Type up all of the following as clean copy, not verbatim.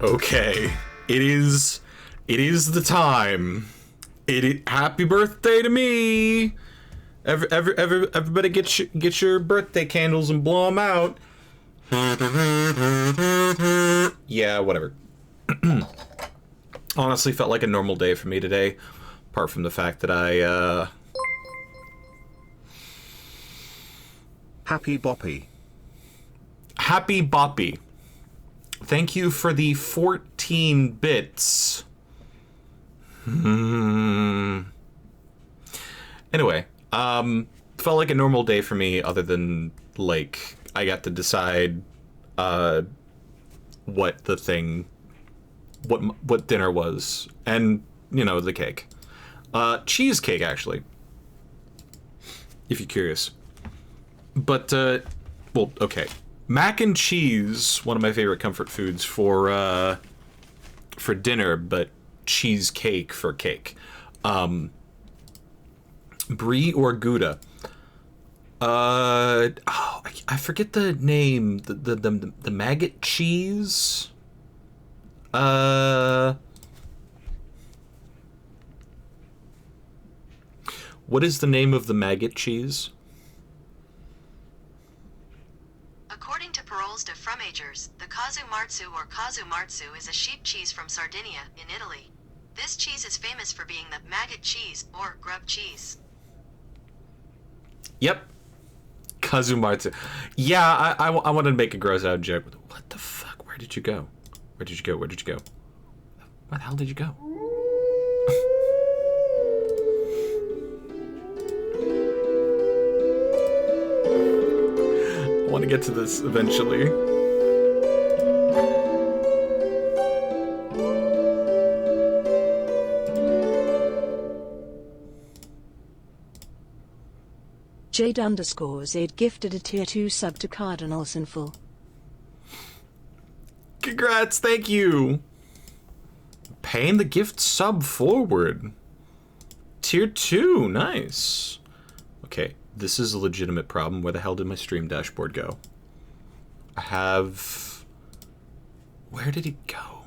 Okay, it is the time. Happy birthday to me. Everybody get your birthday candles and blow them out. Yeah, whatever. Honestly, felt like a normal day for me today, apart from the fact that Happy Boppy. Happy Boppy. Thank you for the 14 bits. Anyway, felt like a normal day for me, other than, like, I got to decide, what dinner was. And, you know, the cake. Cheesecake, actually. If you're curious. But, well, okay. Mac and cheese, one of my favorite comfort foods for dinner, but cheesecake for cake. Brie or Gouda. I forget the name. The maggot cheese. What is the name of the maggot cheese? According to Paroles de Fromagers, the Casu Marzu is a sheep cheese from Sardinia, in Italy. This cheese is famous for being the maggot cheese, or grub cheese. Yep. Kazumarzu. Yeah, I wanted to make a gross out joke. What the fuck? Where did you go? Where did you go? Where did you go? Where the hell did you go? I want to get to this eventually. Jade_8 gifted a tier 2 sub to Cardinal Sinful. Congrats, thank you. Paying the gift sub forward. Tier 2, nice. Okay, this is a legitimate problem. Where the hell did my stream dashboard go? I have... Where did it go?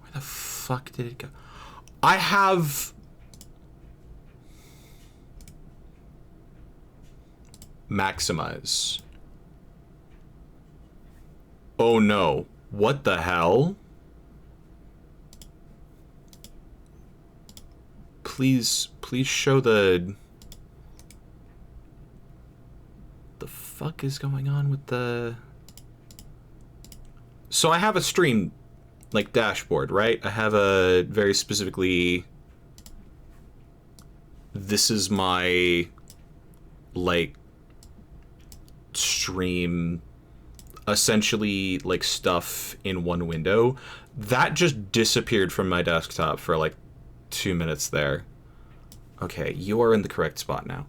Where the fuck did it go? I have... Maximize. Oh no. What the hell? Please show the fuck is going on with the... So I have a stream, like, dashboard, right? I have a very specifically... This is my, like, stream, essentially, like, stuff in one window. That just disappeared from my desktop for, like, 2 minutes there. Okay, you are in the correct spot now.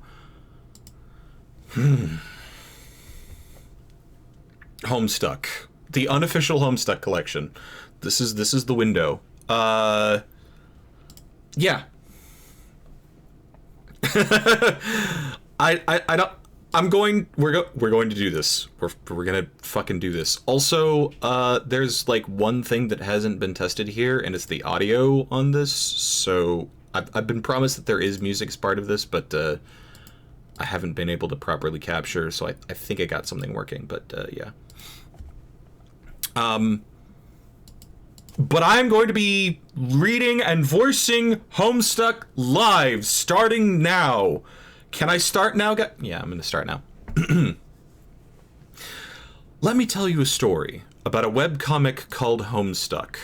Homestuck. The unofficial Homestuck collection. This is the window. Yeah. I don't... We're going to do this. We're gonna fucking do this. Also, there's like one thing that hasn't been tested here, and it's the audio on this. So I've been promised that there is music as part of this, but I haven't been able to properly capture. So I think I got something working, but yeah. But I'm going to be reading and voicing Homestuck live starting now. Can I start now? Yeah, I'm going to start now. Let me tell you a story about a webcomic called Homestuck,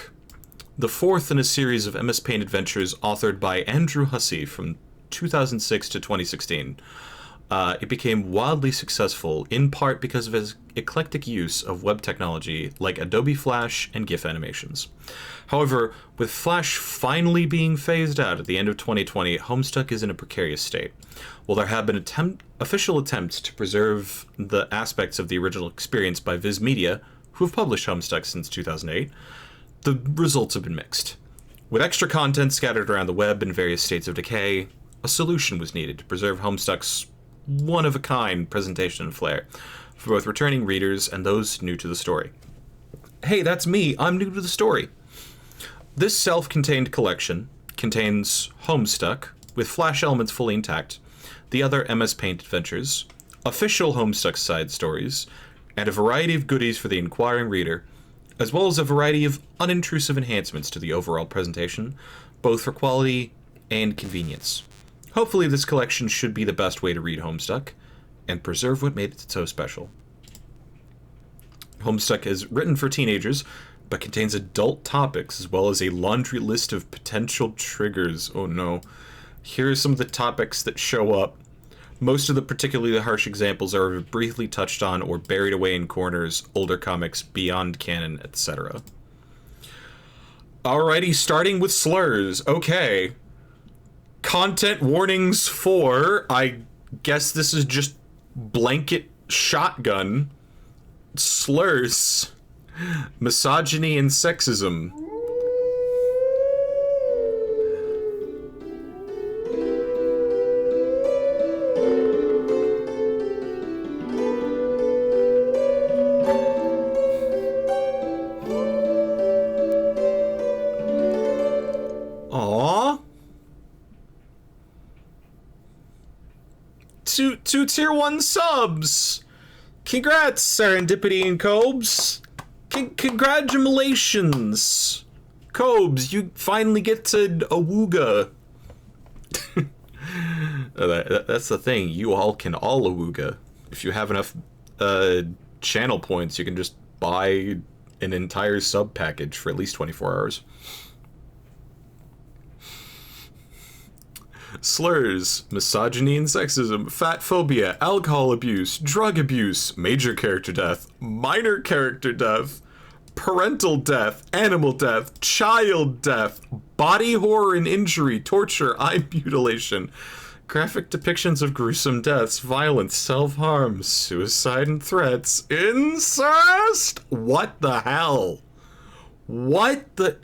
the fourth in a series of MS Paint adventures authored by Andrew Hussey from 2006 to 2016. It became wildly successful, in part because of his eclectic use of web technology like Adobe Flash and GIF animations. However, with Flash finally being phased out at the end of 2020, Homestuck is in a precarious state. While there have been official attempts to preserve the aspects of the original experience by Viz Media, who have published Homestuck since 2008, the results have been mixed. With extra content scattered around the web in various states of decay, a solution was needed to preserve Homestuck's one-of-a-kind presentation and flair for both returning readers and those new to the story. Hey, that's me. I'm new to the story. This self-contained collection contains Homestuck, with Flash elements fully intact, the other MS Paint adventures, official Homestuck side stories, and a variety of goodies for the inquiring reader, as well as a variety of unintrusive enhancements to the overall presentation, both for quality and convenience. Hopefully this collection should be the best way to read Homestuck, and preserve what made it so special. Homestuck is written for teenagers, but contains adult topics as well as a laundry list of potential triggers. Oh no. Here are some of the topics that show up. Most of the particularly harsh examples are briefly touched on or buried away in corners, older comics, beyond canon, etc. Alrighty, starting with slurs. Okay. Content warnings for, I guess this is just blanket shotgun. Slurs. Misogyny and sexism. Aww. Two tier 1 subs. Congrats, Serendipity and Cobes. Congratulations. Cobes, you finally get to awooga. That's the thing. You all can all awooga. If you have enough channel points, you can just buy an entire sub package for at least 24 hours. Slurs, misogyny and sexism, fat phobia, alcohol abuse, drug abuse, major character death, minor character death, parental death, animal death, child death, body horror and injury, torture, eye mutilation, graphic depictions of gruesome deaths, violence, self-harm, suicide and threats, incest! What the hell? What the...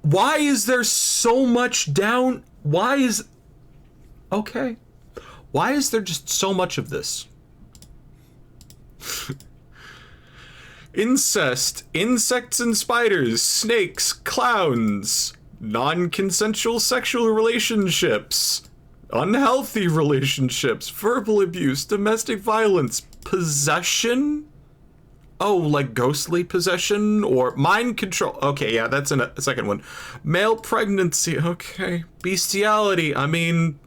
Why is there so much down... Why is... Okay. Why is there just so much of this? Incest, insects and spiders, snakes, clowns, non-consensual sexual relationships, unhealthy relationships, verbal abuse, domestic violence, possession? Oh, like ghostly possession or mind control. Okay, yeah, that's a second one. Male pregnancy. Okay. Bestiality. I mean,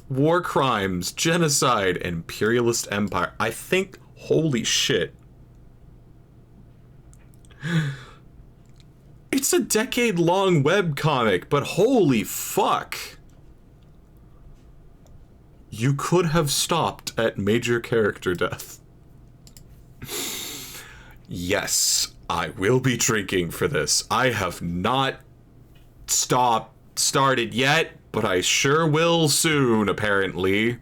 war crimes, genocide, imperialist empire. I think, holy shit. It's a decade-long webcomic, but holy fuck. You could have stopped at major character death. Yes, I will be drinking for this. I have not started yet, but I sure will soon, apparently.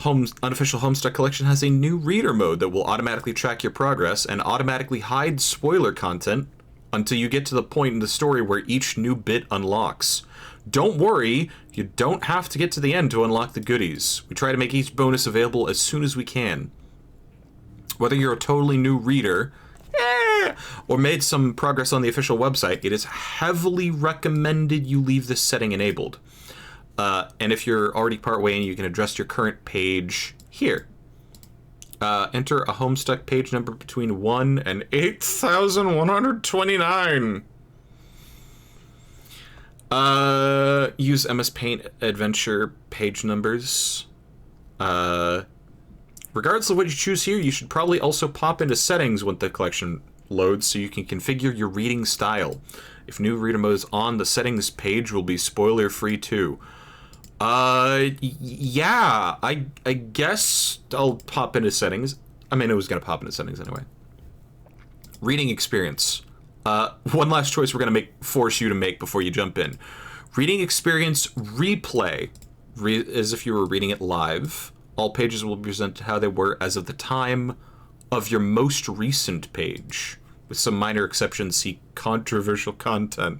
Unofficial Homestuck Collection has a new reader mode that will automatically track your progress and automatically hide spoiler content until you get to the point in the story where each new bit unlocks. Don't worry, you don't have to get to the end to unlock the goodies. We try to make each bonus available as soon as we can. Whether you're a totally new reader, or made some progress on the official website, it is heavily recommended you leave this setting enabled. And if you're already partway in, you can adjust your current page here. Enter a Homestuck page number between 1 and 8,129. Use MS Paint Adventure page numbers. Regardless of what you choose here, you should probably also pop into settings when the collection loads so you can configure your reading style. If new reader mode is on, the settings page will be spoiler free too. Yeah, I guess I'll pop into settings. I mean, I was gonna pop into settings anyway. Reading experience. One last choice we're gonna force you to make before you jump in. Reading experience replay, as if you were reading it live. All pages will be presented how they were as of the time of your most recent page. With some minor exceptions, see controversial content.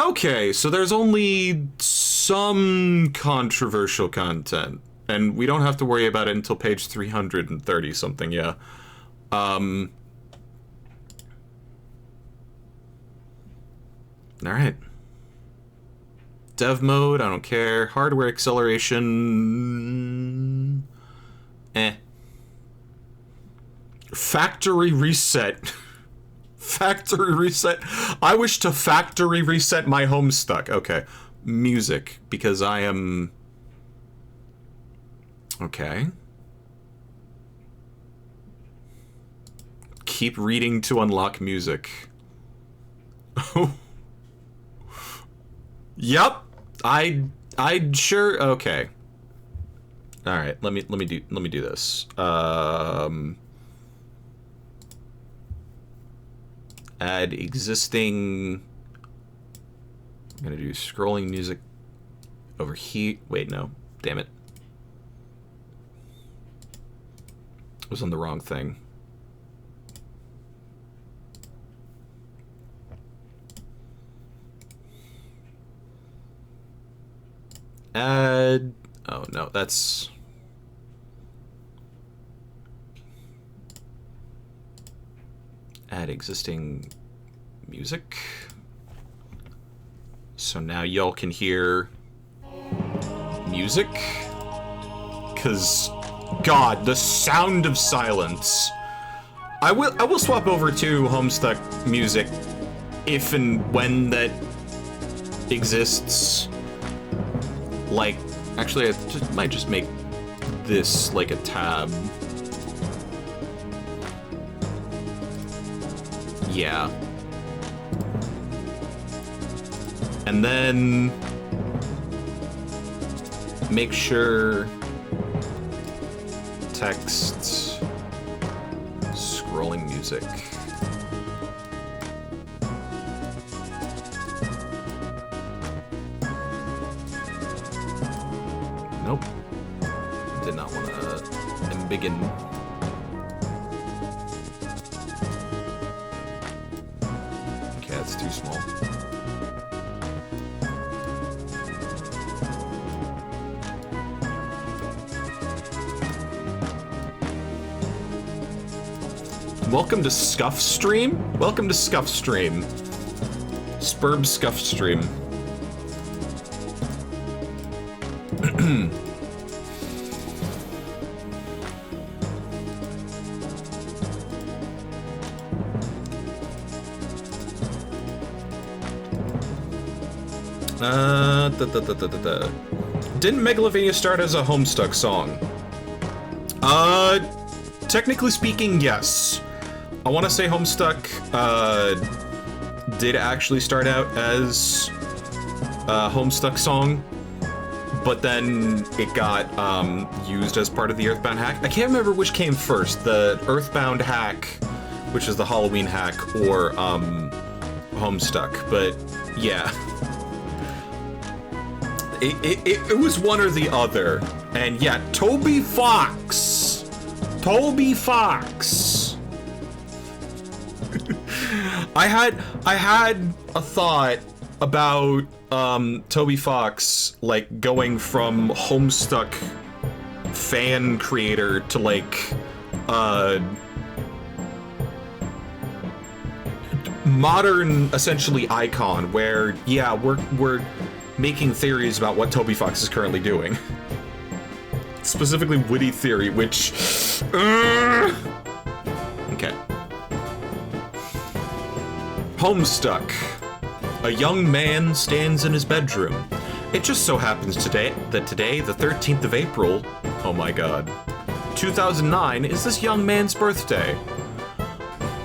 Okay, so there's only some controversial content, and we don't have to worry about it until page 330 something, yeah. Alright. Dev mode, I don't care. Hardware acceleration... Factory reset. Factory reset. I wish to factory reset my Homestuck. Okay. Music, because I am... Okay. Keep reading to unlock music. Oh. Yep. I'd sure. Okay. All right. Let me do this. Add existing. I'm gonna do scrolling music over here. Wait, no. Damn it. I was on the wrong thing. Add... Oh, no, that's... Add existing music. So now y'all can hear music. 'Cause, God, the sound of silence. I will swap over to Homestuck music if and when that exists. Like, actually, I might just make this like a tab. Yeah. And then make sure text scrolling music. Nope. Did not want to embiggen. Okay, that's too small. Welcome to Scuff Stream? Welcome to Scuff Stream. Spurb Scuff Stream. Didn't Megalovania start as a Homestuck song? Technically speaking, yes. I want to say Homestuck, did actually start out as a Homestuck song, but then it got, used as part of the Earthbound hack. I can't remember which came first, the Earthbound hack, which is the Halloween hack, or, Homestuck, but, yeah. It was one or the other. And yeah, Toby Fox! Toby Fox! I had a thought about, Toby Fox, like, going from Homestuck fan creator to, like, modern, essentially, icon, where, yeah, we're making theories about what Toby Fox is currently doing. Specifically witty theory, which... Okay. Homestuck. A young man stands in his bedroom. It just so happens today, the 13th of April, oh my god, 2009, is this young man's birthday.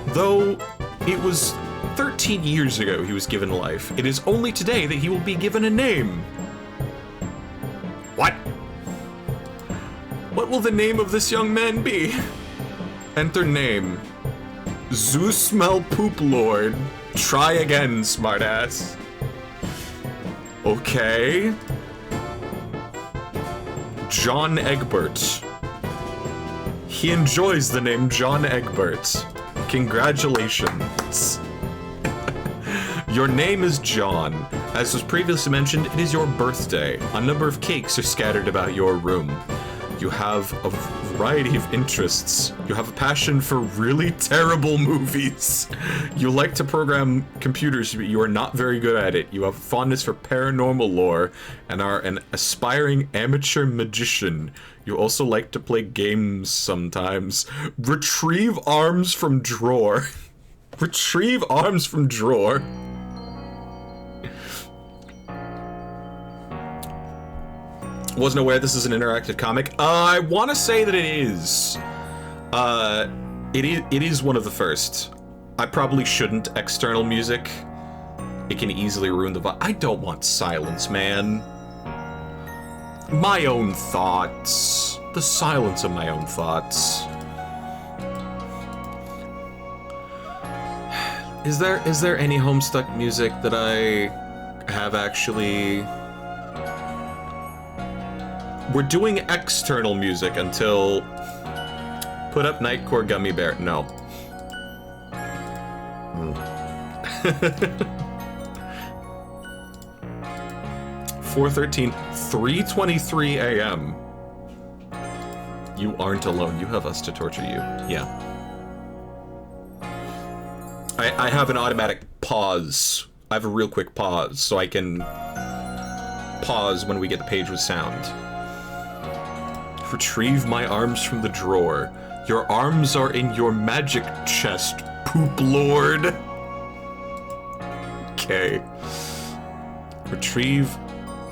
Though it was 13 years ago he was given life, it is only today that he will be given a name. What? What will the name of this young man be? Enter name. Zeusmel Poop Lord. Try again, smartass. Okay. John Egbert. He enjoys the name John Egbert. Congratulations. Your name is John, As was previously mentioned, it is your birthday. A number of cakes are scattered about your room. You have a variety of interests. You have a passion for really terrible movies. You like to program computers, but you are not very good at it. You have a fondness for paranormal lore and are an aspiring amateur magician. You also like to play games sometimes. Retrieve arms from drawer. Retrieve arms from drawer. Wasn't aware this is an interactive comic. I want to say that it is. It is one of the first. I probably shouldn't external music. It can easily ruin the vibe. I don't want silence, man. My own thoughts. The silence of my own thoughts. Is there any Homestuck music that I have actually... We're doing external music until... Put up Nightcore Gummy Bear. No. 4:13, 3:23 a.m. You aren't alone. You have us to torture you. Yeah. I have an automatic pause. I have a real quick pause, so I can pause when we get the page with sound. Retrieve my arms from the drawer. Your arms are in your magic chest, poop lord. Okay. Retrieve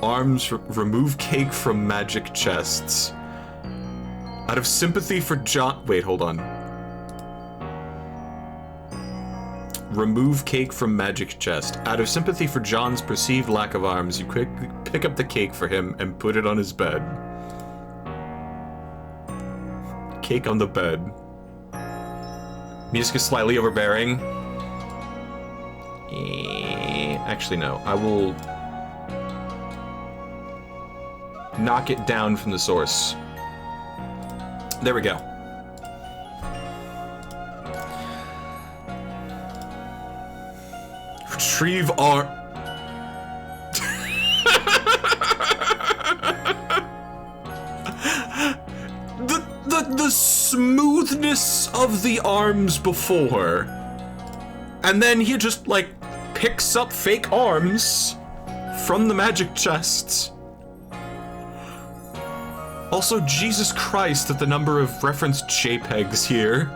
arms, remove cake from magic chests. Out of sympathy for John... Wait, hold on. Remove cake from magic chest. Out of sympathy for John's perceived lack of arms, you quickly pick up the cake for him and put it on his bed. Cake on the bed. Music is slightly overbearing. Actually, no. I will knock it down from the source. There we go. Retrieve our... the smoothness of the arms before. And then he just, like, picks up fake arms from the magic chests. Also, Jesus Christ at the number of referenced JPEGs here.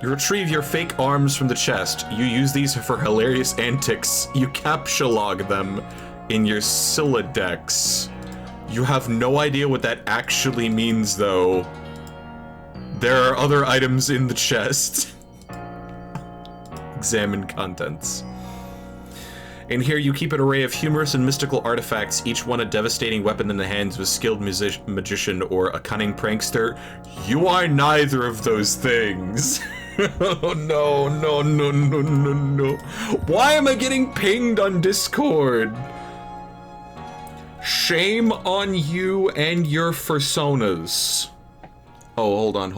You retrieve your fake arms from the chest. You use these for hilarious antics. You captcha log them in your Sylladex. You have no idea what that actually means, though. There are other items in the chest. Examine contents. In here, you keep an array of humorous and mystical artifacts, each one a devastating weapon in the hands of a skilled magician or a cunning prankster. You are neither of those things. Oh, no, no, no, no, no, no. Why am I getting pinged on Discord? Shame on you and your personas. Oh, hold on.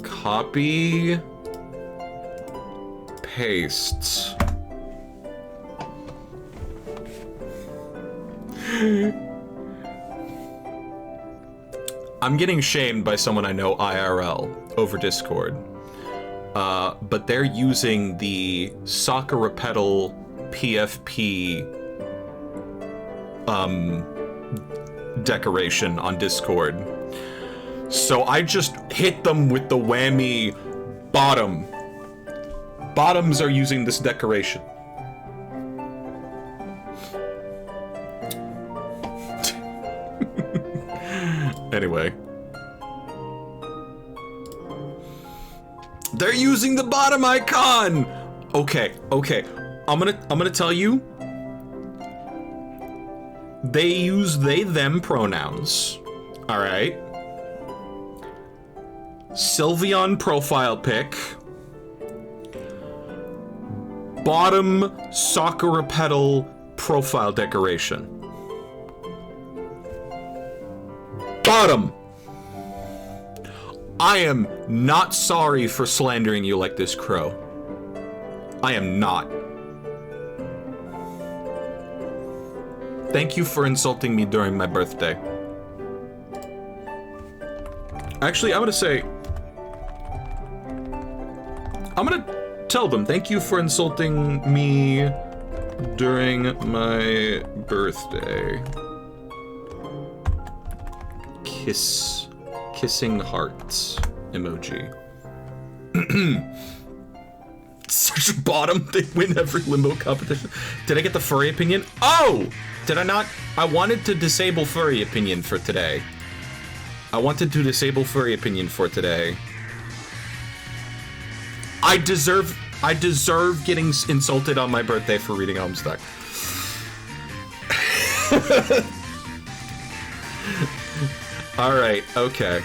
Copy. Paste. I'm getting shamed by someone I know IRL over Discord. But they're using the Sakura-Petal PFP decoration on Discord. So I just hit them with the whammy bottom. Bottoms are using this decoration. Anyway. They're using the bottom icon! Okay. I'm gonna tell you. They use they, them pronouns. Alright. Sylveon profile pic. Bottom Sakura-Petal profile decoration. Bottom! I am not sorry for slandering you like this, Crow. I am not. Thank you for insulting me during my birthday. Actually, I'm gonna tell them, thank you for insulting me during my birthday. Kissing hearts emoji. Such a bottom, they win every limbo competition. Did I get the furry opinion? Oh! Did I not? I wanted to disable furry opinion for today. I deserve getting insulted on my birthday for reading Homestuck. Alright, okay.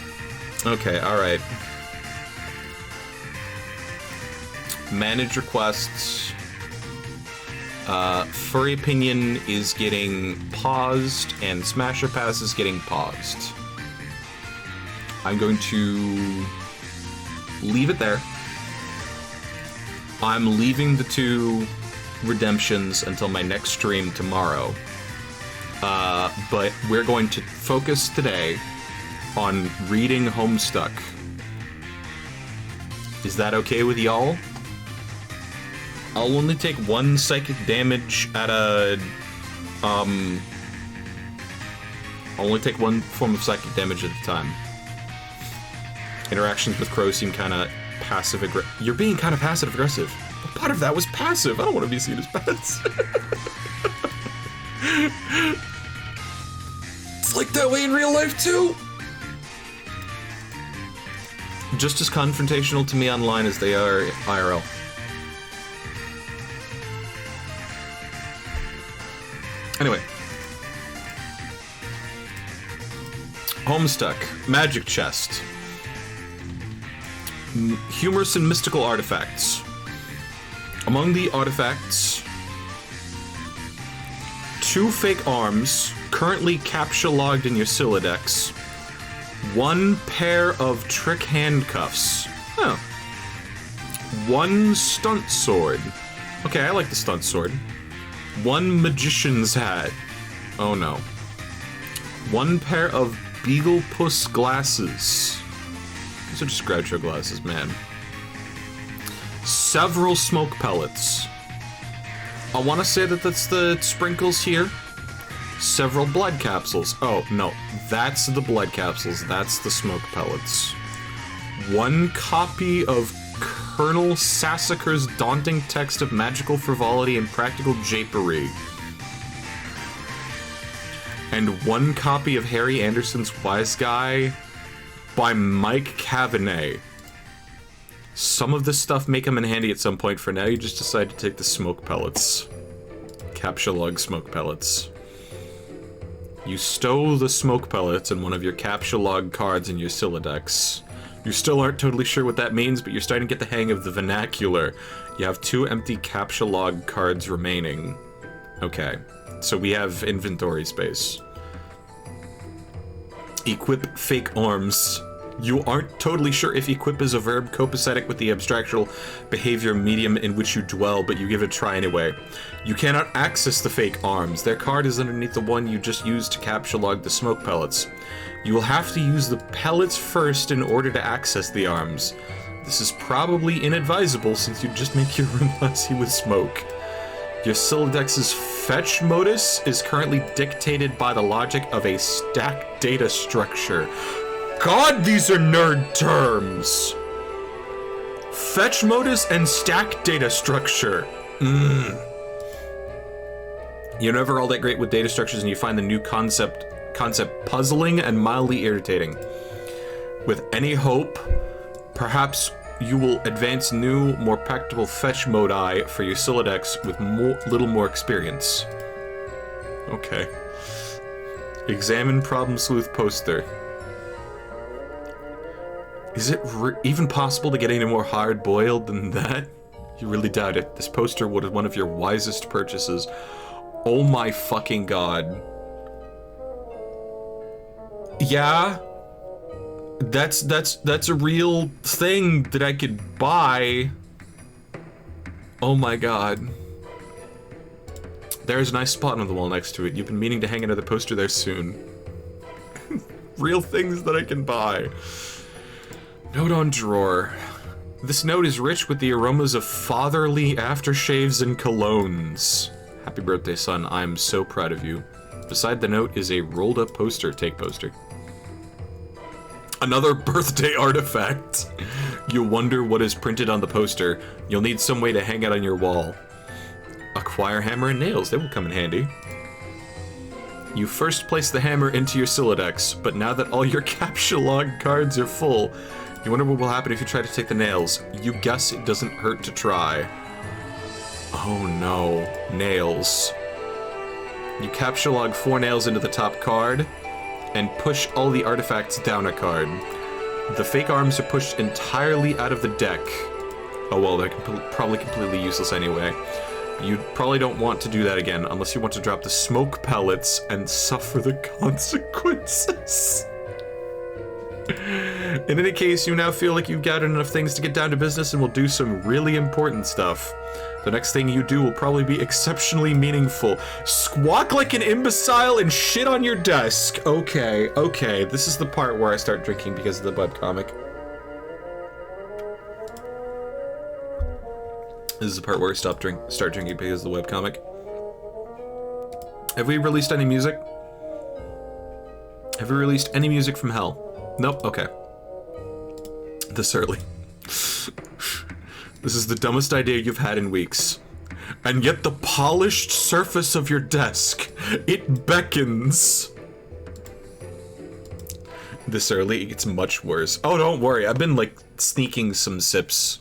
Okay, alright. Manage requests. Furry opinion is getting paused, and Smasher Pass is getting paused. I'm going to leave it there. I'm leaving the 2 redemptions until my next stream tomorrow. But we're going to focus today on reading Homestuck. Is that okay with y'all? I'll only take 1 psychic damage at a... I'll only take 1 form of psychic damage at a time. Interactions with Crow seem kind of passive-aggressive. You're being kind of passive-aggressive. But part of that was passive. I don't want to be seen as passive. It's like that way in real life, too. Just as confrontational to me online as they are IRL. Anyway. Homestuck. Magic chest. Humorous and mystical artifacts. Among the artifacts, 2 fake arms, currently captcha logged in your Silodex. 1 pair of trick handcuffs. Oh. 1 stunt sword. Okay, I like the stunt sword. 1 magician's hat. Oh no. 1 pair of Beagle Puss glasses. These are just Groucho glasses, man. Several smoke pellets. I want to say that that's the sprinkles here. Several blood capsules. Oh, no. That's the blood capsules. That's the smoke pellets. 1 copy of Colonel Sassacre's daunting text of magical frivolity and practical japery. And 1 copy of Harry Anderson's Wise Guy by Mike Cavenet. Some of this stuff may come in handy at some point. For now, you just decide to take the smoke pellets. Captcha log smoke pellets. You stow the smoke pellets in one of your captcha log cards in your Silodex. You still aren't totally sure what that means, but you're starting to get the hang of the vernacular. You have 2 empty captcha log cards remaining. Okay, so we have inventory space. Equip fake arms. You aren't totally sure if equip is a verb copacetic with the abstractual behavior medium in which you dwell, but you give it a try anyway. You cannot access the fake arms. Their card is underneath the one you just used to captcha log the smoke pellets. You will have to use the pellets first in order to access the arms. This is probably inadvisable since you just make your room messy with smoke. Your Silodex's fetch modus is currently dictated by the logic of a stack data structure. God, these are nerd terms! Fetch modus and stack data structure. You're never all that great with data structures and you find the new concept puzzling and mildly irritating. With any hope, perhaps you will advance new, more practical fetch modi for your Silodex with little more experience. Okay. Examine Problem Sleuth poster. Is it even possible to get any more hard-boiled than that? You really doubt it. This poster was one of your wisest purchases. Oh my fucking god. Yeah? That's a real thing that I could buy. Oh my god. There's a nice spot on the wall next to it. You've been meaning to hang another poster there soon. Real things that I can buy. Note on drawer. This note is rich with the aromas of fatherly aftershaves and colognes. Happy birthday, son. I'm so proud of you. Beside the note is a rolled up poster. Take poster. Another birthday artifact. You wonder what is printed on the poster. You'll need some way to hang it on your wall. Acquire hammer and nails. They will come in handy. You first place the hammer into your Silodex, but now that all your captcha log cards are full, you wonder what will happen if you try to take the nails. You guess it doesn't hurt to try. Oh no. Nails. You captcha log 4 nails into the top card, and push all the artifacts down a card. The fake arms are pushed entirely out of the deck. Oh well, they're probably completely useless anyway. You probably don't want to do that again, unless you want to drop the smoke pellets and suffer the consequences. In any case, you now feel like you've gathered enough things to get down to business and will do some really important stuff. The next thing you do will probably be exceptionally meaningful. Squawk like an imbecile and shit on your desk. Okay, okay, this is the part where I start drinking because of the webcomic. This is the part where I start drinking because of the webcomic. Have we released any music? Have we released any music from hell? Nope, okay. This early. This is the dumbest idea you've had in weeks. And yet the polished surface of your desk, it beckons. This early, it gets much worse. Oh, don't worry, I've been, like, sneaking some sips.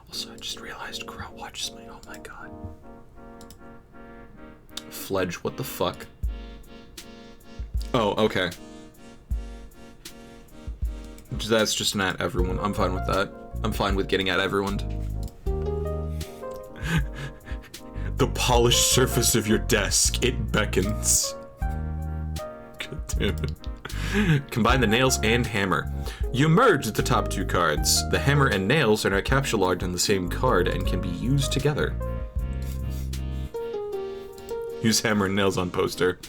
Also, I just realized Crow watches me. Oh my god. Fledge, what the fuck? Oh, okay. That's just an at everyone. I'm fine with that. I'm fine with getting at everyone. The polished surface of your desk, it beckons. God damn it. Combine the nails and hammer. You merge the top 2 cards. The hammer and nails are now captcha-logged on the same card and can be used together. Use hammer and nails on poster.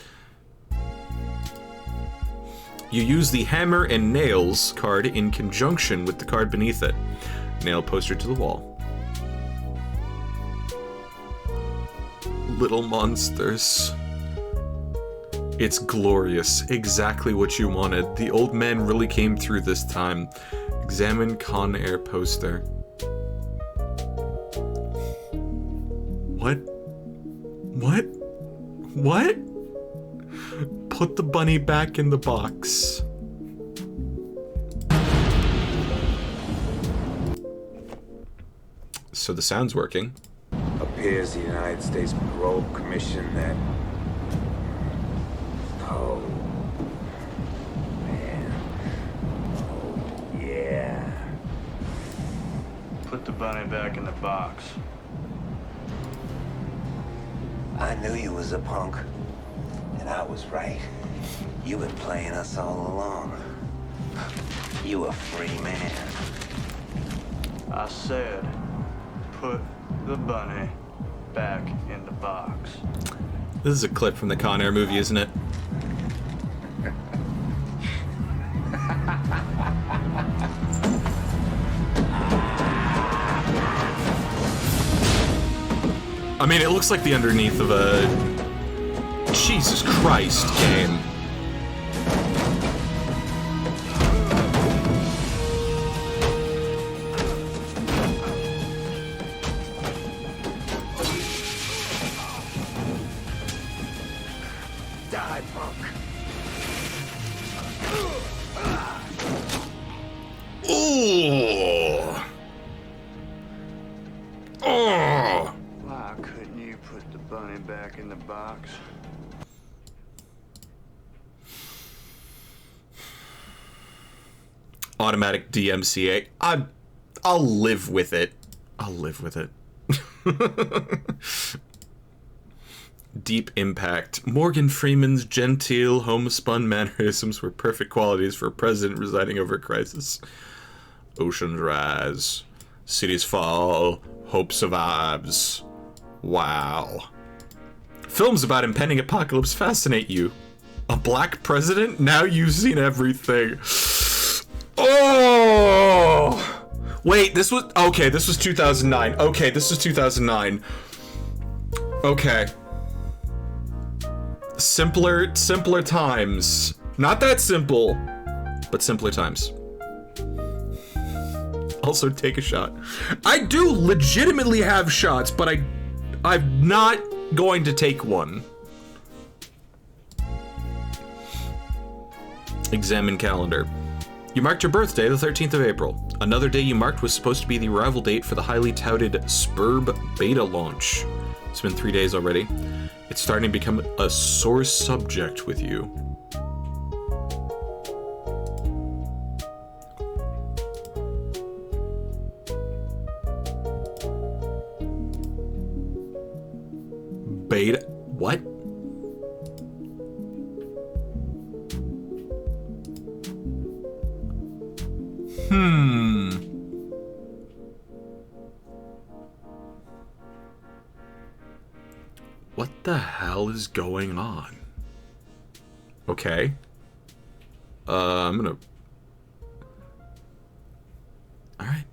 You use the hammer and nails card in conjunction with the card beneath it. Nail poster to the wall. Little monsters. It's glorious. Exactly what you wanted. The old man really came through this time. Examine Con Air poster. What? What? What? Put the bunny back in the box. So the sound's working. Appears the United States Parole Commission that... Oh, man. Oh, yeah. Put the bunny back in the box. I knew you was a punk, and I was right. You been playing us all along. You a free man. I said, put the bunny back in the box. This is a clip from the Con Air movie, isn't it? I mean, it looks like the underneath of a Jesus Christ game. Die, punk. Ooh. Oh. Why couldn't you put the bunny back in the box? Automatic DMCA. I'll live with it. I'll live with it. Deep impact. Morgan Freeman's genteel, homespun mannerisms were perfect qualities for a president residing over a crisis. Oceans rise. Cities fall. Hope survives. Wow. Films about impending apocalypse fascinate you. A black president? Now you've seen everything. Oh! Wait, this was... Okay, this was 2009. Okay, this was 2009. Okay. Simpler times. Not that simple, but simpler times. Also, take a shot. I do legitimately have shots, but I'm not going to take one. Examine calendar. You marked your birthday the 13th of April. Another day you marked was supposed to be the arrival date for the highly touted Spurb beta launch. It's been 3 days already. It's starting to become a sore subject with you. Beta? What? What the hell is going on? Okay. I'm gonna... Alright.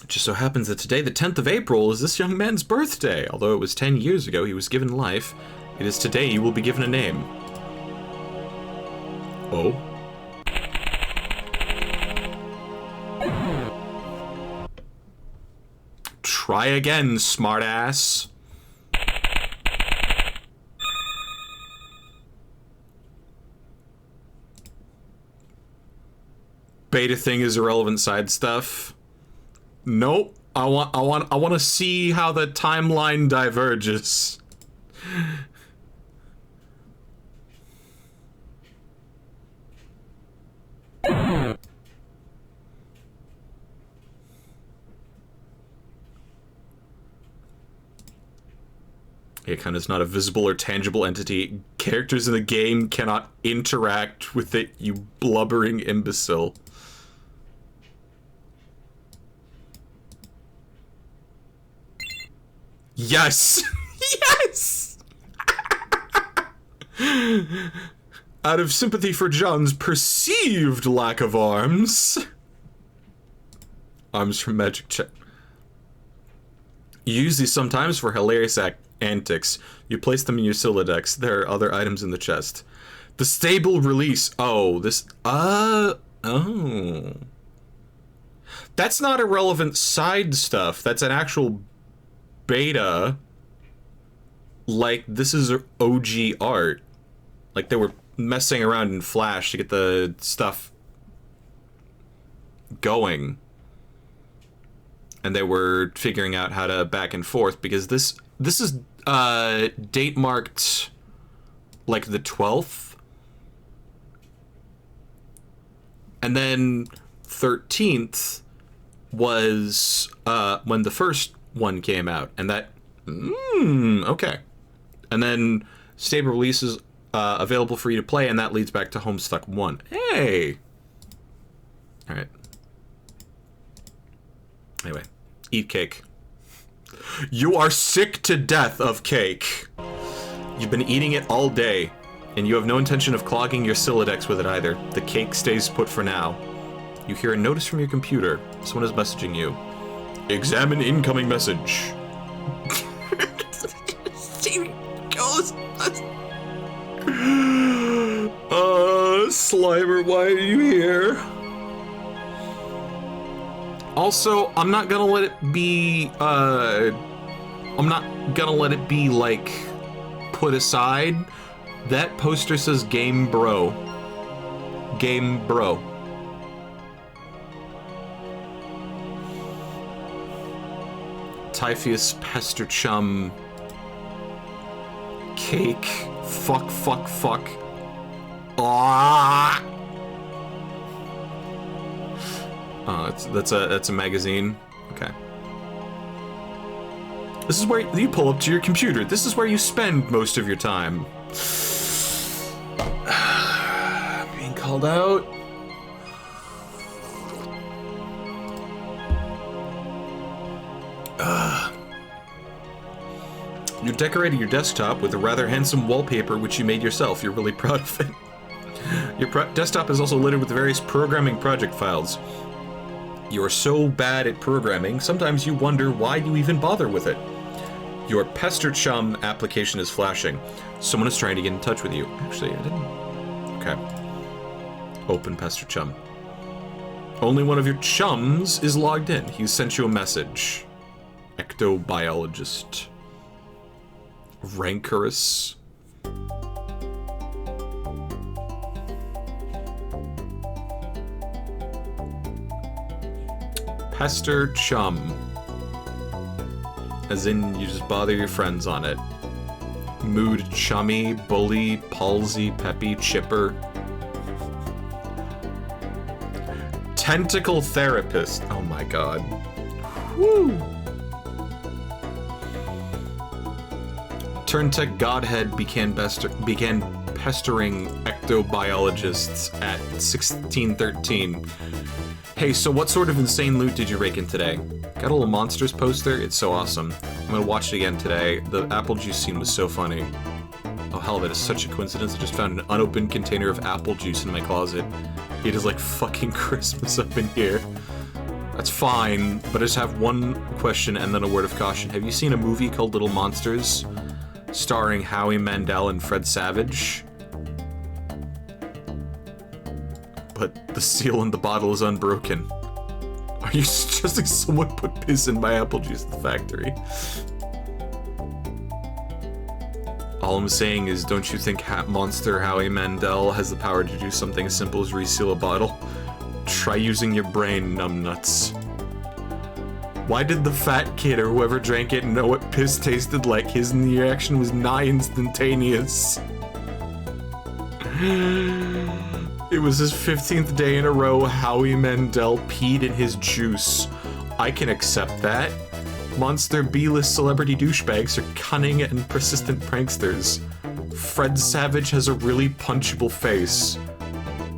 It just so happens that today, the 10th of April, is this young man's birthday. Although it was 10 years ago he was given life, it is today you will be given a name. Oh? Try again, smartass. Beta thing is irrelevant side stuff. Nope. I want to see how the timeline diverges. Icon is not a visible or tangible entity. Characters in the game cannot interact with it, you blubbering imbecile. Yes! Yes! Out of sympathy for John's perceived lack of arms. Arms from Magic Check. You use these sometimes for hilarious antics. You place them in your Silodex. There are other items in the chest. The stable release. Oh, this... Oh. That's not irrelevant side stuff. That's an actual beta. Like, this is OG art. Like, they were messing around in Flash to get the stuff going. And they were figuring out how to back and forth, because this is date marked like the 12th. And then 13th was when the first one came out, and that okay. And then stable release is available for you to play, and that leads back to Homestuck 1. Hey. All right. Anyway, eat cake. You are sick to death of cake. You've been eating it all day, and you have no intention of clogging your Silodex with it either. The cake stays put for now. You hear a notice from your computer. Someone is messaging you. Examine incoming message. Slimer, why are you here? Also, I'm not gonna let it be, like, put aside. That poster says Game Bro. Game Bro. Typhus, Pester Chum. Cake. Fuck, fuck, fuck. Ah! Oh, that's a magazine. Okay. This is where you pull up to your computer. This is where you spend most of your time. Being called out. You're decorating your desktop with a rather handsome wallpaper which you made yourself. You're really proud of it. Your desktop is also littered with various programming project files. You are so bad at programming, sometimes you wonder why you even bother with it. Your Pester Chum application is flashing. Someone is trying to get in touch with you. Actually, I didn't... Okay. Open Pester Chum. Only one of your chums is logged in. He sent you a message. Ectobiologist. Rancorous. Pester Chum. As in, you just bother your friends on it. Mood chummy, bully, palsy, peppy, chipper. Tentacle therapist. Oh my god. Woo! Turntech Godhead began pestering ectobiologists at 1613. Hey, so what sort of insane loot did you rake in today? Got a little Monsters poster? It's so awesome. I'm gonna watch it again today. The apple juice scene was so funny. Oh hell, that is such a coincidence. I just found an unopened container of apple juice in my closet. It is like fucking Christmas up in here. That's fine, but I just have one question and then a word of caution. Have you seen a movie called Little Monsters? Starring Howie Mandel and Fred Savage? But the seal in the bottle is unbroken. Are you suggesting someone put piss in my apple juice at the factory? All I'm saying is, don't you think Monster Howie Mandel has the power to do something as simple as reseal a bottle? Try using your brain, numbnuts. Why did the fat kid or whoever drank it know what piss tasted like? His reaction was nigh instantaneous. It was his 15th day in a row Howie Mandel peed in his juice. I can accept that. Monster B-list celebrity douchebags are cunning and persistent pranksters. Fred Savage has a really punchable face.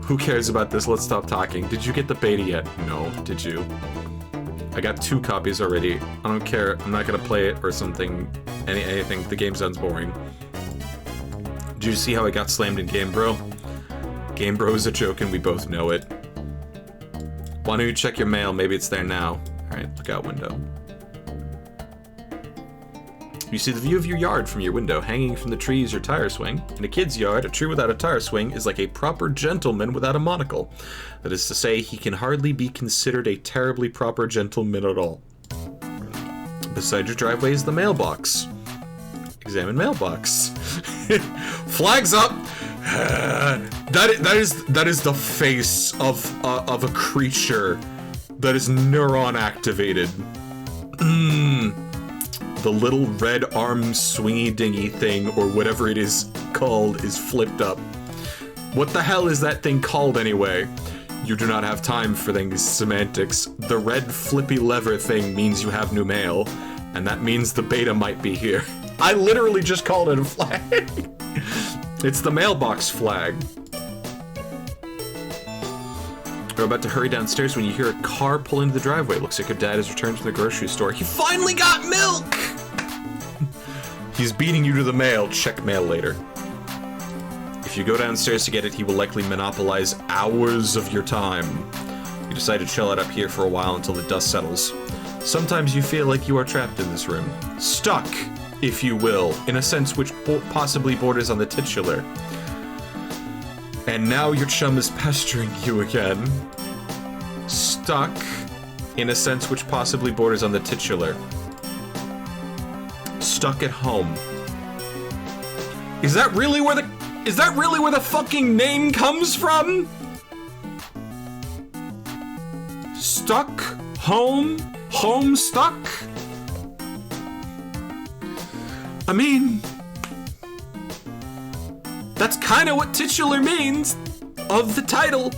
Who cares about this? Let's stop talking. Did you get the beta yet? No. Did you? I got 2 copies already. I don't care. I'm not gonna play it or something. Anything. The game sounds boring. Did you see how I got slammed in Game Bro? Game Bro is a joke and we both know it. Why don't you check your mail? Maybe it's there now. Alright, look out window. You see the view of your yard from your window. Hanging from the tree is your tire swing. In a kid's yard, a tree without a tire swing is like a proper gentleman without a monocle. That is to say, he can hardly be considered a terribly proper gentleman at all. Beside your driveway is the mailbox. Examine mailbox. Flags up! That is the face of a creature that is neuron activated. The little red arm swingy dingy thing, or whatever it is called, is flipped up. What the hell is that thing called anyway? You do not have time for things semantics. The red flippy lever thing means you have new mail, and that means the beta might be here. I literally just called it a flag. It's the mailbox flag. You're about to hurry downstairs when you hear a car pull into the driveway. Looks like your dad has returned from the grocery store. He finally got milk! He's beating you to the mail. Check mail later. If you go downstairs to get it, he will likely monopolize hours of your time. You decide to chill out up here for a while until the dust settles. Sometimes you feel like you are trapped in this room. Stuck, if you will, in a sense which possibly borders on the titular. And now your chum is pestering you again. Stuck, in a sense which possibly borders on the titular. Stuck at home. Is that really where the fucking name comes from? Stuck? Home? Homestuck? I mean, that's kind of what titular means of the title.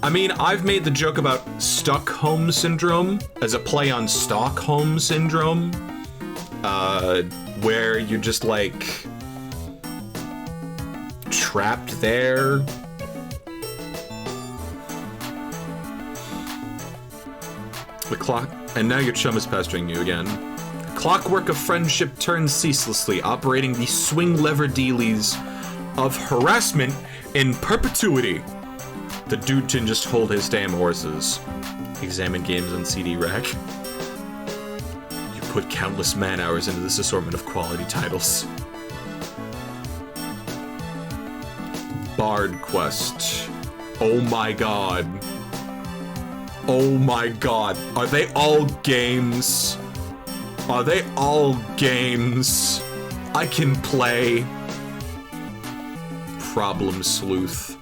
I mean, I've made the joke about Stockholm Syndrome as a play on Stockholm Syndrome, where you're just, like, trapped there. The clock, and now your chum is pestering you again. Clockwork of friendship turns ceaselessly, operating the swing lever dealies of harassment in perpetuity. The dude can just hold his damn horses. Examine games on CD rack. You put countless man hours into this assortment of quality titles. Bard Quest. Oh my god. Oh my god. Are they all games? Are they all games? I can play. Problem Sleuth.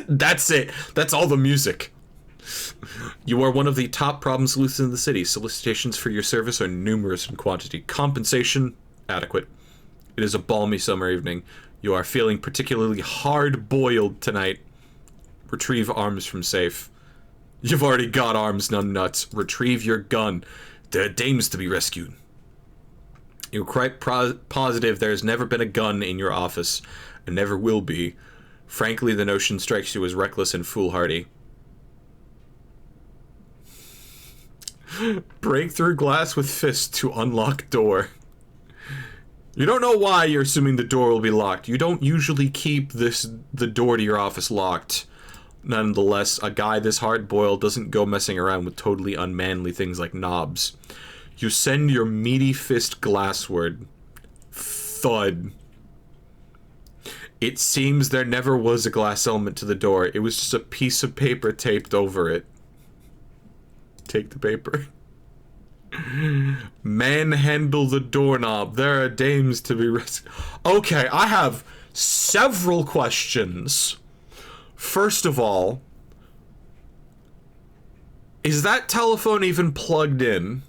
That's it. That's all the music. You are one of the top problem sleuths in the city. Solicitations for your service are numerous in quantity. Compensation, adequate. It is a balmy summer evening. You are feeling particularly hard-boiled tonight. Retrieve arms from safe. You've already got arms, numbnuts. Retrieve your gun. There are dames to be rescued. You're quite positive there's never been a gun in your office, and never will be. Frankly, the notion strikes you as reckless and foolhardy. Break through glass with fist to unlock door. You don't know why you're assuming the door will be locked. You don't usually keep the door to your office locked. Nonetheless, a guy this hard-boiled doesn't go messing around with totally unmanly things like knobs. You send your meaty fist glassward. Thud. It seems there never was a glass element to the door. It was just a piece of paper taped over it. Take the paper. Manhandle the doorknob. There are dames to be rescued. Okay, I have several questions. First of all, is that telephone even plugged in?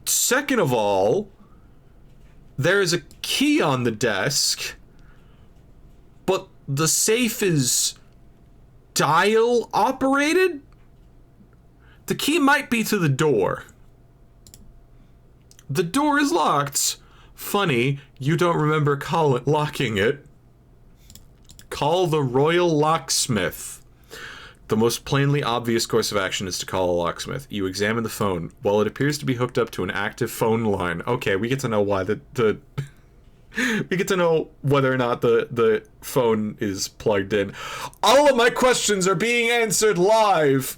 Second of all, there is a key on the desk, but the safe is dial operated? The key might be to the door. The door is locked. Funny, you don't remember locking it. Call the Royal Locksmith. The most plainly obvious course of action is to call a locksmith. You examine the phone. While it appears to be hooked up to an active phone line. Okay, we get to know why we get to know whether or not the phone is plugged in. All of my questions are being answered live.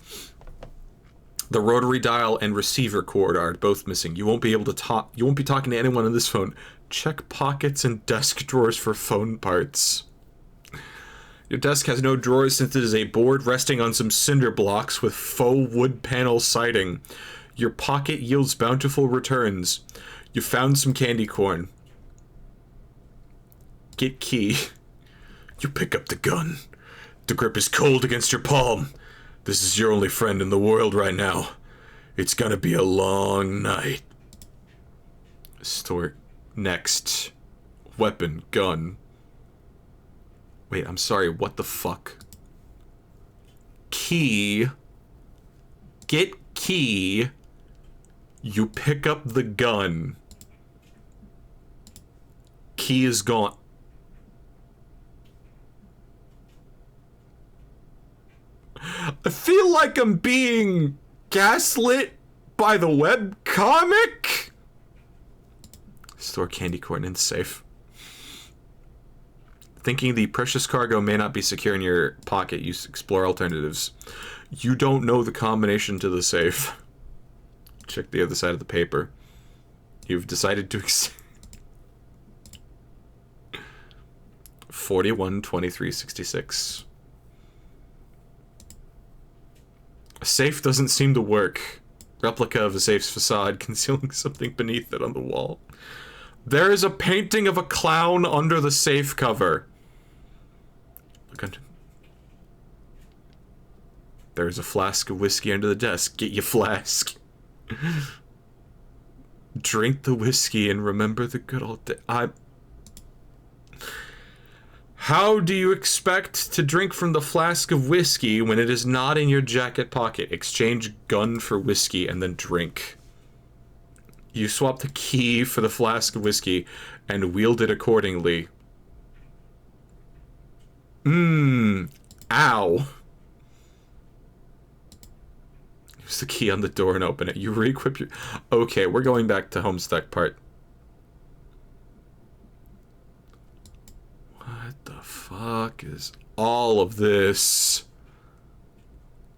The rotary dial and receiver cord are both missing. You won't be able to talk. You won't be talking to anyone on this phone. Check pockets and desk drawers for phone parts. Your desk has no drawers since it is a board resting on some cinder blocks with faux wood panel siding. Your pocket yields bountiful returns. You found some candy corn. Get key. You pick up the gun. The grip is cold against your palm. This is your only friend in the world right now. It's gonna be a long night. Store. Next. Weapon. Gun. Wait, I'm sorry, what the fuck? Key. Get key. You pick up the gun. Key is gone. I feel like I'm being gaslit by the webcomic. Store candy corn in safe. Thinking the precious cargo may not be secure in your pocket, you explore alternatives. You don't know the combination to the safe. Check the other side of the paper. You've decided to 412366. A safe doesn't seem to work. Replica of a safe's facade concealing something beneath it on the wall. There is a painting of a clown under the safe cover. Look under. There's a flask of whiskey under the desk. Get your flask. Drink the whiskey and remember the good old day. How do you expect to drink from the flask of whiskey when it is not in your jacket pocket? Exchange gun for whiskey and then drink. You swap the key for the flask of whiskey and wield it accordingly. Ow. Use the key on the door and open it. You re-equip your... Okay, we're going back to Homestuck part. What the fuck is all of this?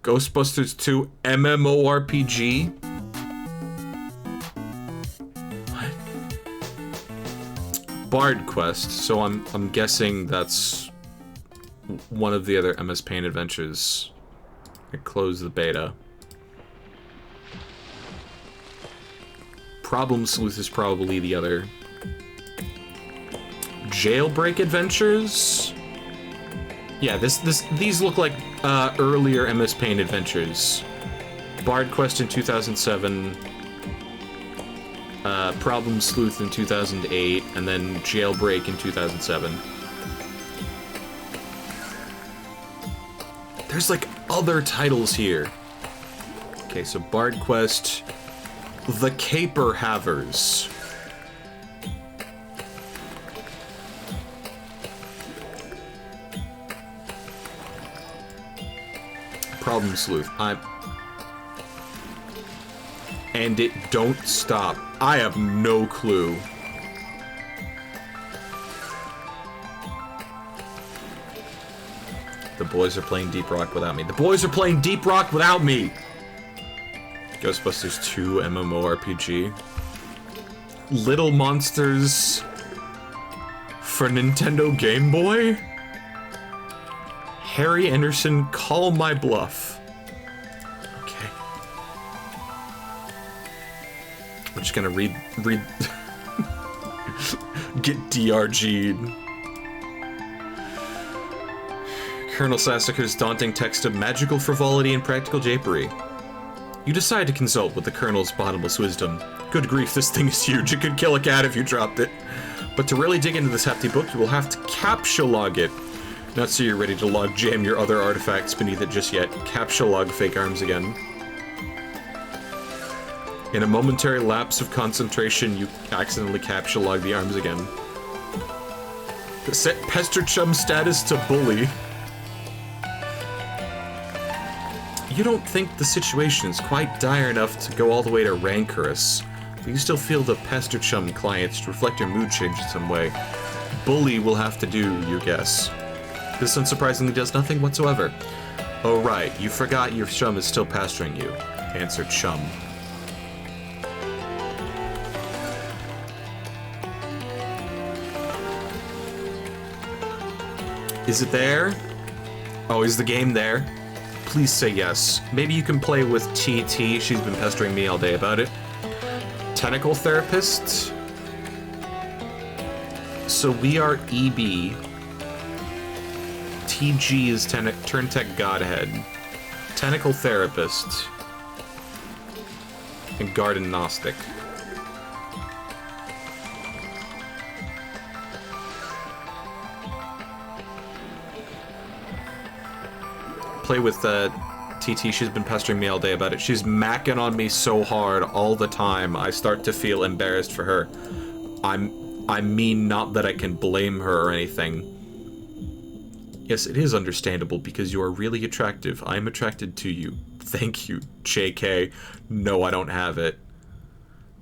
Ghostbusters 2 MMORPG? What? Bard Quest, so I'm guessing that's one of the other MS Paint adventures. I closed the beta. Problem Sleuth is probably the other. Jailbreak Adventures? Yeah, these look like earlier MS Paint adventures. Bard Quest in 2007, Problem Sleuth in 2008, and then Jailbreak in 2007. There's like other titles here. Okay, so Bard Quest, The Caper Havers. Problem Sleuth. And it don't stop. I have no clue. The boys are playing Deep Rock without me. The boys are playing Deep Rock without me! Ghostbusters 2 MMORPG. Little Monsters for Nintendo Game Boy? Harry Anderson, Call My Bluff. Okay. I'm just gonna read get DRG'd. Colonel Sassacre's daunting text of magical frivolity and practical japery. You decide to consult with the Colonel's bottomless wisdom. Good grief, this thing is huge. It could kill a cat if you dropped it. But to really dig into this hefty book, you will have to captcha-log it. Not so you're ready to log jam your other artifacts beneath it just yet. Captcha-log fake arms again. In a momentary lapse of concentration, you accidentally captcha-log the arms again. Set Pester Chum status to bully. You don't think the situation is quite dire enough to go all the way to rancorous, but you still feel the Pester Chum clients to reflect your mood change in some way. Bully will have to do, you guess. This unsurprisingly does nothing whatsoever. Oh right, you forgot your chum is still pestering you, answered Chum. Is it there? Oh, is the game there? Please say yes. Maybe you can play with TT. She's been pestering me all day about it. Tentacle Therapist. So we are EB. TG is Turntech Godhead. Tentacle Therapist. And Garden Gnostic. Play with TT. She's been pestering me all day about it. She's macking on me so hard all the time. I start to feel embarrassed for her. I mean, not that I can blame her or anything. Yes, it is understandable because you are really attractive. I am attracted to you. Thank you, JK. No, I don't have it.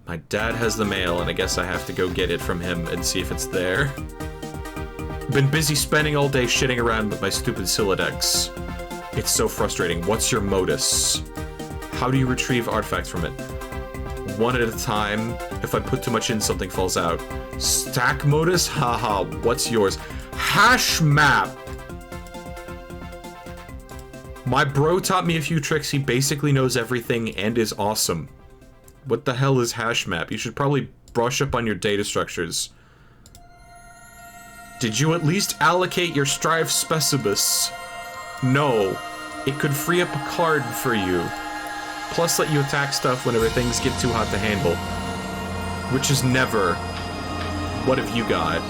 My dad has the mail, and I guess I have to go get it from him and see if it's there. Been busy spending all day shitting around with my stupid Silodex. It's so frustrating. What's your modus? How do you retrieve artifacts from it? One at a time. If I put too much in, something falls out. Stack modus? Haha, what's yours? Hash map! My bro taught me a few tricks. He basically knows everything and is awesome. What the hell is hash map? You should probably brush up on your data structures. Did you at least allocate your Strife Specibus? No. It could free up a card for you. Plus let you attack stuff whenever things get too hot to handle. Which is never. What have you got?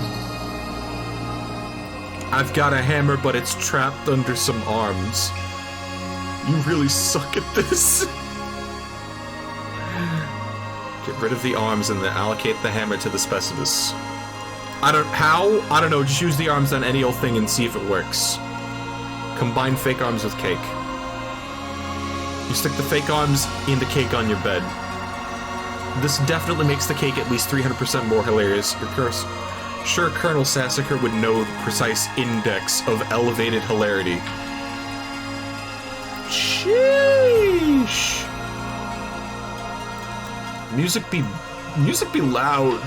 I've got a hammer, but it's trapped under some arms. You really suck at this. Get rid of the arms and then allocate the hammer to the Specibus. How? I don't know, just use the arms on any old thing and see if it works. Combine fake arms with cake. You stick the fake arms into cake on your bed. This definitely makes the cake at least 300% more hilarious. Of course, sure, Colonel Sassacre would know the precise index of elevated hilarity. Sheesh. Music be loud.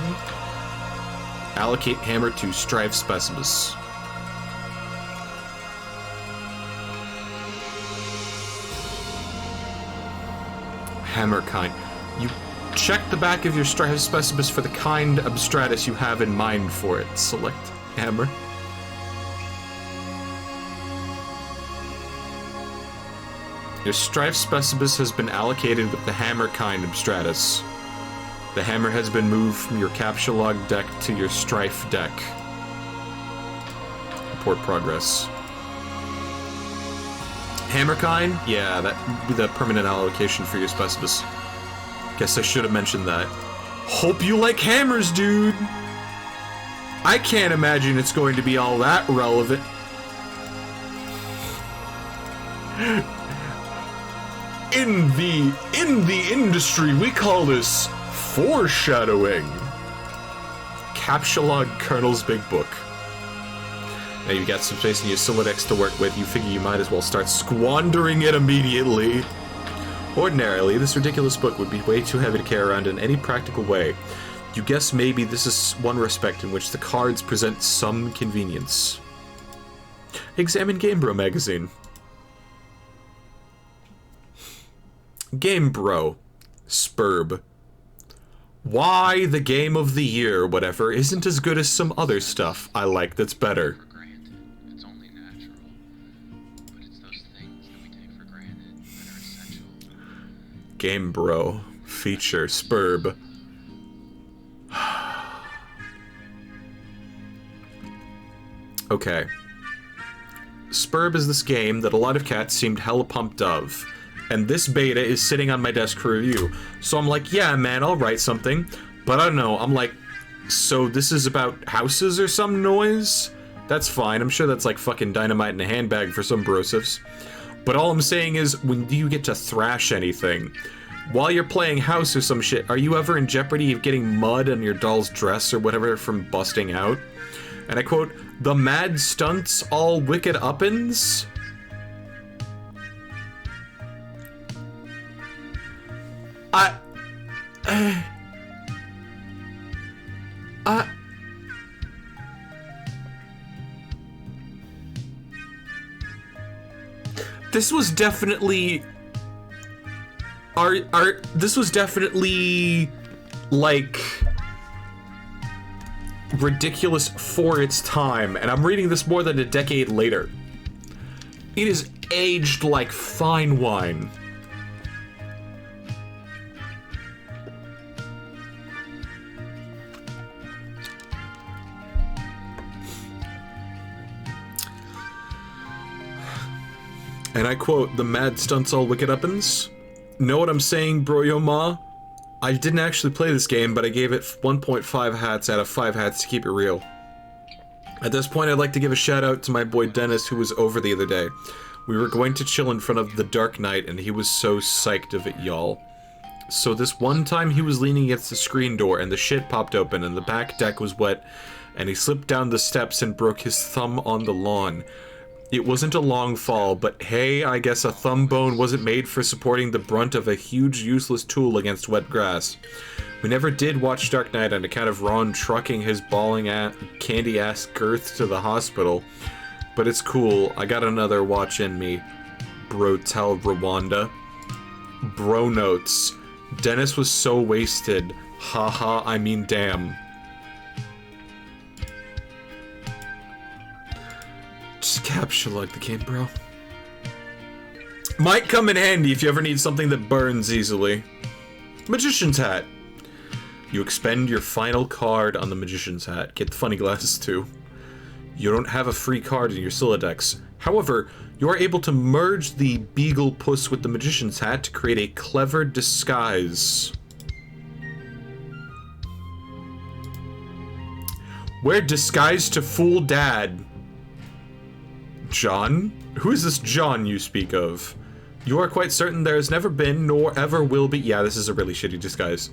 Allocate hammer to Strife Specibus. Hammer kind. You check the back of your Strife Specibus for the kind abstratus you have in mind for it. Select hammer. Your Strife Specibus has been allocated with the hammer kind abstratus. The hammer has been moved from your Captcha deck to your Strife deck. Report progress. Hammer kind? Yeah, that would be the permanent allocation for your Specibus. Guess I should have mentioned that. Hope you like hammers, dude! I can't imagine it's going to be all that relevant. In the industry, we call this foreshadowing. Captcha Colonel's Big Book. Now you've got some space in your Solidex to work with, you figure you might as well start squandering it immediately. Ordinarily, this ridiculous book would be way too heavy to carry around in any practical way. You guess maybe this is one respect in which the cards present some convenience. Examine Game Bro magazine. Game Bro. Spurb. Why the game of the year, whatever, isn't as good as some other stuff I like that's better. It's only natural, but it's those things that we take for granted that are essential. Game Bro. Feature. Spurb. Okay. Spurb is this game that a lot of cats seemed hella pumped of. And this beta is sitting on my desk for review. So I'm like, yeah, man, I'll write something. But I don't know, I'm like, so this is about houses or some noise? That's fine, I'm sure that's like fucking dynamite in a handbag for some brosifs. But all I'm saying is, when do you get to thrash anything? While you're playing house or some shit, are you ever in jeopardy of getting mud on your doll's dress or whatever from busting out? And I quote, the mad stunts all wicked uppins? This was definitely this was definitely like ridiculous for its time, and I'm reading this more than a decade later. It is aged like fine wine. And I quote, the mad stunts all wicked uppins? Know what I'm saying, bro yo ma? I didn't actually play this game, but I gave it 1.5 hats out of 5 hats to keep it real. At this point, I'd like to give a shout out to my boy Dennis, who was over the other day. We were going to chill in front of The Dark Knight, and he was so psyched of it, y'all. So this one time he was leaning against the screen door, and the shit popped open, and the back deck was wet, and he slipped down the steps and broke his thumb on the lawn. It wasn't a long fall, but hey, I guess a thumb bone wasn't made for supporting the brunt of a huge useless tool against wet grass. We never did watch Dark Knight on account of Ron trucking his bawling candy-ass girth to the hospital. But it's cool, I got another watch in me. Brotel Rwanda. Bro notes. Dennis was so wasted. Haha, I mean damn. Capture log the game, bro. Might come in handy if you ever need something that burns easily. Magician's hat. You expend your final card on the Magician's hat. Get the funny glasses too. You don't have a free card in your Siladex. However, you are able to merge the Beagle Puss with the Magician's hat to create a clever disguise. Wear disguise to fool Dad. John? Who is this John you speak of? You are quite certain there has never been, nor ever will be— yeah, this is a really shitty disguise.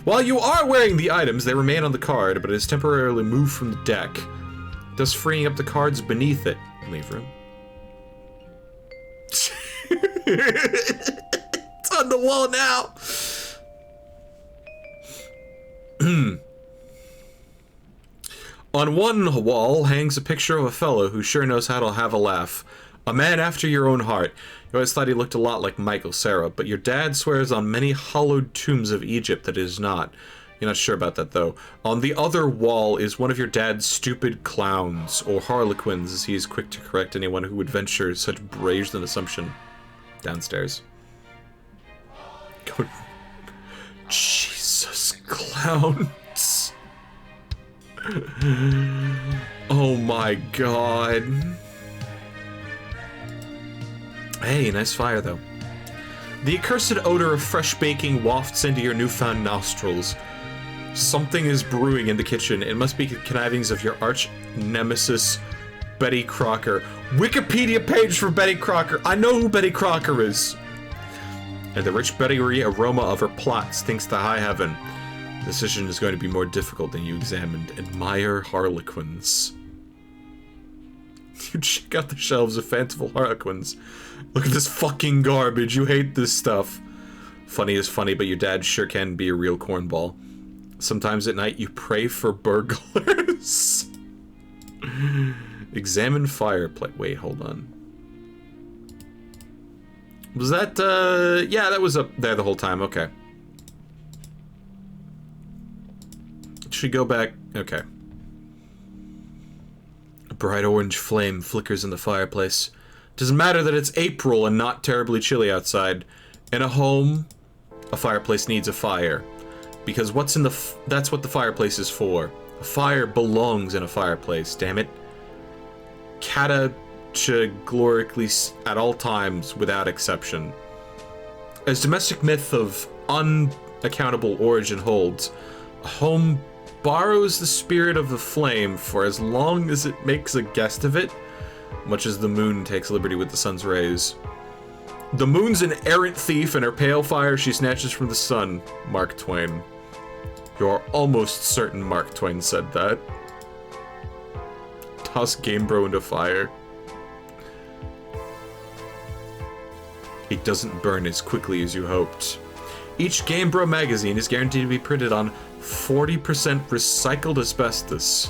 While you are wearing the items, they remain on the card, but it is temporarily moved from the deck, thus freeing up the cards beneath it. Leave room. It's on the wall now! On one wall hangs a picture of a fellow who sure knows how to have a laugh. A man after your own heart. You always thought he looked a lot like Michael Cera, but your dad swears on many hollowed tombs of Egypt that it is not. You're not sure about that, though. On the other wall is one of your dad's stupid clowns, or harlequins, as he is quick to correct anyone who would venture such brazen an assumption. Downstairs. Go. Jesus, clowns. Oh my god. Hey, nice fire, though. The accursed odor of fresh baking wafts into your newfound nostrils. Something is brewing in the kitchen. It must be connivings of your arch nemesis, Betty Crocker. Wikipedia page for Betty Crocker. I know who Betty Crocker is. And the rich berry aroma of her plots thinks to high heaven. The decision is going to be more difficult than you examined. Admire harlequins. You check out the shelves of fanciful harlequins. Look at this fucking garbage. You hate this stuff. Funny is funny, but your dad sure can be a real cornball. Sometimes at night you pray for burglars. Examine fireplace. Wait, hold on. Was that, yeah, that was up there the whole time. Okay. Should go back. Okay. A bright orange flame flickers in the fireplace. Doesn't matter that it's April and not terribly chilly outside. In a home, a fireplace needs a fire. Because what's in the that's what the fireplace is for. A fire belongs in a fireplace, damn it. Categorically at all times, without exception. As domestic myth of unaccountable origin holds, a home borrows the spirit of the flame for as long as it makes a guest of it, much as the moon takes liberty with the sun's rays. The moon's an errant thief, and her pale fire she snatches from the sun, Mark Twain. You're almost certain Mark Twain said that. Toss Game Bro into fire. It doesn't burn as quickly as you hoped. Each Game Bro magazine is guaranteed to be printed on 40% recycled asbestos.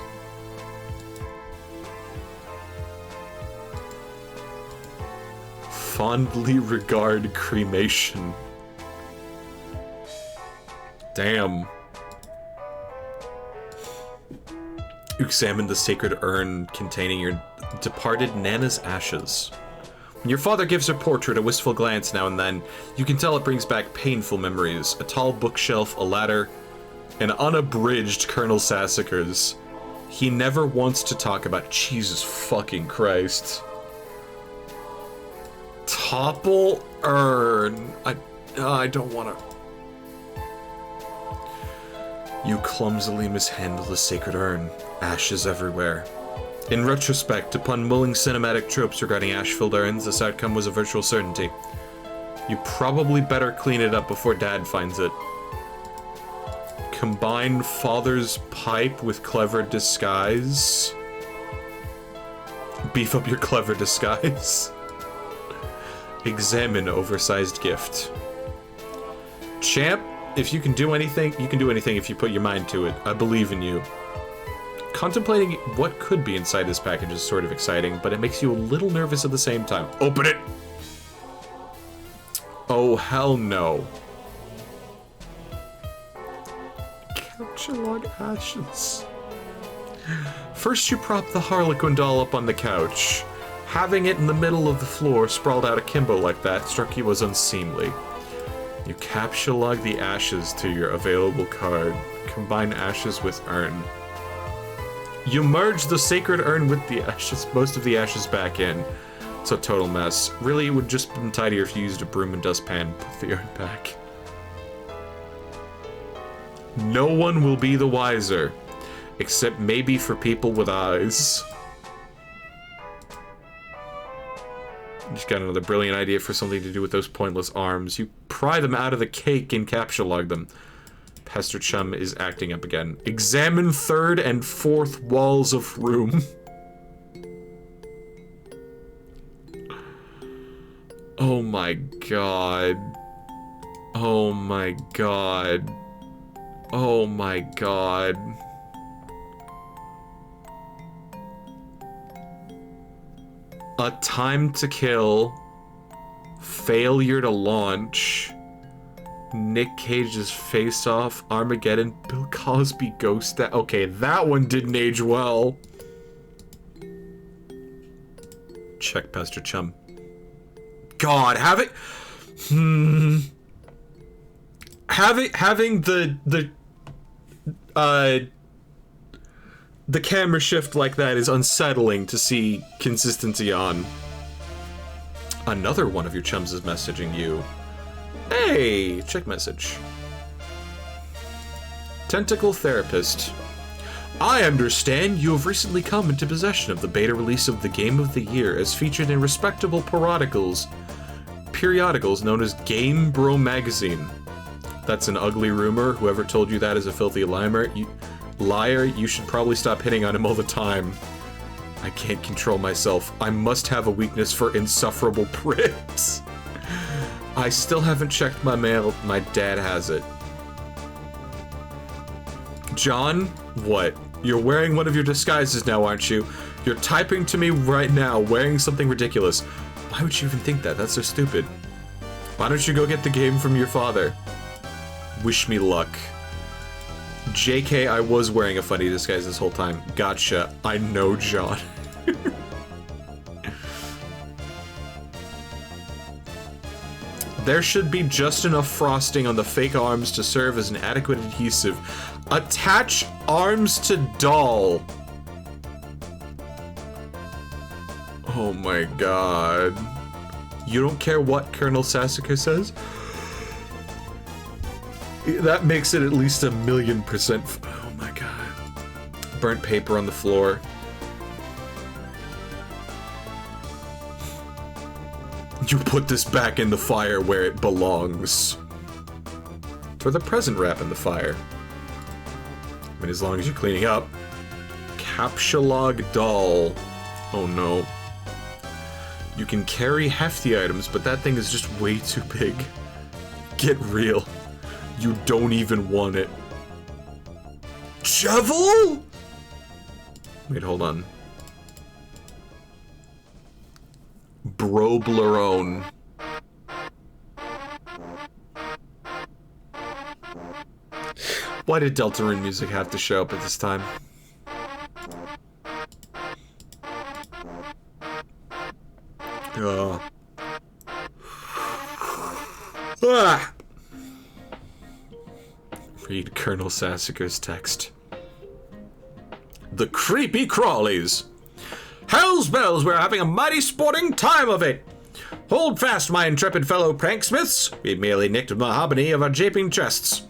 Fondly regard cremation. Damn. Examine the sacred urn containing your departed Nana's ashes. When your father gives her portrait a wistful glance now and then, you can tell it brings back painful memories. A tall bookshelf, a ladder, and unabridged Colonel Sassacres. He never wants to talk about Jesus fucking Christ. Topple urn. I don't want to. You clumsily mishandle the sacred urn. Ashes everywhere. In retrospect, upon mulling cinematic tropes regarding ash-filled urns, this outcome was a virtual certainty. You probably better clean it up before Dad finds it. Combine father's pipe with clever disguise. Beef up your clever disguise. Examine oversized gift. Champ, if you can do anything, you can do anything if you put your mind to it. I believe in you. Contemplating what could be inside this package is sort of exciting, but it makes you a little nervous at the same time. Open it! Oh, hell no. Couch-log ashes. First you prop the Harlequin doll up on the couch. Having it in the middle of the floor, sprawled out akimbo like that, struck you as unseemly. You capture-log the ashes to your available card. Combine ashes with urn. You merge the sacred urn with the ashes, most of the ashes back in. It's a total mess. Really, it would just been tidier if you used a broom and dustpan and put the urn back. No one will be the wiser, except maybe for people with eyes. Just got another brilliant idea for something to do with those pointless arms. You pry them out of the cake and capture-log them. Pastor Chum is acting up again. Examine third and fourth walls of room. Oh my god. Oh my god. Oh my god. A time to kill. Failure to launch. Nick Cage's Face Off. Armageddon. Bill Cosby Ghost. Okay, that one didn't age well. Check Pastor Chum. God, having the camera shift like that is unsettling to see consistency on. Another one of your chums is messaging you. Hey, check message. Tentacle Therapist. I understand you have recently come into possession of the beta release of the Game of the Year as featured in respectable periodicals known as Game Bro Magazine. That's an ugly rumor. Whoever told you that is a filthy liar. You should probably stop hitting on him all the time. I can't control myself. I must have a weakness for insufferable pricks. I still haven't checked my mail. My dad has it. John, what? You're wearing one of your disguises now, aren't you? You're typing to me right now, wearing something ridiculous. Why would you even think that? That's so stupid. Why don't you go get the game from your father? Wish me luck. JK, I was wearing a funny disguise this whole time. Gotcha. I know, John. There should be just enough frosting on the fake arms to serve as an adequate adhesive. Attach arms to doll. Oh my god. You don't care what Colonel Sasuke says? That makes it at least 1,000,000%. Oh my god. Burnt paper on the floor. You put this back in the fire where it belongs. Throw the present wrap in the fire. I mean, as long as you're cleaning up. Capture-log doll. Oh no. You can carry hefty items, but that thing is just way too big. Get real. You don't even want it. Shovel? Wait, hold on. Broblerone. Why did Deltarune music have to show up at this time? Ah. Read Colonel Sasuke's text. The creepy crawlies. Hell's bells, we're having a mighty sporting time of it. Hold fast, my intrepid fellow pranksmiths. We merely nicked the mahogany of our japing chests.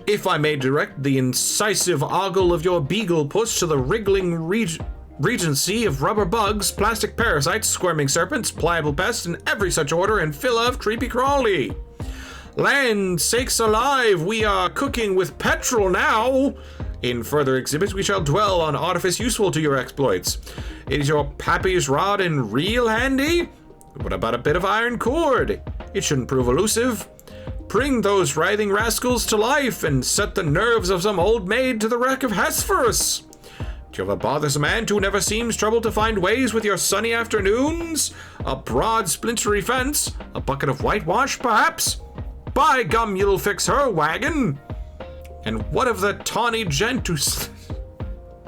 If I may direct the incisive ogle of your beagle puss to the wriggling regency of rubber bugs, plastic parasites, squirming serpents, pliable pests, and every such order and fill of creepy crawly. Land sakes alive, we are cooking with petrol now. In further exhibits, we shall dwell on artifice useful to your exploits. Is your pappy's rod and reel handy? What about a bit of iron cord? It shouldn't prove elusive. Bring those writhing rascals to life and set the nerves of some old maid to the wreck of Hesperus. Do you have a bothersome aunt who never seems troubled to find ways with your sunny afternoons? A broad splintery fence? A bucket of whitewash, perhaps? By gum, you'll fix her wagon. And what of the tawny gent who...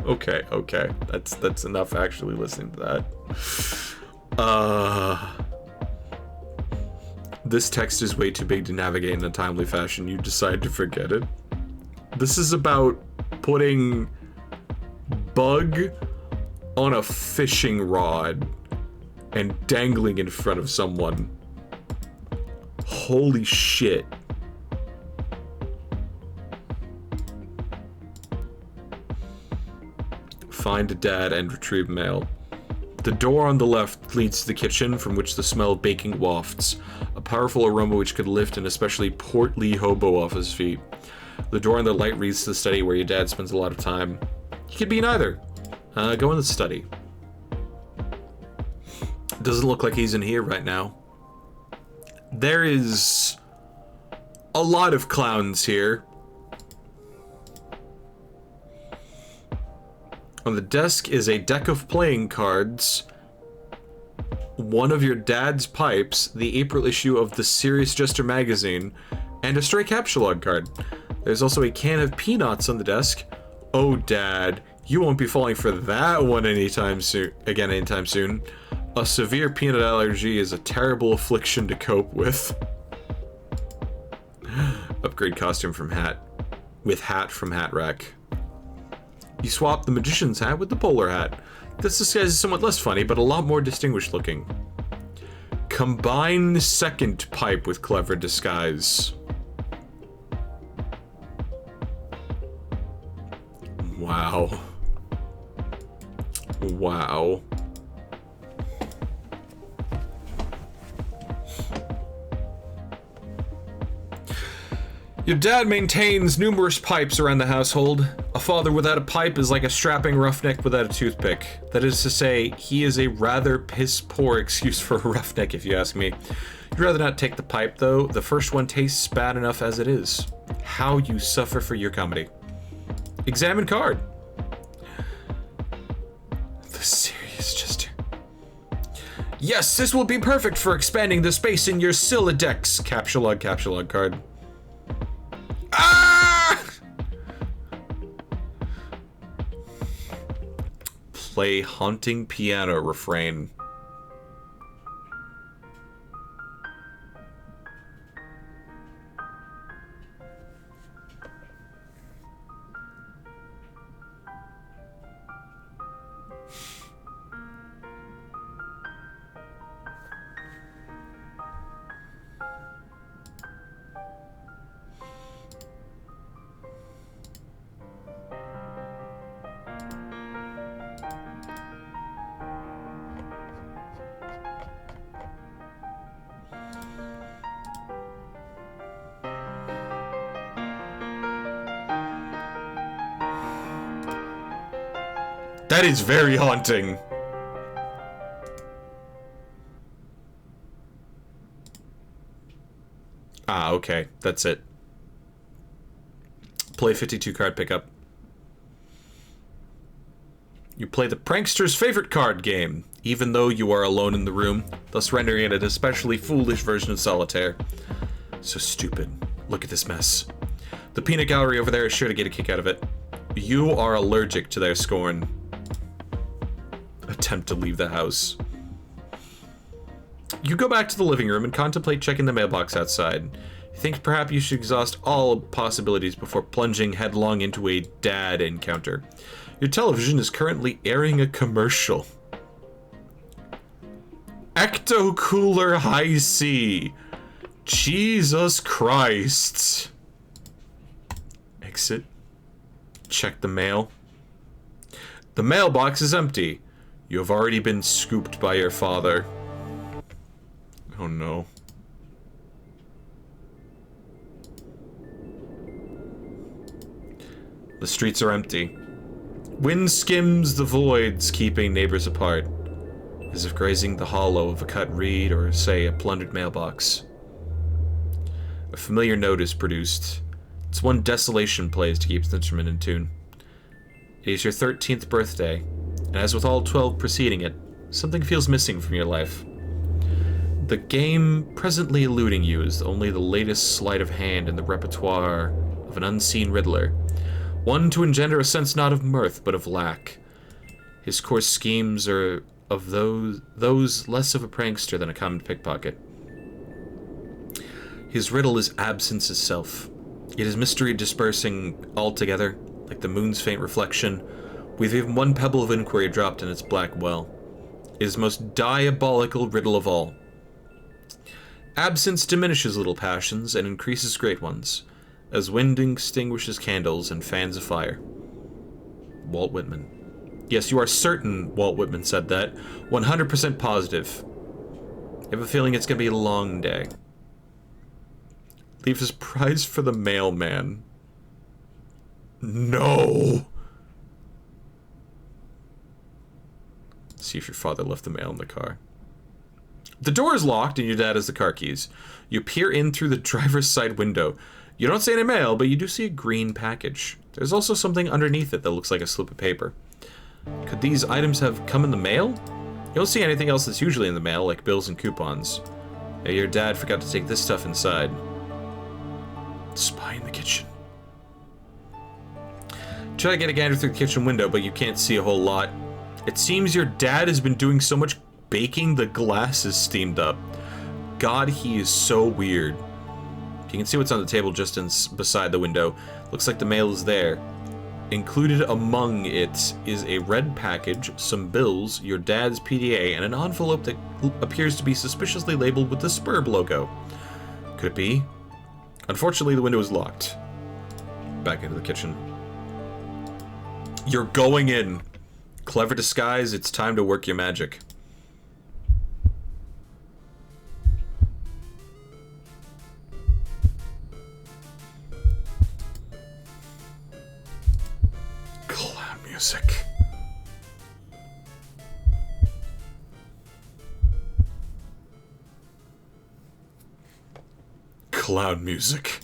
Okay. That's enough actually listening to that. This text is way too big to navigate in a timely fashion. You decide to forget it. This is about putting bug on a fishing rod and dangling in front of someone. Holy shit. Find dad and retrieve mail. The door on the left leads to the kitchen, from which the smell of baking wafts, a powerful aroma which could lift an especially portly hobo off his feet. The door on the right leads to the study, where your dad spends a lot of time. He could be in either. Go in the study. Doesn't look like he's in here right now. There is a lot of clowns here. On the desk is a deck of playing cards, one of your dad's pipes, the April issue of the Serious Jester magazine, and a stray capsulog card. There's also a can of peanuts on the desk. Oh, Dad, you won't be falling for that one anytime soon. A severe peanut allergy is a terrible affliction to cope with. Upgrade costume from hat. With hat from Hat Rack. You swap the magician's hat with the polar hat. This disguise is somewhat less funny, but a lot more distinguished looking. Combine the second pipe with clever disguise. Wow. Wow. Your dad maintains numerous pipes around the household. A father without a pipe is like a strapping roughneck without a toothpick. That is to say, he is a rather piss-poor excuse for a roughneck, if you ask me. You'd rather not take the pipe, though. The first one tastes bad enough as it is. How you suffer for your comedy. Examine card. The Serious Jester. Yes, this will be perfect for expanding the space in your Siladex. Capsulog card. Ah! Play haunting piano refrain. That is very haunting. Ah, okay. That's it. Play 52 card pickup. You play the prankster's favorite card game, even though you are alone in the room, thus rendering it an especially foolish version of solitaire. So stupid. Look at this mess. The peanut gallery over there is sure to get a kick out of it. You are allergic to their scorn. Attempt to leave the house. You go back to the living room and contemplate checking the mailbox outside. You think perhaps you should exhaust all possibilities before plunging headlong into a dad encounter. Your television is currently airing a commercial. Ecto Cooler High C. Jesus Christ. Exit. Check the mail. The mailbox is empty. You have already been scooped by your father. Oh no. The streets are empty. Wind skims the voids, keeping neighbors apart, as if grazing the hollow of a cut reed or, say, a plundered mailbox. A familiar note is produced. It's one desolation plays to keep the instrument in tune. It is your 13th birthday, and as with all 12 preceding it, something feels missing from your life. The game presently eluding you is only the latest sleight of hand in the repertoire of an unseen riddler, one to engender a sense not of mirth, but of lack. His coarse schemes are of those less of a prankster than a common pickpocket. His riddle is absence itself, yet his mystery dispersing altogether, like the moon's faint reflection, with even one pebble of inquiry dropped in its black well. It is the most diabolical riddle of all. Absence diminishes little passions and increases great ones, as wind extinguishes candles and fans a fire. Walt Whitman. Yes, you are certain Walt Whitman said that. 100% positive. I have a feeling it's going to be a long day. Leave his prize for the mailman. No! See if your father left the mail in the car. The door is locked and your dad has the car keys. You peer in through the driver's side window. You don't see any mail, but you do see a green package. There's also something underneath it that looks like a slip of paper. Could these items have come in the mail? You don't see anything else that's usually in the mail, like bills and coupons. Hey, your dad forgot to take this stuff inside. Spy in the kitchen. Try to get a gander through the kitchen window, but you can't see a whole lot. It seems your dad has been doing so much baking the glass is steamed up. God, he is so weird. You can see what's on the table just beside the window. Looks like the mail is there. Included among it is a red package, some bills, your dad's PDA, and an envelope that appears to be suspiciously labeled with the Spurb logo. Could it be? Unfortunately, the window is locked. Back into the kitchen. You're going in. Clever disguise, it's time to work your magic. Clown music. Clown music.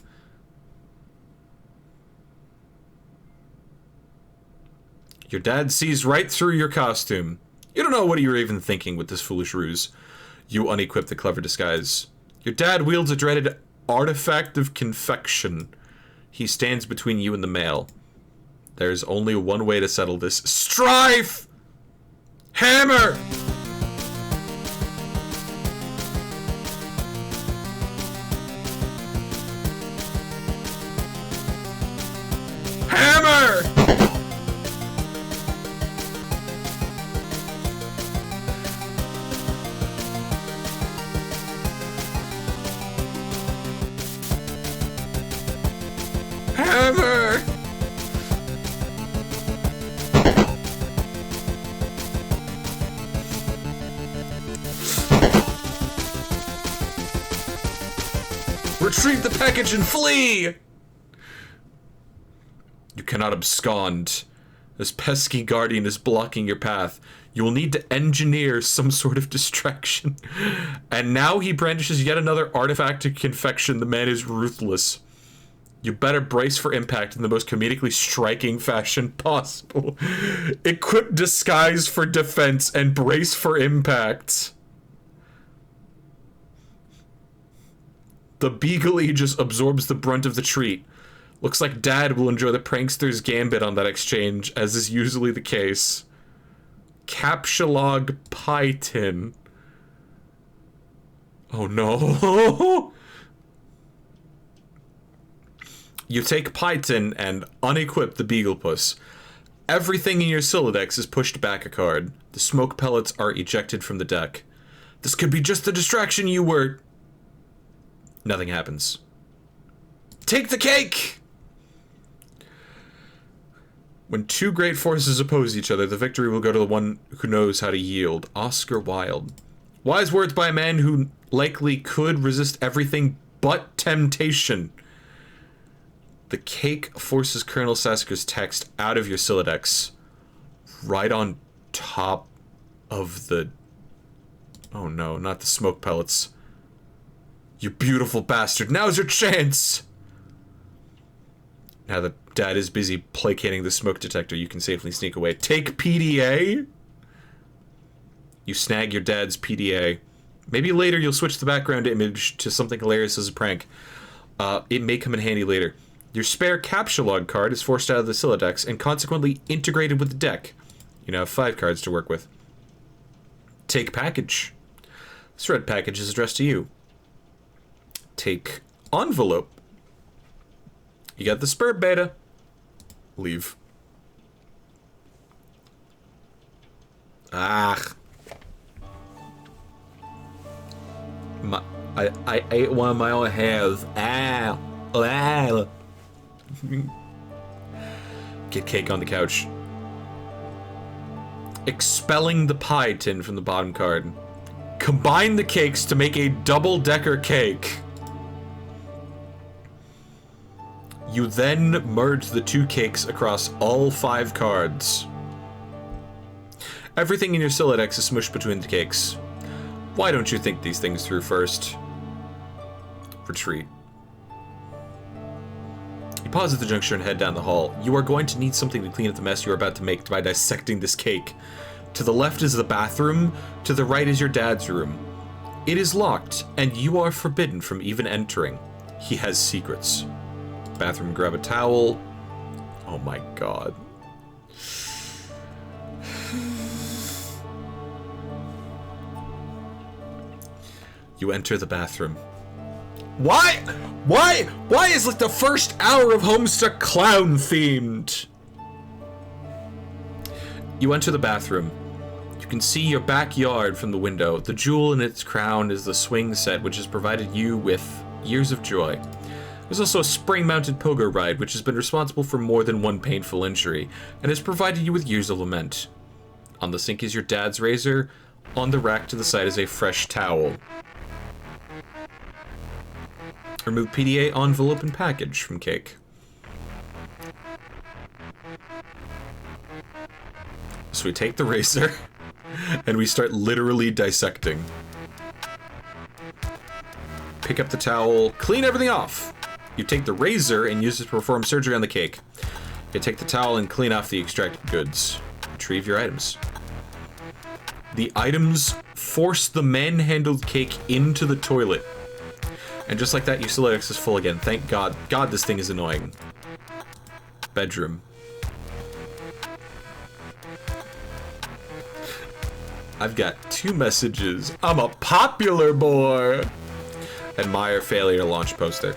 Your dad sees right through your costume. You don't know what you're even thinking with this foolish ruse. You unequip the clever disguise. Your dad wields a dreaded artifact of confection. He stands between you and the mail. There's only one way to settle this. Strife! Hammer! Hammer! Hammer! Retrieve the package and flee! You cannot abscond. This pesky guardian is blocking your path. You will need to engineer some sort of distraction. And now he brandishes yet another artifact of confection. The man is ruthless. You better brace for impact in the most comedically striking fashion possible. Equip disguise for defense and brace for impact. The Beagle Aegis absorbs the brunt of the treat. Looks like Dad will enjoy the prankster's gambit on that exchange, as is usually the case. Capsulog Pie Tin. Oh no. You take Pie Tin and unequip the Beaglepuss. Everything in your Sylladex is pushed back a card. The smoke pellets are ejected from the deck. This could be just the distraction you were... Nothing happens. Take the cake! When two great forces oppose each other, the victory will go to the one who knows how to yield. Oscar Wilde. Wise words by a man who likely could resist everything but temptation. The cake forces Colonel Sasker's text out of your Sylladex. Right on top of the... Oh no, not the smoke pellets. You beautiful bastard, now's your chance! Now that Dad is busy placating the smoke detector, you can safely sneak away. Take PDA? You snag your dad's PDA. Maybe later you'll switch the background image to something hilarious as a prank. It may come in handy later. Your spare Capsulog card is forced out of the Sylladex and consequently integrated with the deck. You now have 5 cards to work with. Take package. This red package is addressed to you. Take envelope. You got the spur beta. Leave. Ah. I ate one of my own hairs. Ah. Ah. Get cake on the couch. Expelling the pie tin from the bottom card. Combine the cakes to make a double-decker cake. You then merge the 2 cakes across all 5 cards. Everything in your Siladex is smushed between the cakes. Why don't you think these things through first? Retreat. You pause at the juncture and head down the hall. You are going to need something to clean up the mess you are about to make by dissecting this cake. To the left is the bathroom, to the right is your dad's room. It is locked, and you are forbidden from even entering. He has secrets. Bathroom, grab a towel. Oh my god. You enter the bathroom. Why is like the first hour of Homestuck clown themed? You enter the bathroom. You can see your backyard from the window. The jewel in its crown is the swing set, which has provided you with years of joy. There's also a spring-mounted pogo ride, which has been responsible for more than one painful injury, and has provided you with years of lament. On the sink is your dad's razor. On the rack to the side is a fresh towel. Remove PDA, envelope, and package from cake. So we take the razor, and we start literally dissecting. Pick up the towel, clean everything off. You take the razor and use it to perform surgery on the cake. You take the towel and clean off the extracted goods. Retrieve your items. The items force the manhandled cake into the toilet. And just like that, your Siladex is full again. Thank God. God, this thing is annoying. Bedroom. I've got 2 messages. I'm a popular boy. Admire failure launch poster.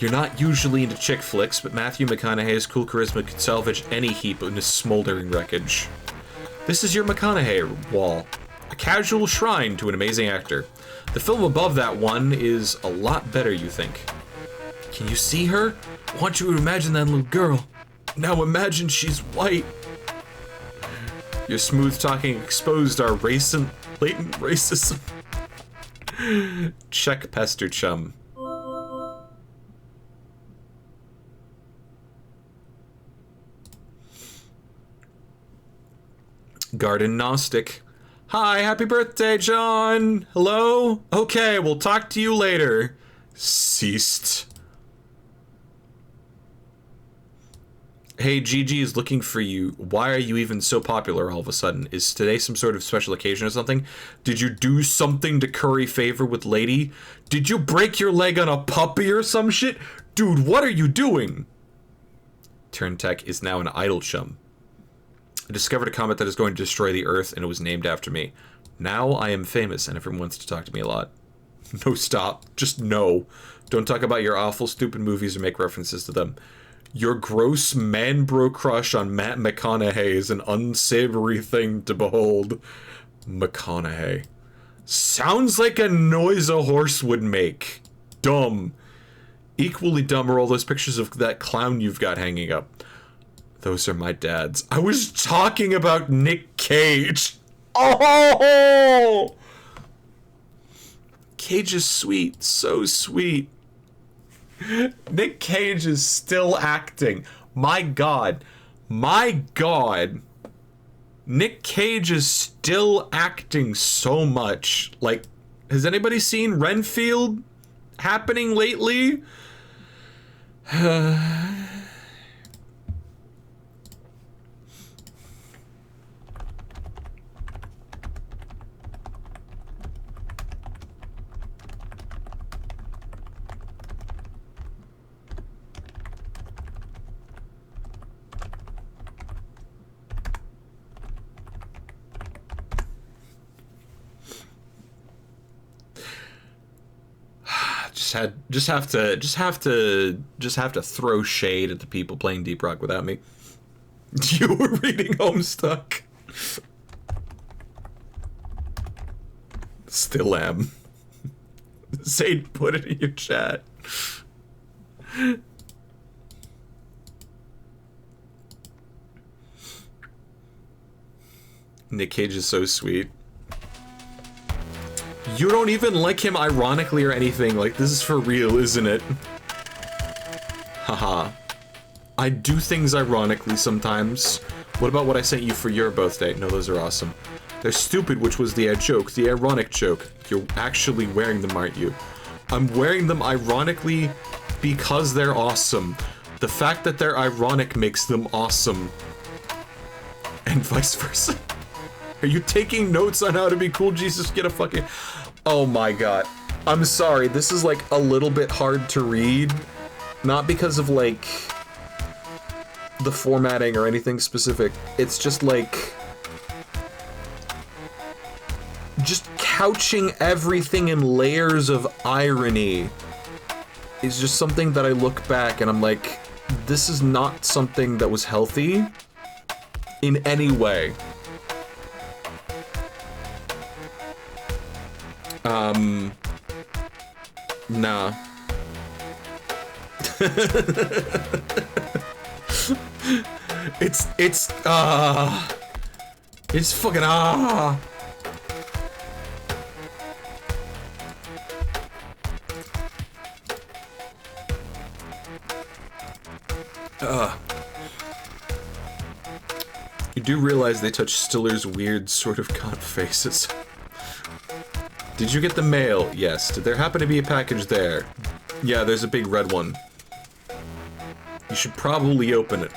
You're not usually into chick flicks, but Matthew McConaughey's cool charisma could salvage any heap in his smoldering wreckage. This is your McConaughey wall. A casual shrine to an amazing actor. The film above that one is a lot better, you think. Can you see her? I want you to imagine that little girl. Now imagine she's white. Your smooth talking exposed our latent racism. Check pester chum. Garden Gnostic. Hi, happy birthday, John! Hello? Okay, we'll talk to you later. Ceased. Hey, Gigi is looking for you. Why are you even so popular all of a sudden? Is today some sort of special occasion or something? Did you do something to curry favor with Lady? Did you break your leg on a puppy or some shit? Dude, what are you doing? Turntech is now an idle chum. I discovered a comet that is going to destroy the Earth, and it was named after me. Now I am famous, and everyone wants to talk to me a lot. No, stop. Just no. Don't talk about your awful, stupid movies or make references to them. Your gross man-bro crush on Matt McConaughey is an unsavory thing to behold. McConaughey. Sounds like a noise a horse would make. Dumb. Equally dumb are all those pictures of that clown you've got hanging up. Those are my dad's. I was talking about Nick Cage. Oh! Cage is sweet. So sweet. Nick Cage is still acting. My God. My God. Nick Cage is still acting so much. Like, has anybody seen Renfield happening lately? have to throw shade at the people playing Deep Rock without me. You were reading Homestuck. Still am. Zayd, put it in your chat. Nick Cage is so sweet. You don't even like him ironically or anything. Like, this is for real, isn't it? Haha. I do things ironically sometimes. What about what I sent you for your birthday? No, those are awesome. They're stupid, which was the joke, the ironic joke. You're actually wearing them, aren't you? I'm wearing them ironically because they're awesome. The fact that they're ironic makes them awesome. And vice versa. Are you taking notes on how to be cool? Jesus, get a fucking... Oh my god. I'm sorry, this is like a little bit hard to read. Not because of like... the formatting or anything specific. It's just like... just couching everything in layers of irony is just something that I look back and I'm like, this is not something that was healthy in any way. Nah. It's fucking You do realize they touch Stiller's weird sort of cunt faces. Did you get the mail? Yes. Did there happen to be a package there? Yeah, there's a big red one. You should probably open it.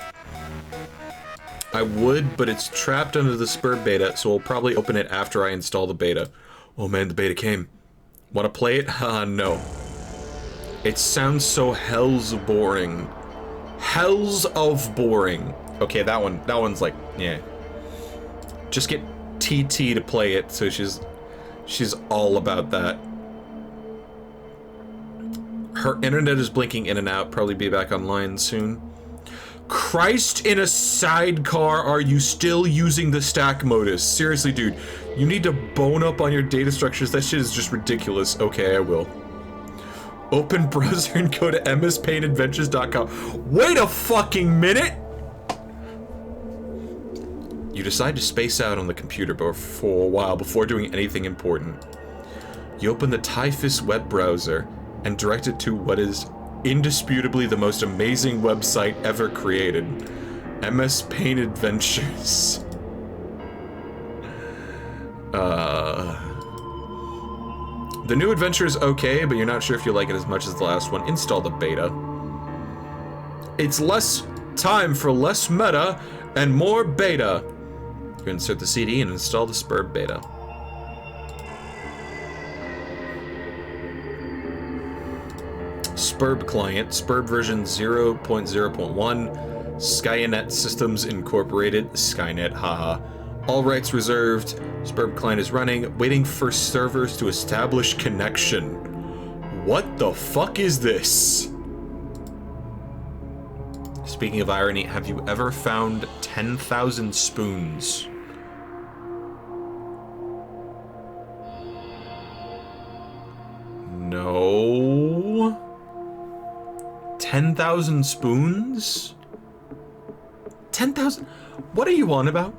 I would, but it's trapped under the Spurb beta, so I'll probably open it after I install the beta. Oh man, the beta came. Wanna play it? Haha, no. It sounds so hells boring. Hells of boring. Okay, that one's like, yeah. Just get TT to play it, so she's all about that. Her internet is blinking in and out, probably be back online soon. Christ in a sidecar, are you still using the stack modus? Seriously, dude, you need to bone up on your data structures. That shit is just ridiculous. Okay, I will. Open browser and go to mspaintadventures.com. Wait a fucking minute! You decide to space out on the computer for a while before doing anything important. You open the Typhus web browser and direct it to what is indisputably the most amazing website ever created. MS Paint Adventures. The new adventure is okay, but you're not sure if you like it as much as the last one. Install the beta. It's less time for less meta and more beta. You insert the CD and install the Spurb beta. Spurb client, Spurb version 0.0.1, Skynet Systems Incorporated, Skynet, haha. All rights reserved. Spurb client is running, waiting for servers to establish connection. What the fuck is this? Speaking of irony, have you ever found 10,000 spoons? No. 10,000 spoons? 10,000? What are you on about?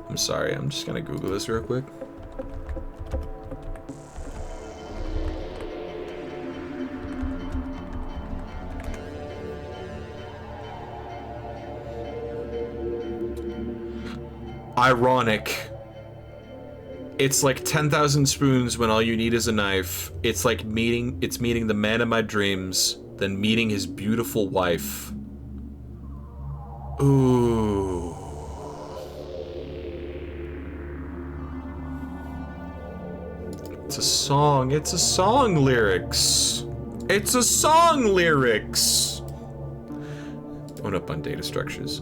I'm sorry, I'm just gonna Google this real quick. Ironic. It's like 10,000 spoons when all you need is a knife. It's like meeting the man of my dreams, then meeting his beautiful wife. Ooh. It's a song lyrics. It's a song lyrics. Own up on data structures.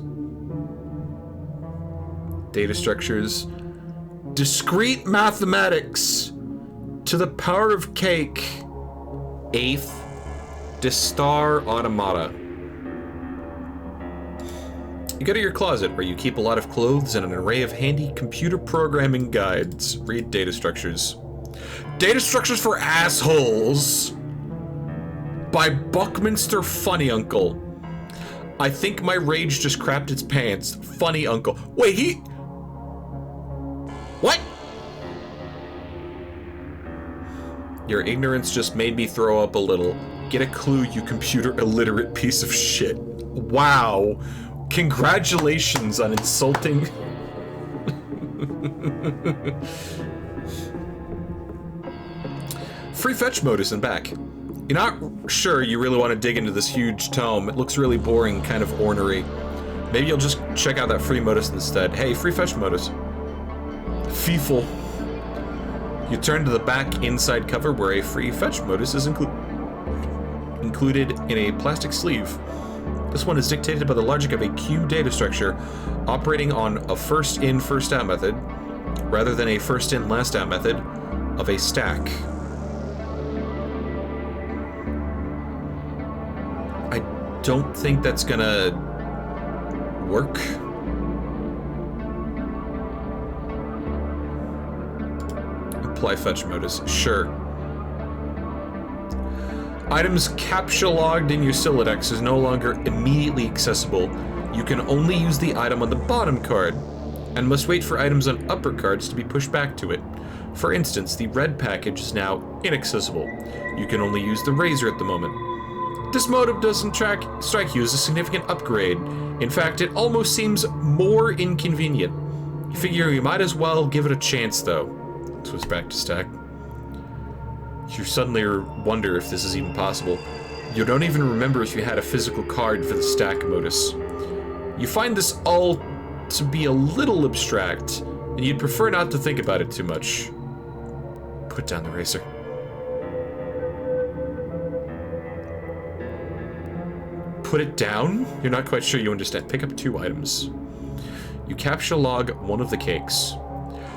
Data structures. Discrete mathematics. To the power of cake. 8th. Distar Automata. You go to your closet where you keep a lot of clothes and an array of handy computer programming guides. Read data structures. Data structures for assholes. By Buckminster Funny Uncle. I think my rage just crapped its pants. Funny Uncle. Wait, he... What? Your ignorance just made me throw up a little. Get a clue, you computer illiterate piece of shit. Wow. Congratulations on insulting... Free fetch mode is in back. You're not sure you really want to dig into this huge tome. It looks really boring, kind of ornery. Maybe you'll just check out that free modus instead. Hey, free fetch modus. Feeful. You turn to the back inside cover where a free fetch modus is included in a plastic sleeve. This one is dictated by the logic of a queue data structure operating on a first in, first out method rather than a first in, last out method of a stack. I don't think that's gonna work. Apply fetch modus, sure. Items captcha logged in your Sylladex is no longer immediately accessible. You can only use the item on the bottom card, and must wait for items on upper cards to be pushed back to it. For instance, the red package is now inaccessible. You can only use the razor at the moment. This modem doesn't strike you as a significant upgrade. In fact, it almost seems more inconvenient. You figure you might as well give it a chance, though. Switch back to stack. You suddenly wonder if this is even possible. You don't even remember if you had a physical card for the stack modus. You find this all to be a little abstract, and you'd prefer not to think about it too much. Put down the razor. Put it down? You're not quite sure you understand. Pick up 2 items. You captcha log one of the cakes.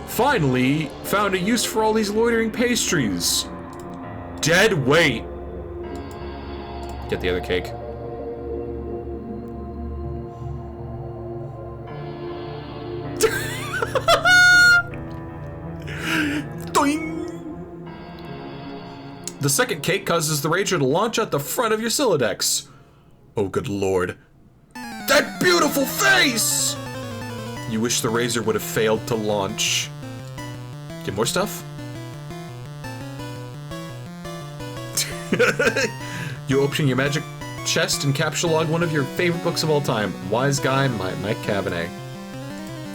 Finally, found a use for all these loitering pastries. Dead weight. Get the other cake. Doing. The second cake causes the Rager to launch out the front of your Sylladex. Oh, good lord. That beautiful face! You wish the razor would have failed to launch. Get more stuff? You open your magic chest and capture log one of your favorite books of all time, Wise Guy by Mike Cavanagh.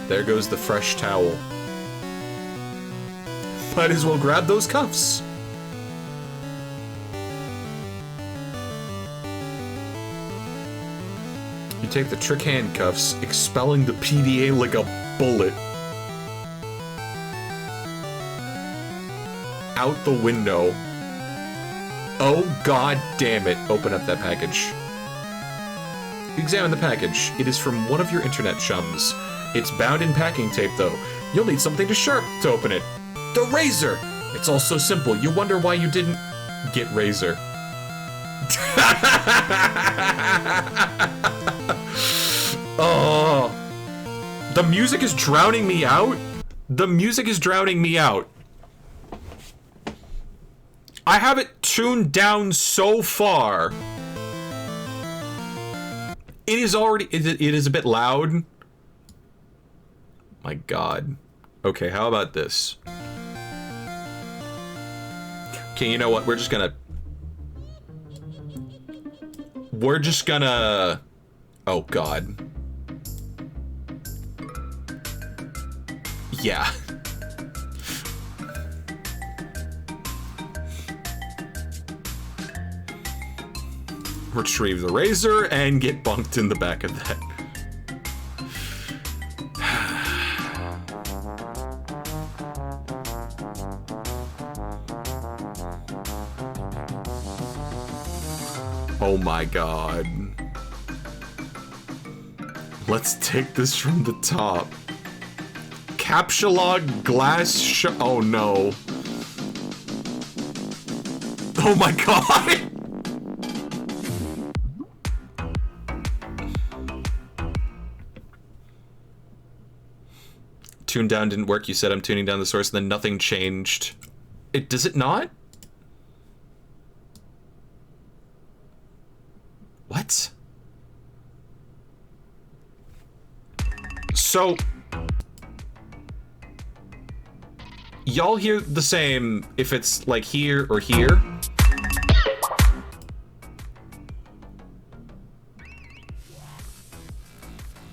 There goes the fresh towel. Might as well grab those cuffs. You take the trick handcuffs, expelling the PDA like a bullet. Out the window. Oh, god damn it. Open up that package. Examine the package. It is from one of your internet chums. It's bound in packing tape, though. You'll need something sharp to open it. The razor! It's all so simple. You wonder why you didn't get razor. Oh. The music is drowning me out? The music is drowning me out. I have it tuned down so far. It is already... It is a bit loud. My god. Okay, how about this? Okay, you know what? We're just gonna... Oh god. Yeah. Retrieve the razor and get bunked in the back of that. Oh my god. Let's take this from the top. Captcha log glass oh no. Oh my god! Tune down didn't work. You said I'm tuning down the source, and then nothing changed. Does it not? What? So y'all hear the same if it's like here or here?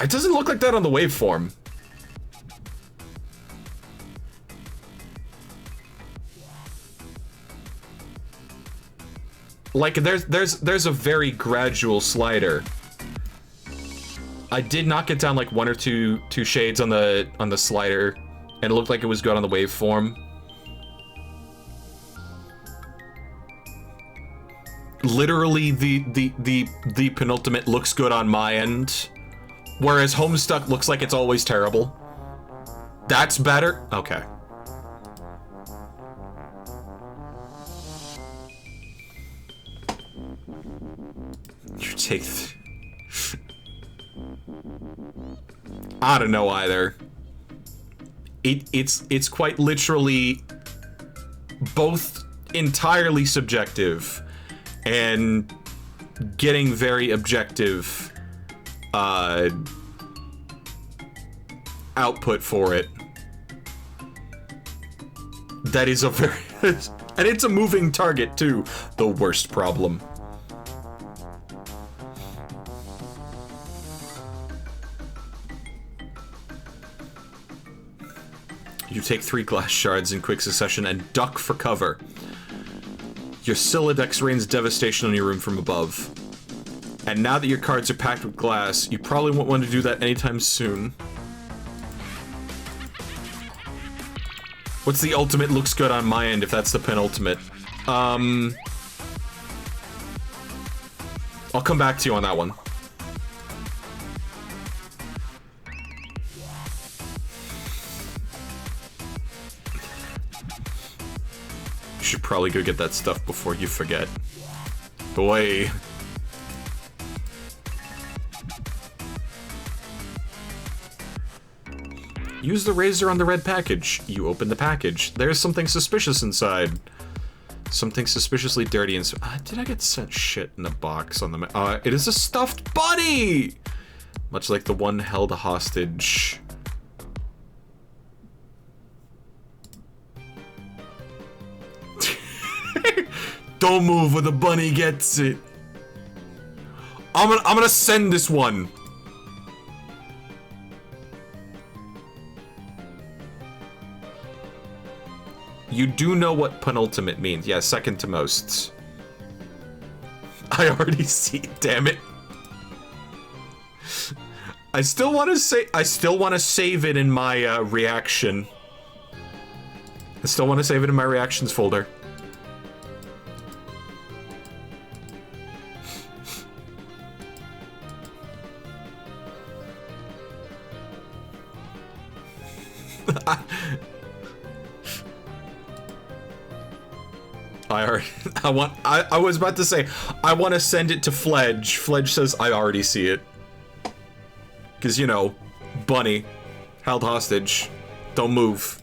It doesn't look like that on the waveform. Like there's a very gradual slider. I did not get down like one or two shades on the slider, and it looked like it was good on the waveform. Literally the penultimate looks good on my end, whereas Homestuck looks like it's always terrible. That's better? Okay. You take I don't know either. It's quite literally both entirely subjective and getting very objective output for it. That is a very and it's a moving target too. The worst problem. You take 3 glass shards in quick succession and duck for cover. Your Silodex rains devastation on your room from above. And now that your cards are packed with glass, you probably won't want to do that anytime soon. What's the ultimate looks good on my end if that's the penultimate? I'll come back to you on that one. You should probably go get that stuff before you forget. Boy. Use the razor on the red package. You open the package. There's something suspicious inside. Something suspiciously dirty inside. Did I get sent shit in the box on the... it is a stuffed bunny! Much like the one held hostage. Don't move where the bunny gets it. I'm gonna send this one. You do know what penultimate means. Yeah, second to most. I already see it, damn it. I still want to save it in my reaction. I still want to save it in my reactions folder. I was about to say, I want to send it to Fledge. Fledge says, I already see it. Because, you know, bunny, held hostage, don't move.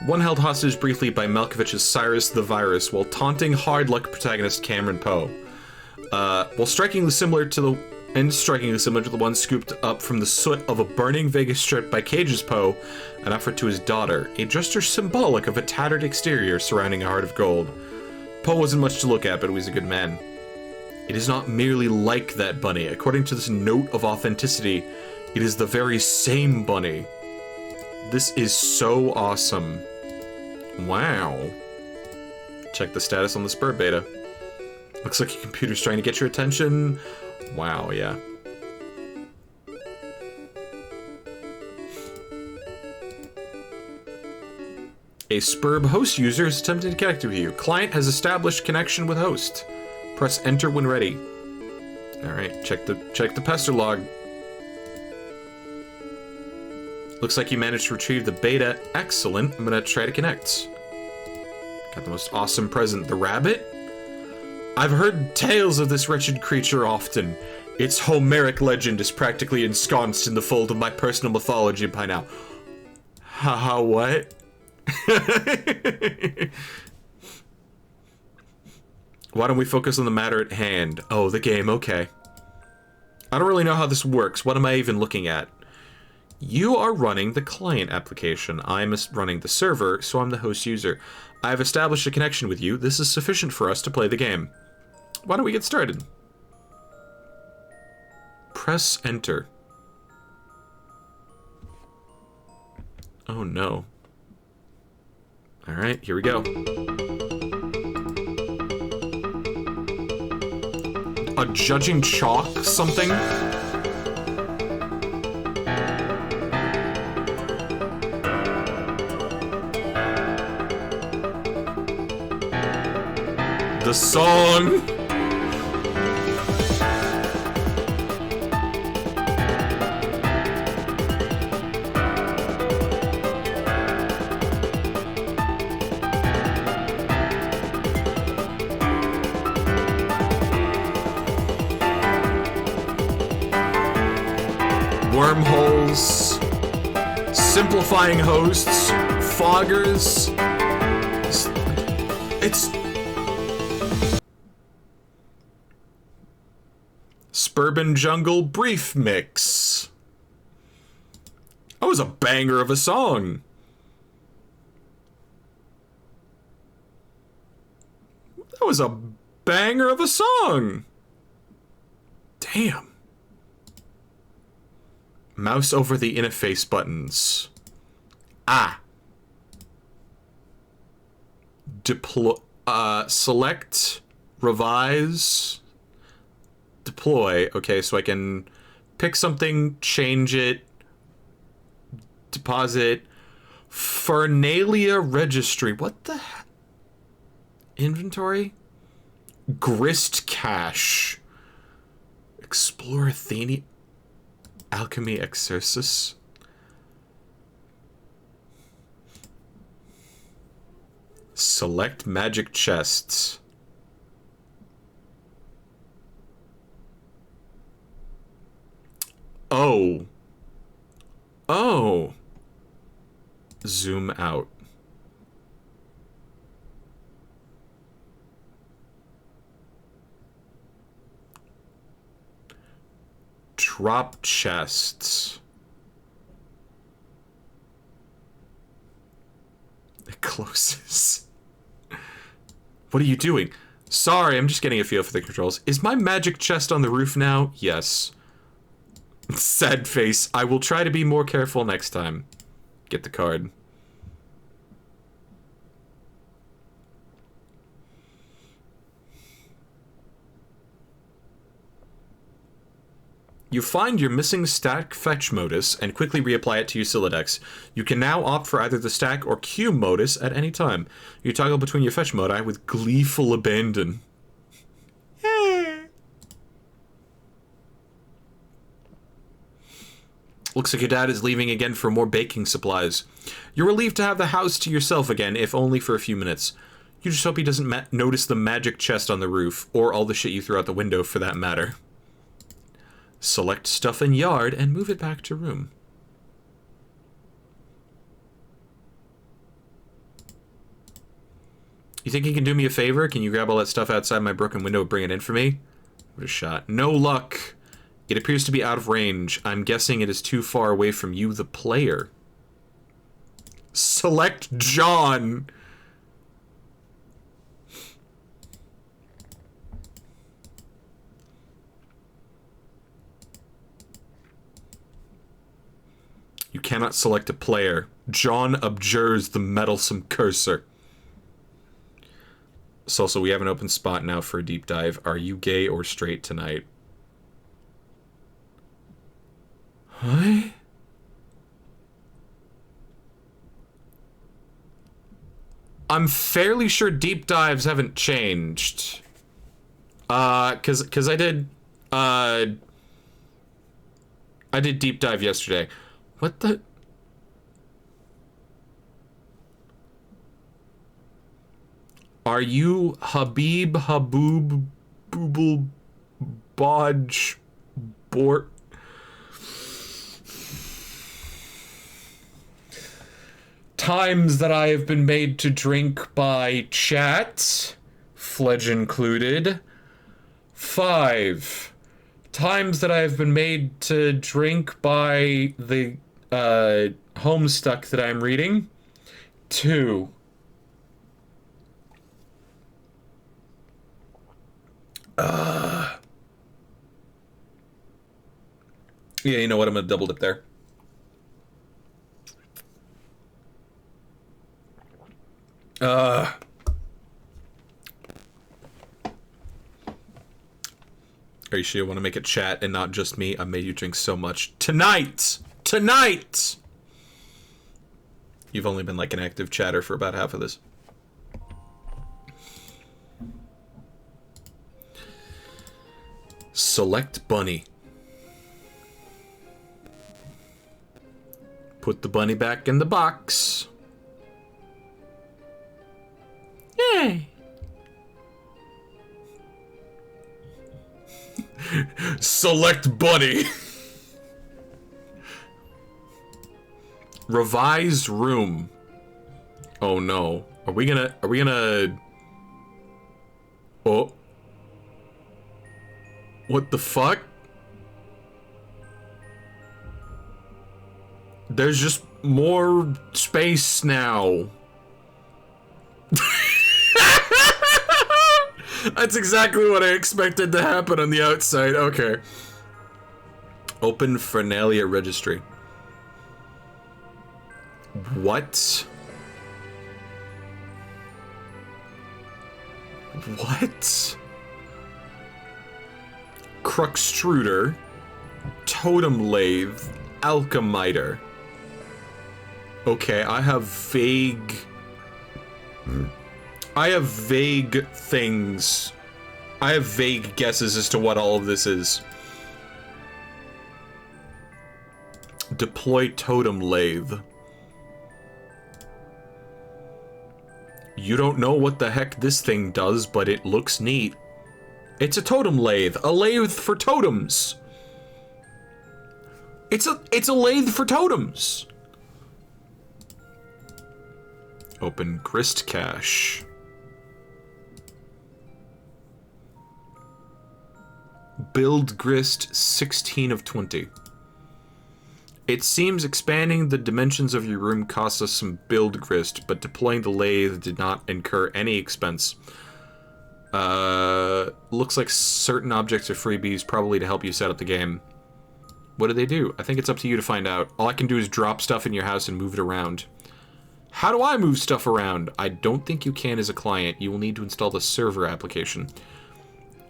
One held hostage briefly by Malkovich's Cyrus the Virus while taunting hard luck protagonist Cameron Poe. While strikingly similar to the one scooped up from the soot of a burning Vegas strip by Cage's Poe, an offer to his daughter, a gesture symbolic of a tattered exterior surrounding a heart of gold. Poe wasn't much to look at, but he was a good man. It is not merely like that bunny. According to this note of authenticity, it is the very same bunny. This is so awesome. Wow. Check the status on the Spur beta. Looks like your computer's trying to get your attention. Wow, yeah. A Spurb host user is attempting to connect with you. Client has established connection with host. Press enter when ready. Alright, check the pester log. Looks like you managed to retrieve the beta. Excellent. I'm gonna try to connect. Got the most awesome present. The rabbit? I've heard tales of this wretched creature often. Its Homeric legend is practically ensconced in the fold of my personal mythology by now. Haha, what? Why don't we focus on the matter at hand? Oh, the game, okay. I don't really know how this works. What am I even looking at? You are running the client application. I'm running the server, so I'm the host user. I have established a connection with you. This is sufficient for us to play the game. Why don't we get started? Press enter. Oh no. Alright, here we go. A judging chalk something? The song! Wormholes, simplifying hosts, foggers. It's Suburban Jungle Brief Mix. That was a banger of a song. That was a banger of a song. Damn. Mouse over the interface buttons. Ah. Deploy, select, revise, deploy. Okay, so I can pick something, change it, deposit. Fernalia registry. What the heck? Inventory? Grist cache. Explore Athenia. Alchemy Exercis. Select magic chests. Oh. Oh. Zoom out. Drop chests. It closes. What are you doing? Sorry, I'm just getting a feel for the controls. Is my magic chest on the roof now? Yes. Sad face. I will try to be more careful next time. Get the card. You find your missing stack fetch modus and quickly reapply it to your Silodex. You can now opt for either the stack or queue modus at any time. You toggle between your fetch modi with gleeful abandon. Looks like your dad is leaving again for more baking supplies. You're relieved to have the house to yourself again, if only for a few minutes. You just hope he doesn't notice the magic chest on the roof, or all the shit you threw out the window for that matter. Select stuff in yard and move it back to room. You think you can do me a favor? Can you grab all that stuff outside my broken window and bring it in for me? What a shot. No luck. It appears to be out of range. I'm guessing it is too far away from you, the player. Select John. You cannot select a player. John abjures the meddlesome cursor. So also, we have an open spot now for a deep dive. Are you gay or straight tonight? Huh? I'm fairly sure deep dives haven't changed. Cause I did deep dive yesterday. What the? Are you Habib Haboob Booble Bodge Bort? Times that I have been made to drink by chat, Fledge included. 5 times that I have been made to drink by the Homestuck that I'm reading. 2. Yeah, you know what? I'm gonna double dip there. Are you sure you want to make it chat and not just me? I made you drink so much. Tonight! Tonight! You've only been like an active chatter for about half of this. Select bunny. Put the bunny back in the box. Yay! Select bunny. Revised room. Oh no. Are we gonna Oh. What the fuck? There's just more space now. That's exactly what I expected to happen on the outside. Okay. Open Fernalia registry. What? What? Cruxtruder, Totem Lathe, Alchemiter. Okay, I have vague things. I have vague guesses as to what all of this is. Deploy Totem Lathe. You don't know what the heck this thing does, but it looks neat. It's a totem lathe. A lathe for totems. It's a lathe for totems. Open Grist Cache. Build Grist 16 of 20. It seems expanding the dimensions of your room cost us some build grist, but deploying the lathe did not incur any expense. Looks like certain objects are freebies, probably to help you set up the game. What do they do? I think it's up to you to find out. All I can do is drop stuff in your house and move it around. How do I move stuff around? I don't think you can as a client. You will need to install the server application.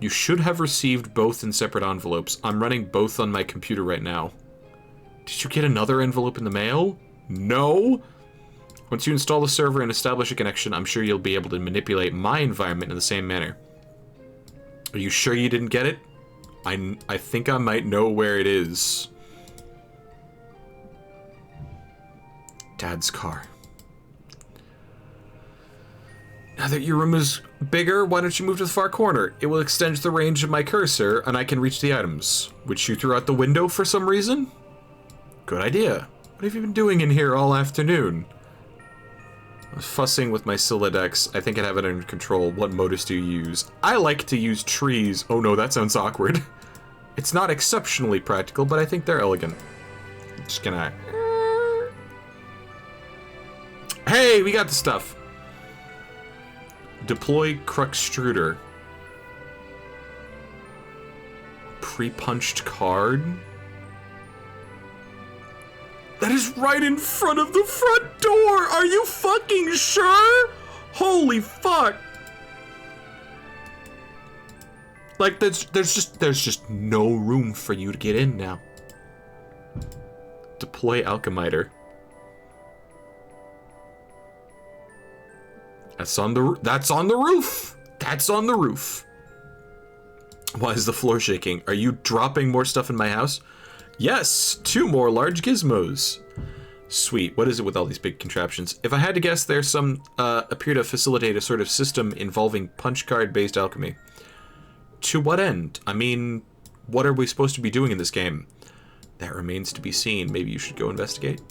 You should have received both in separate envelopes. I'm running both on my computer right now. Did you get another envelope in the mail? No? Once you install the server and establish a connection, I'm sure you'll be able to manipulate my environment in the same manner. Are you sure you didn't get it? I think I might know where it is. Dad's car. Now that your room is bigger, why don't you move to the far corner? It will extend the range of my cursor, and I can reach the items. Which you threw out the window for some reason? Good idea. What have you been doing in here all afternoon? I was fussing with my Siladex. I think I have it under control. What modus do you use? I like to use trees. Oh no, that sounds awkward. It's not exceptionally practical, but I think they're elegant. I'm just gonna... Hey, we got the stuff. Deploy Cruxtruder. Pre-punched card? That is right in front of the front door! Are you fucking sure? Holy fuck! Like, there's just no room for you to get in now. Deploy Alchemiter. That's on the roof. That's on the roof. Why is the floor shaking? Are you dropping more stuff in my house? Yes, 2 more large gizmos. Sweet. What is it with all these big contraptions? If I had to guess, there's some appear to facilitate a sort of system involving punch card-based alchemy. To what end? I mean, what are we supposed to be doing in this game? That remains to be seen. Maybe you should go investigate.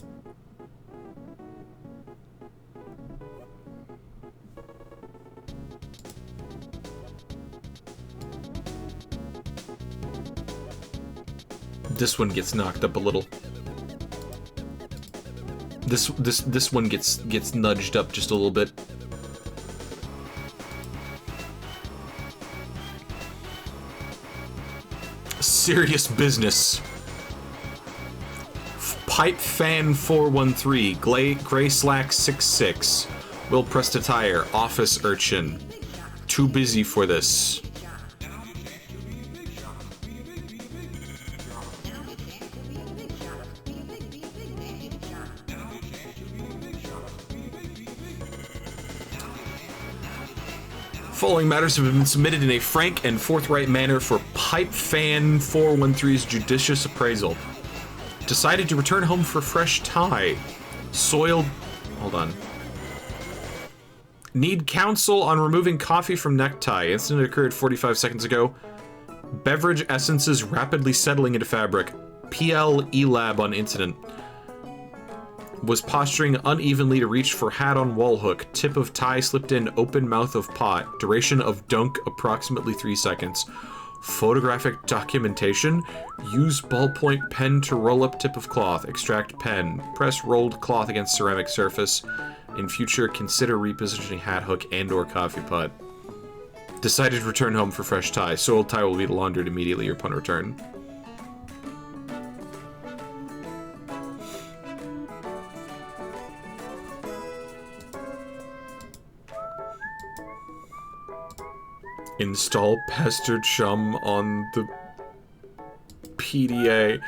This one gets knocked up a little. This one gets nudged up just a little bit. Serious business. Pipe Fan 413, Gray Slack 66, Will Pressed a Tire, Office Urchin. Too busy for this. Following matters have been submitted in a frank and forthright manner for Pipe Fan 413's judicious appraisal. Decided to return home for fresh tie. Soiled... Hold on. Need counsel on removing coffee from necktie. Incident occurred 45 seconds ago. Beverage essences rapidly settling into fabric. PL E-Lab on incident. Was posturing unevenly to reach for hat on wall hook. Tip of tie slipped in open mouth of pot. Duration of dunk approximately 3 seconds. Photographic documentation. Use ballpoint pen to roll up tip of cloth. Extract pen. Press rolled cloth against ceramic surface. In future, consider repositioning hat hook and or coffee pot. Decided to return home for fresh tie. Soiled tie will be laundered immediately upon return. Install Pastor Chum on the PDA.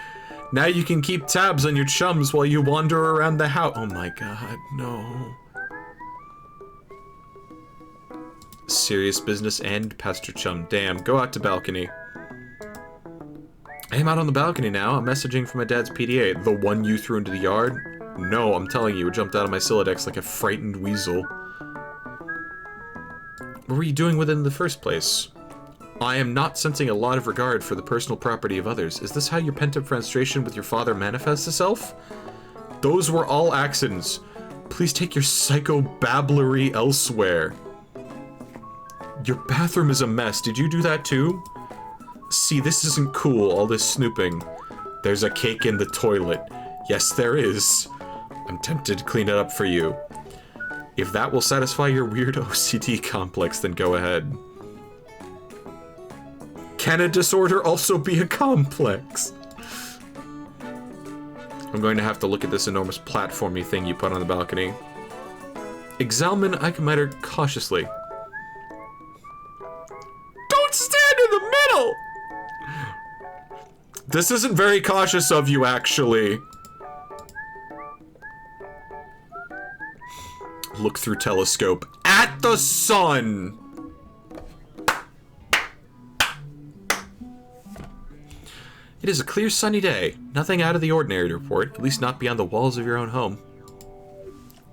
Now you can keep tabs on your chums while you wander around the house. Oh my god, no. Serious business and Pastor Chum. Damn, go out to balcony. I am out on the balcony now. I'm messaging from my dad's PDA. The one you threw into the yard? No, I'm telling you, it jumped out of my Silodex like a frightened weasel. What were you doing with it in the first place? I am not sensing a lot of regard for the personal property of others. Is this how your pent-up frustration with your father manifests itself? Those were all accidents. Please take your psycho-babblery elsewhere. Your bathroom is a mess. Did you do that too? See, this isn't cool, all this snooping. There's a cake in the toilet. Yes, there is. I'm tempted to clean it up for you. If that will satisfy your weird OCD complex, then go ahead. Can a disorder also be a complex? I'm going to have to look at this enormous platformy thing you put on the balcony. Examine Icometer cautiously. Don't stand in the middle! This isn't very cautious of you, actually. Look through telescope at the sun! It is a clear sunny day. Nothing out of the ordinary to report, at least not beyond the walls of your own home.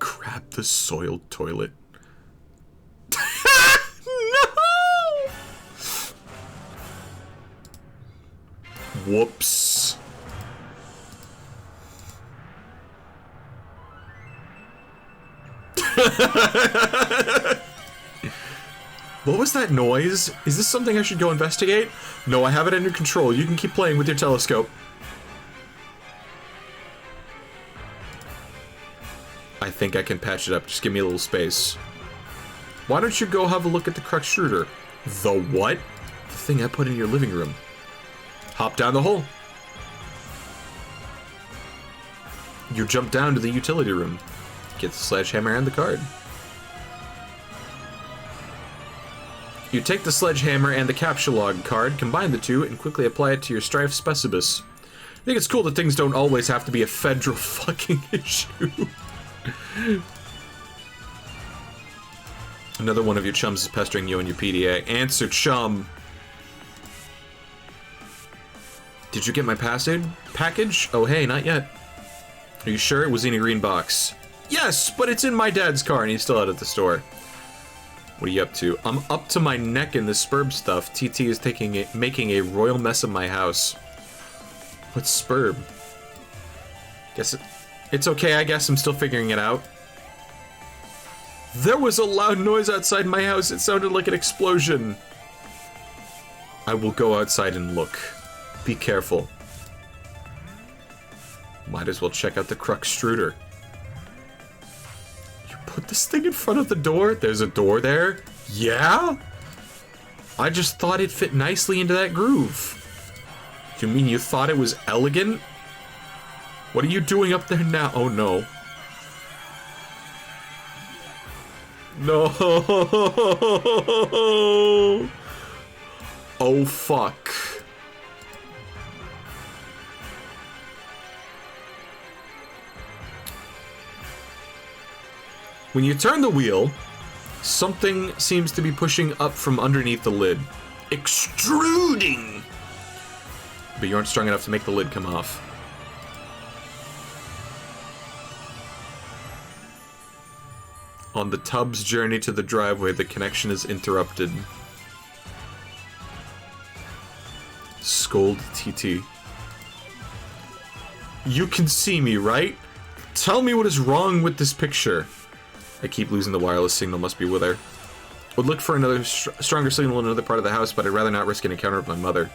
Grab the soiled toilet. No! Whoops. What was that noise? Is this something I should go investigate? No, I have it under control. You can keep playing with your telescope. I think I can patch it up. Just give me a little space. Why don't you go have a look at the Cruxtruder? The what? The thing I put in your living room. Hop down the hole. You jump down to the utility room. Get the sledgehammer and the card. You take the sledgehammer and the capsulog card, combine the two, and quickly apply it to your Strife Specibus. I think it's cool that things don't always have to be a federal fucking issue. Another one of your chums is pestering you in your PDA. Answer, chum. Did you get my package? Oh, hey, not yet. Are you sure it was in a green box? Yes, but it's in my dad's car and he's still out at the store. What are you up to? I'm up to my neck in the spurb stuff. TT is making a royal mess of my house. What's spurb? Guess it's okay, I guess I'm still figuring it out. There was a loud noise outside my house. It sounded like an explosion. I will go outside and look. Be careful. Might as well check out the Cruxtruder. You put this thing in front of the door? There's a door there? Yeah? I just thought it fit nicely into that groove. You mean you thought it was elegant? What are you doing up there now? Oh no. No. Oh fuck. When you turn the wheel, something seems to be pushing up from underneath the lid. Extruding! But you aren't strong enough to make the lid come off. On the tub's journey to the driveway, the connection is interrupted. Scold TT. You can see me, right? Tell me what is wrong with this picture. I keep losing the wireless signal, must be with her. Would look for another stronger signal in another part of the house, but I'd rather not risk an encounter with my mother.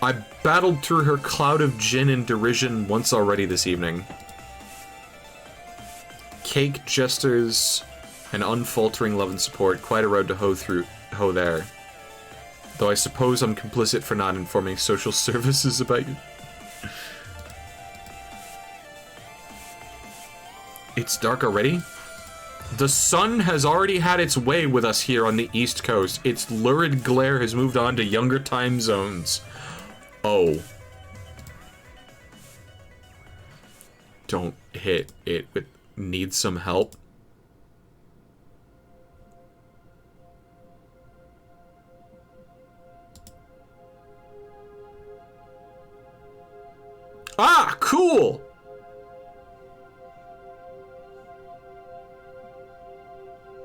I battled through her cloud of gin and derision once already this evening. Cake, gestures, and unfaltering love and support. Quite a road to hoe there. Though I suppose I'm complicit for not informing social services about you. It's dark already? The sun has already had its way with us here on the East Coast. Its lurid glare has moved on to younger time zones. Oh. Don't hit it with need some help. Ah, cool!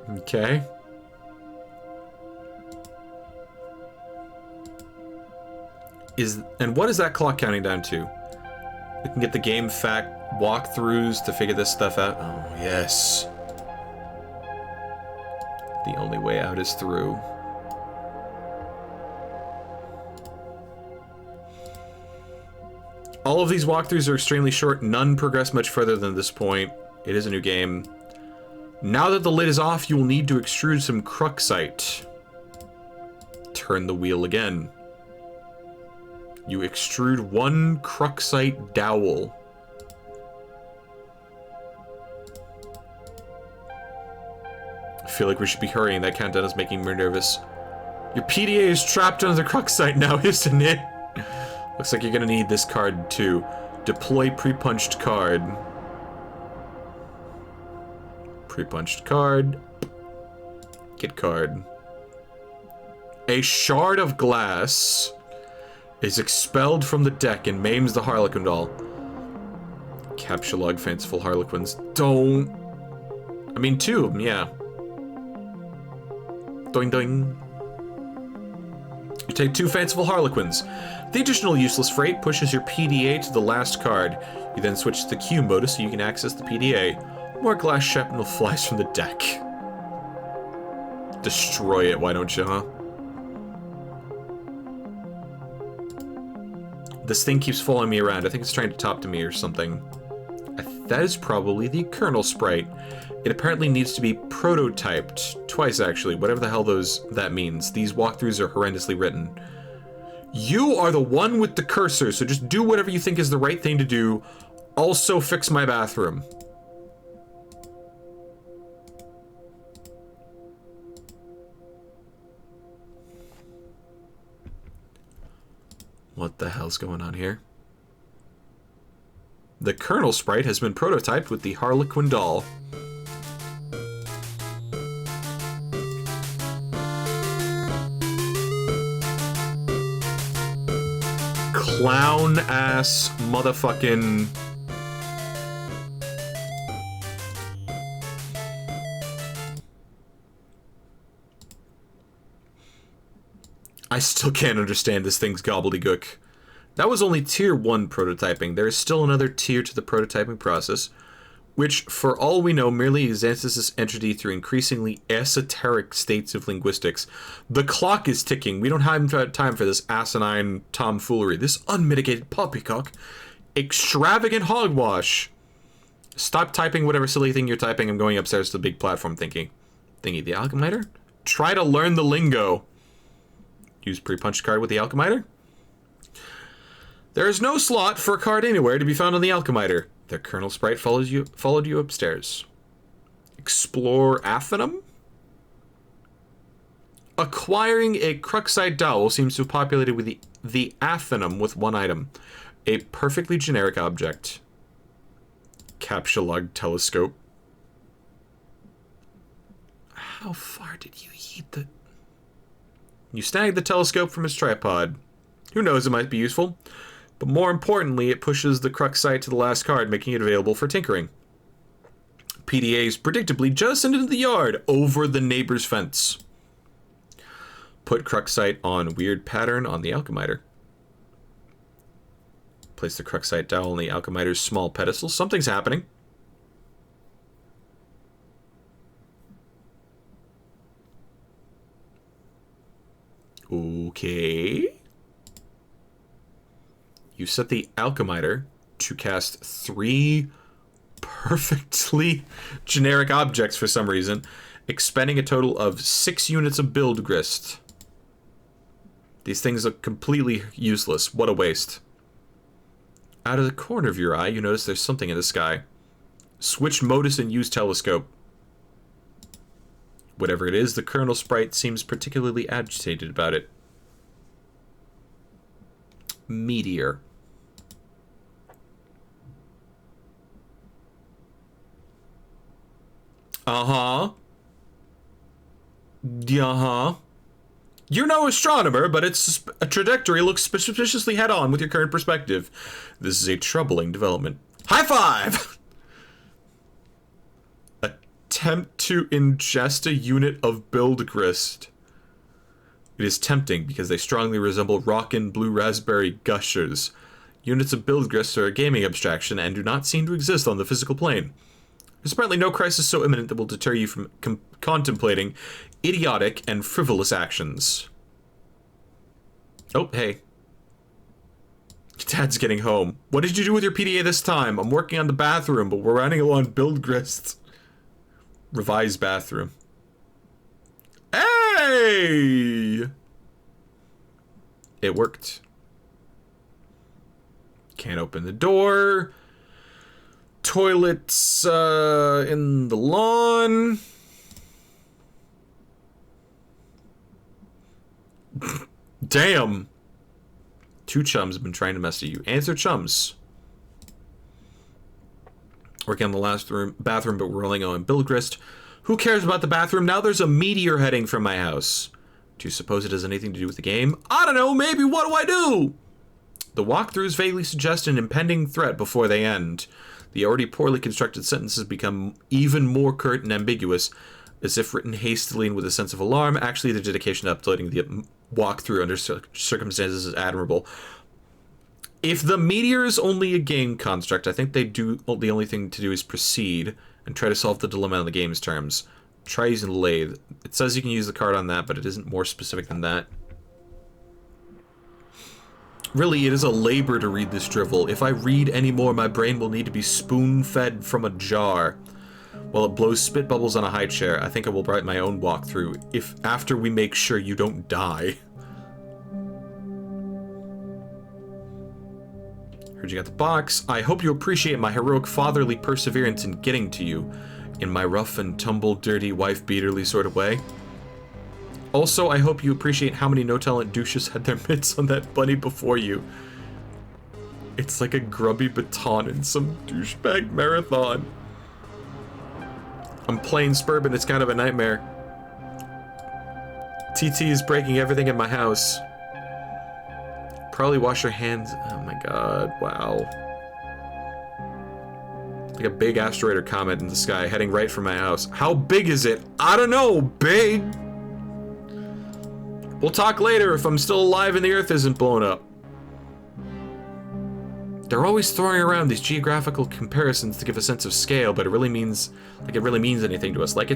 Okay. And what is that clock counting down to? We can get the game fact walkthroughs to figure this stuff out. Oh, yes. The only way out is through. All of these walkthroughs are extremely short. None progress much further than this point. It is a new game. Now that the lid is off, you will need to extrude some cruxite. Turn the wheel again. You extrude one cruxite dowel. I feel like we should be hurrying. That countdown is making me nervous. Your PDA is trapped under the cruxite now, isn't it? Looks like you're gonna need this card too. Deploy pre-punched card. Pre-punched card. Get card. A shard of glass is expelled from the deck and maims the Harlequin doll. Capture log fanciful Harlequins. Don't. I mean, two of them, yeah. Doing doing. You take 2 fanciful Harlequins. The additional useless freight pushes your PDA to the last card. You then switch to the Q mode so you can access the PDA. More glass shrapnel flies from the deck. Destroy it, why don't you, huh? This thing keeps following me around. I think it's trying to talk to me or something. That is probably the Colonel sprite. It apparently needs to be prototyped. Twice, actually. Whatever the hell that means. These walkthroughs are horrendously written. You are the one with the cursor, so just do whatever you think is the right thing to do. Also fix my bathroom. What the hell's going on here? The Colonel sprite has been prototyped with the Harlequin doll. Clown ass motherfucking I still can't understand this thing's gobbledygook. That was only Tier 1 prototyping. There is still another tier to the prototyping process, which, for all we know, merely advances this entity through increasingly esoteric states of linguistics. The clock is ticking. We don't have time for this asinine tomfoolery, this unmitigated poppycock, extravagant hogwash. Stop typing whatever silly thing you're typing. I'm going upstairs to the big platform thingy. The alchemiter? Try to learn the lingo. Use pre-punched card with the alchemiter? There is no slot for a card anywhere to be found on the alchemiter. The Colonel Sprite followed you upstairs. Explore Athenum? Acquiring a Cruxite dowel seems to have populated with the Athenum with one item. A perfectly generic object. Capsulog telescope. How far did you yeet the... You snagged the telescope from its tripod. Who knows, it might be useful. But more importantly, it pushes the Cruxite to the last card, making it available for tinkering. PDA's predictably just into the yard, over the neighbor's fence. Put Cruxite on weird pattern on the alchemiter. Place the Cruxite dowel on the alchemiter's small pedestal. Something's happening. Okay. You set the alchemiter to cast 3 perfectly generic objects for some reason, expending a total of 6 units of build grist. These things look completely useless. What a waste. Out of the corner of your eye, you notice there's something in the sky. Switch modus and use telescope. Whatever it is, the Colonel Sprite seems particularly agitated about it. Meteor. Uh-huh. Uh-huh. You're no astronomer, but its a trajectory looks suspiciously head-on with your current perspective. This is a troubling development. High five! Attempt to ingest a unit of build grist. It is tempting because they strongly resemble rockin' blue raspberry gushers. Units of build grist are a gaming abstraction and do not seem to exist on the physical plane. There's apparently no crisis so imminent that will deter you from contemplating idiotic and frivolous actions. Oh, hey. Dad's getting home. What did you do with your PDA this time? I'm working on the bathroom, but we're running low on build grist. Revised bathroom. Hey! It worked. Can't open the door. Toilets in the lawn. Damn. 2 chums have been trying to mess with you. Answer chums. Working on the last bathroom, but we're only going build grist. Who cares about the bathroom? Now there's a meteor heading from my house. Do you suppose it has anything to do with the game? I don't know, maybe. What do I do? The walkthroughs vaguely suggest an impending threat before they end. The already poorly constructed sentences become even more curt and ambiguous, as if written hastily and with a sense of alarm. Actually, the dedication to uploading the walkthrough under circumstances is admirable. If the meteor is only a game construct, I think the only thing to do is proceed and try to solve the dilemma on the game's terms. Try using the lathe. It says you can use the card on that, but it isn't more specific than that. Really, it is a labor to read this drivel. If I read any more, my brain will need to be spoon-fed from a jar. While it blows spit bubbles on a high chair, I think I will write my own walkthrough, after we make sure you don't die. Heard you got the box. I hope you appreciate my heroic fatherly perseverance in getting to you, in my rough and tumble, dirty, wife-beaterly sort of way. Also, I hope you appreciate how many no-talent douches had their mitts on that bunny before you. It's like a grubby baton in some douchebag marathon. I'm playing Spurb and it's kind of a nightmare. TT is breaking everything in my house. Probably wash your hands. Oh my god, wow. Like a big asteroid or comet in the sky heading right for my house. How big is it? I don't know, big! We'll talk later if I'm still alive and the Earth isn't blown up. They're always throwing around these geographical comparisons to give a sense of scale, but it really means anything to us. Like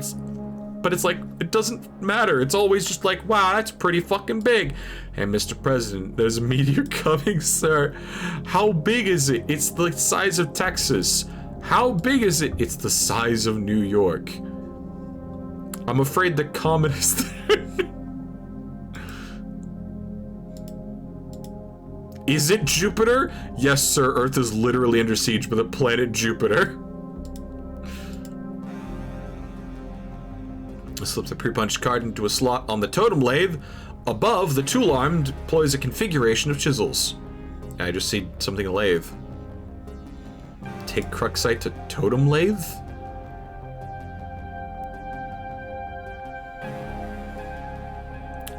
but it's like, it doesn't matter. It's always just like, wow, that's pretty fucking big. Hey, Mr. President, there's a meteor coming, sir. How big is it? It's the size of Texas. How big is it? It's the size of New York. I'm afraid the comet is there. Is it Jupiter? Yes, sir. Earth is literally under siege by the planet Jupiter. Slips a pre-punched card into a slot on the totem lathe. Above, the tool arm deploys a configuration of chisels. I just see something a lathe. Take Cruxite to totem lathe?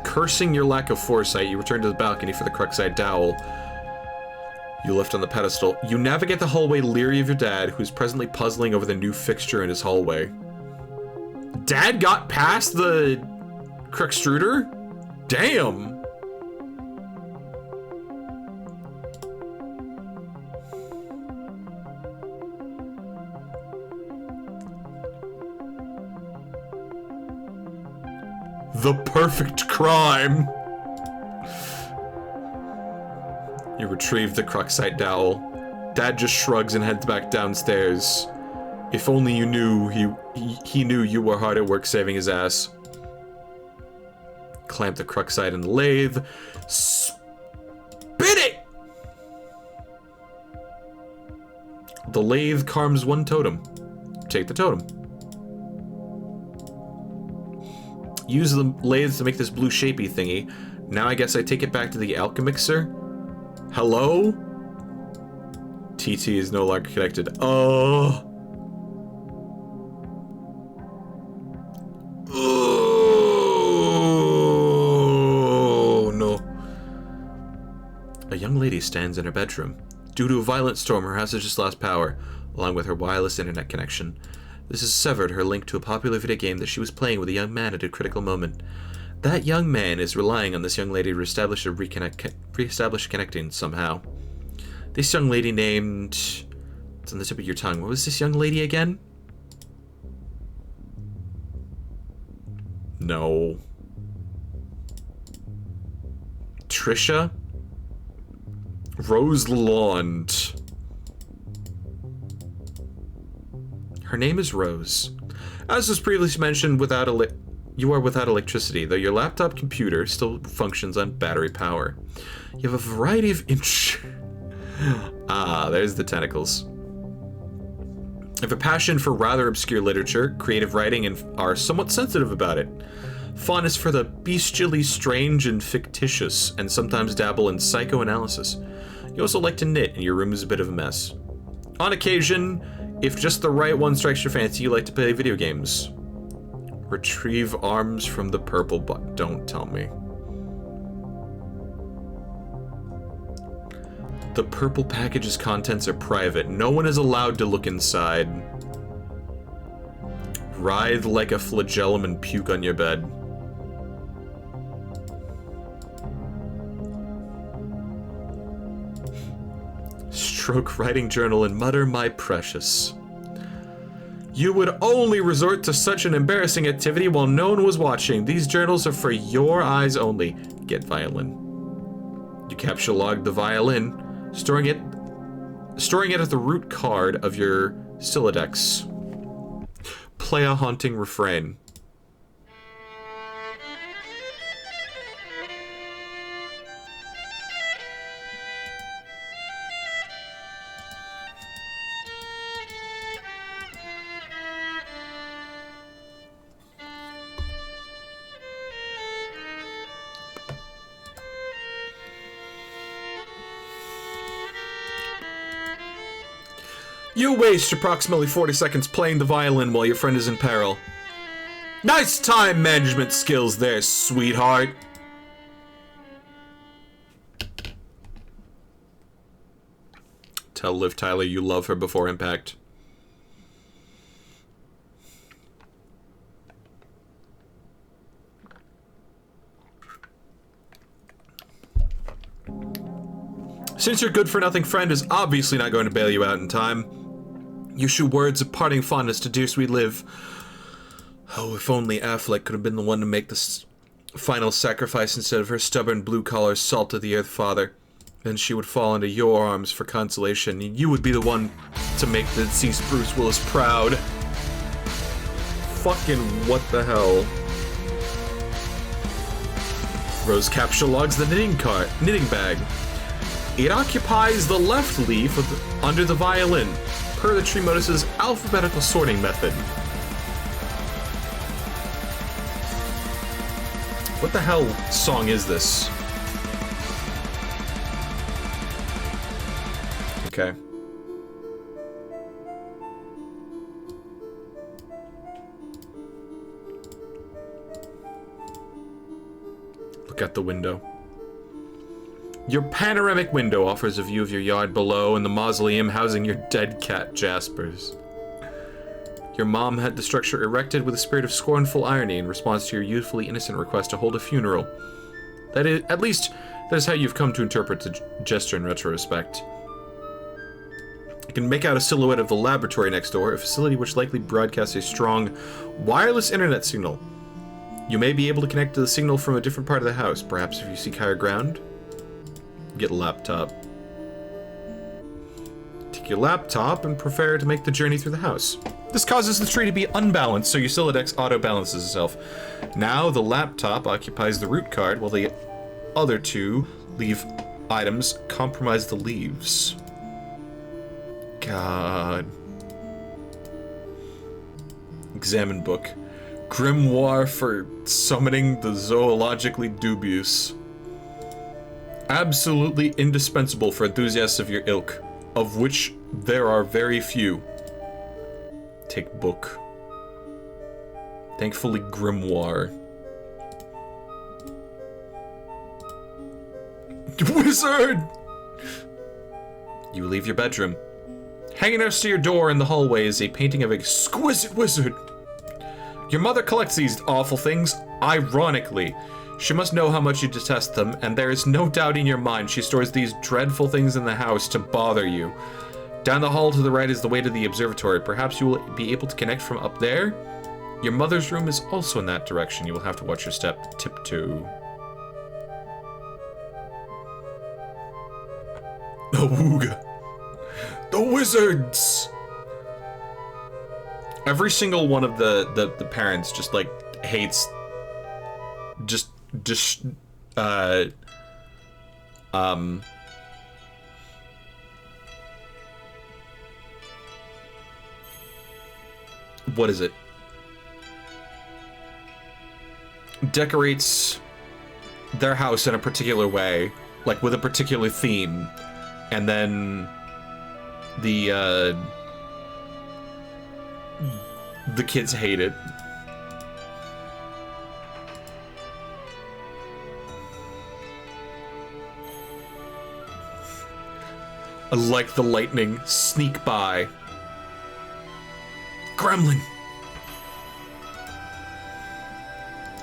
Cursing your lack of foresight, you return to the balcony for the Cruxite dowel you left on the pedestal. You navigate the hallway leery of your dad, who's presently puzzling over the new fixture in his hallway. Dad got past the Cruxtruder? Damn! The perfect crime! You retrieve the Cruxite dowel. Dad just shrugs and heads back downstairs. If only you knew he knew you were hard at work saving his ass. Clamp the Cruxite in the lathe. Spin it! The lathe carves one totem. Take the totem. Use the lathe to make this blue shapey thingy. Now I guess I take it back to the alchemixer. Hello? TT is no longer connected. Oh. Oh no. A young lady stands in her bedroom. Due to a violent storm, her house has just lost power, along with her wireless internet connection. This has severed her link to a popular video game that she was playing with a young man at a critical moment. That young man is relying on this young lady to reestablish connecting somehow. This young lady named... It's on the tip of your tongue. What was this young lady again? No. Trisha? Rose Lalonde. Her name is Rose. As was previously mentioned, you are without electricity, though your laptop computer still functions on battery power. You have a variety of Ah, there's the tentacles. You have a passion for rather obscure literature, creative writing, and are somewhat sensitive about it. Fondness for the bestially strange and fictitious, and sometimes dabble in psychoanalysis. You also like to knit, and your room is a bit of a mess. On occasion, if just the right one strikes your fancy, you like to play video games. Retrieve arms from the purple butt. Don't tell me. The purple package's contents are private. No one is allowed to look inside. Writhe like a flagellum and puke on your bed. Stroke writing journal and mutter, my precious. You would only resort to such an embarrassing activity while no one was watching. These journals are for your eyes only. Get violin. You capture log the violin, storing it at the root card of your Silodex. Play a haunting refrain. You waste approximately 40 seconds playing the violin while your friend is in peril. Nice time management skills there, sweetheart. Tell Liv Tyler you love her before impact. Since your good-for-nothing friend is obviously not going to bail you out in time, you shew words of parting fondness to dear sweet Liv. Oh, if only Affleck could have been the one to make this final sacrifice instead of her stubborn blue-collar salt-of-the-earth father. Then she would fall into your arms for consolation, and you would be the one to make the deceased Bruce Willis proud. Fucking what the hell? Rose captchalogs the knitting bag. It occupies the left leaf of under the violin, per the Tremotus's alphabetical sorting method. What the hell song is this? Okay. Look out the window. Your panoramic window offers a view of your yard below and the mausoleum housing your dead cat, Jaspers. Your mom had the structure erected with a spirit of scornful irony in response to your youthfully innocent request to hold a funeral. That is, at least, that is how you've come to interpret the gesture in retrospect. You can make out a silhouette of the laboratory next door, a facility which likely broadcasts a strong wireless internet signal. You may be able to connect to the signal from a different part of the house, perhaps if you seek higher ground. Get a laptop. Take your laptop and prepare to make the journey through the house. This causes the tree to be unbalanced, so your Silodex auto-balances itself. Now the laptop occupies the root card, while the other two leaf items compromise the leaves. God. Examine book. Grimoire for summoning the zoologically dubious. Absolutely indispensable for enthusiasts of your ilk, of which there are very few. Take book. Thankfully, grimoire. Wizard! You leave your bedroom. Hanging next to your door in the hallway is a painting of an exquisite wizard. Your mother collects these awful things, ironically. She must know how much you detest them, and there is no doubt in your mind she stores these dreadful things in the house to bother you. Down the hall to the right is the way to the observatory. Perhaps you will be able to connect from up there? Your mother's room is also in that direction. You will have to watch your step. Tiptoe. Awooga. The wizards! Every single one of the parents just, like, hates... what is it? Decorates their house in a particular way, like with a particular theme, and then the kids hate it. Like the lightning sneak by. Gremlin!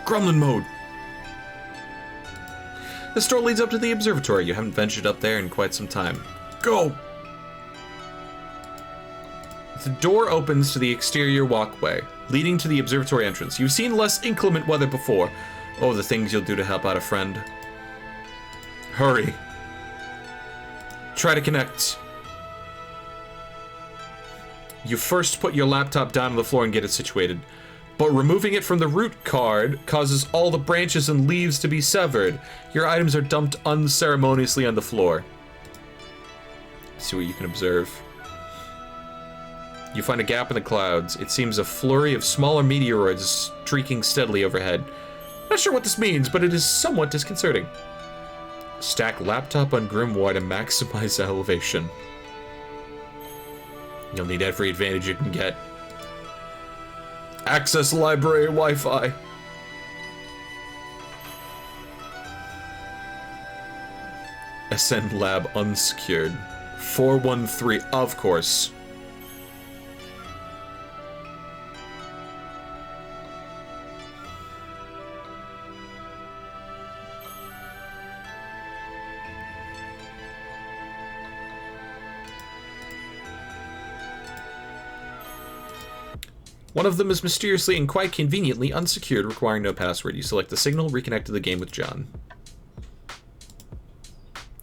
Gremlin mode! This door leads up to the observatory. You haven't ventured up there in quite some time. Go! The door opens to the exterior walkway, leading to the observatory entrance. You've seen less inclement weather before. Oh, the things you'll do to help out a friend. Hurry. Try to connect. You first put your laptop down on the floor and get it situated. But removing it from the root card causes all the branches and leaves to be severed. Your items are dumped unceremoniously on the floor. See what you can observe. You find a gap in the clouds. It seems a flurry of smaller meteoroids streaking steadily overhead. Not sure what this means, but it is somewhat disconcerting. Stack laptop on grimoire to maximize elevation. You'll need every advantage you can get. Access library Wi-Fi. Ascend lab unsecured. 413, of course. One of them is mysteriously and quite conveniently unsecured, requiring no password. You select the signal, reconnect to the game with John.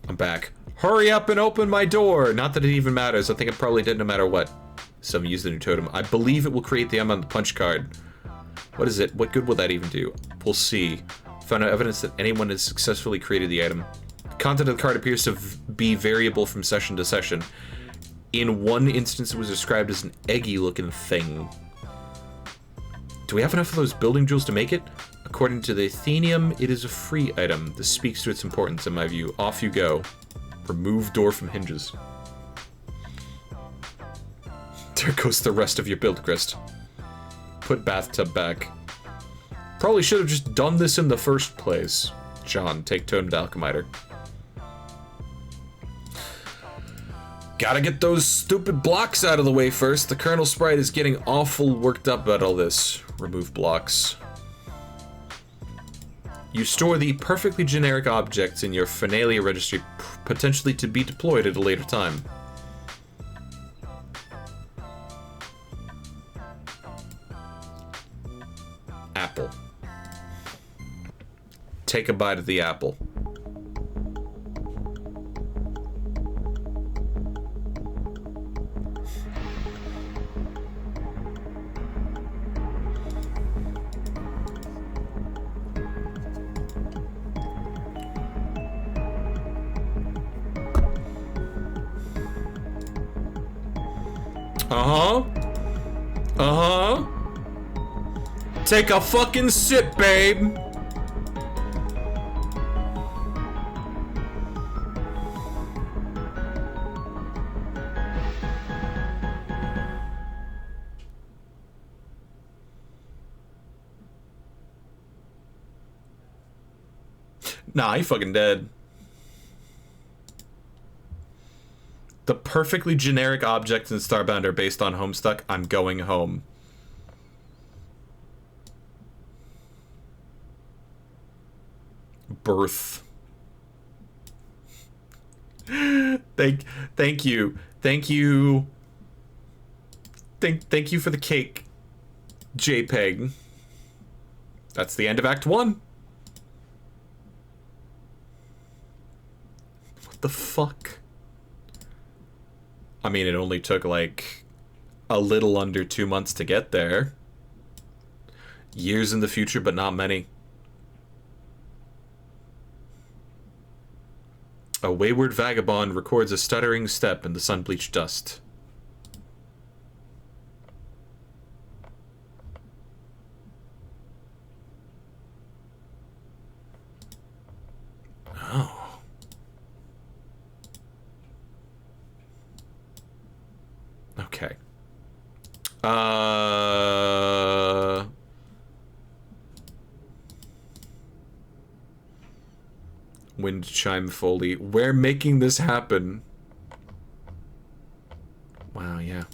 I'm back. Hurry up and open my door! Not that it even matters. I think it probably did no matter what. Some use the new totem. I believe it will create the M on the punch card. What is it? What good will that even do? We'll see. Found out evidence that anyone has successfully created the item. The content of the card appears to be variable from session to session. In one instance, it was described as an eggy-looking thing. Do we have enough of those building jewels to make it? According to the Athenium, it is a free item. This speaks to its importance in my view. Off you go. Remove door from hinges. There goes the rest of your build, Christ. Put bathtub back. Probably should have just done this in the first place. John, take totemed alchemiter. Gotta get those stupid blocks out of the way first. The Colonel Sprite is getting awful worked up about all this. Remove blocks. You store the perfectly generic objects in your Finalia registry, potentially to be deployed at a later time. Apple. Take a bite of the apple. Uh-huh. Uh-huh. Take a fucking sip, babe. Nah, he fucking dead. The perfectly generic objects in Starbound are based on Homestuck. I'm going home. Birth. Thank you. Thank you. Thank you for the cake, JPEG. That's the end of Act 1. What the fuck? I mean, it only took like a little under 2 months to get there. Years in the future, but not many. A wayward vagabond records a stuttering step in the sun-bleached dust. Oh. Okay. Wind chime Foley. We're making this happen. Wow, yeah.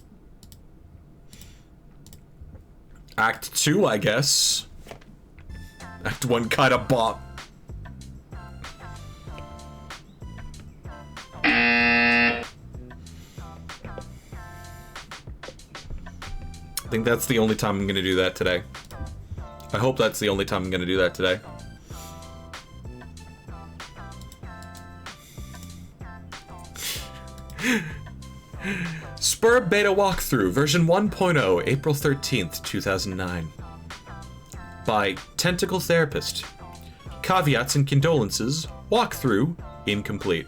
Act 2, I guess. Act 1 kind of bop. I think that's the only time I'm gonna do that today. I hope that's the only time I'm gonna do that today. Spur Beta Walkthrough, version 1.0, April 13th, 2009. By Tentacle Therapist. Caveats and condolences. Walkthrough, incomplete.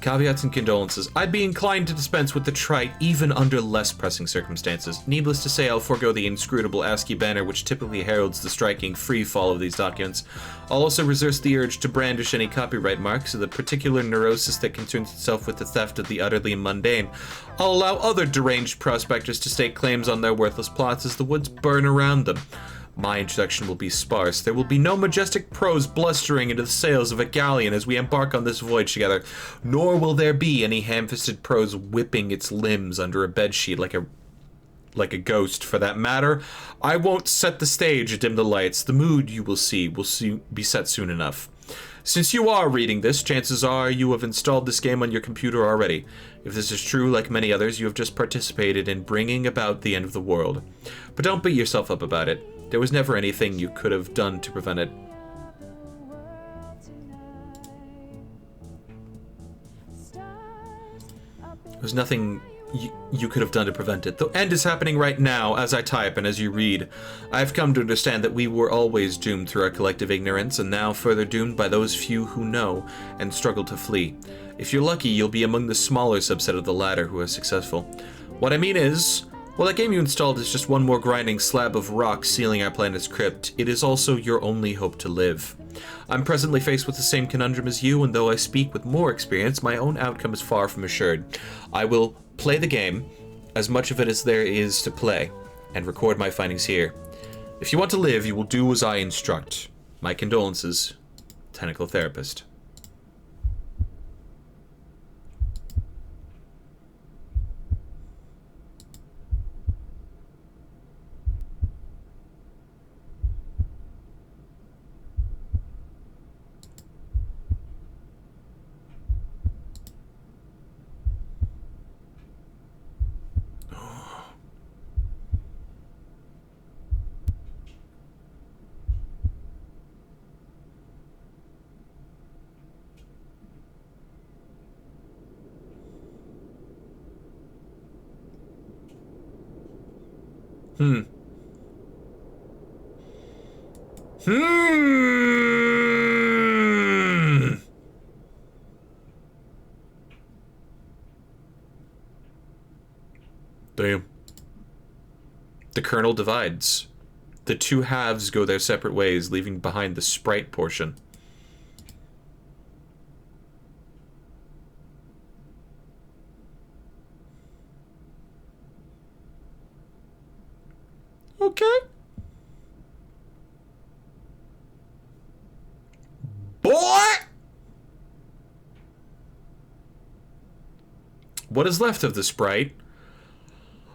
Caveats and condolences. I'd be inclined to dispense with the trite even under less pressing circumstances. Needless to say, I'll forego the inscrutable ASCII banner which typically heralds the striking free fall of these documents. I'll also resist the urge to brandish any copyright marks of the particular neurosis that concerns itself with the theft of the utterly mundane. I'll allow other deranged prospectors to stake claims on their worthless plots as the woods burn around them. My introduction will be sparse. There will be no majestic prose blustering into the sails of a galleon as we embark on this voyage together, nor will there be any ham-fisted prose whipping its limbs under a bedsheet like a ghost, for that matter. I won't set the stage or dim the lights. The mood, you will see, will be set soon enough. Since you are reading this, chances are you have installed this game on your computer already. If this is true, like many others, you have just participated in bringing about the end of the world. But don't beat yourself up about it. There was never anything you could have done to prevent it. There's nothing you could have done to prevent it. The end is happening right now as I type and as you read. I have come to understand that we were always doomed through our collective ignorance, and now further doomed by those few who know and struggle to flee. If you're lucky, you'll be among the smaller subset of the latter who are successful. What I mean is, while that game you installed is just one more grinding slab of rock sealing our planet's crypt, it is also your only hope to live. I'm presently faced with the same conundrum as you, and though I speak with more experience, my own outcome is far from assured. I will play the game, as much of it as there is to play, and record my findings here. If you want to live, you will do as I instruct. My condolences, Tentacle Therapist. Hmm. Damn. The kernel divides. The two halves go their separate ways, leaving behind the sprite portion. Okay. Boy! What is left of the sprite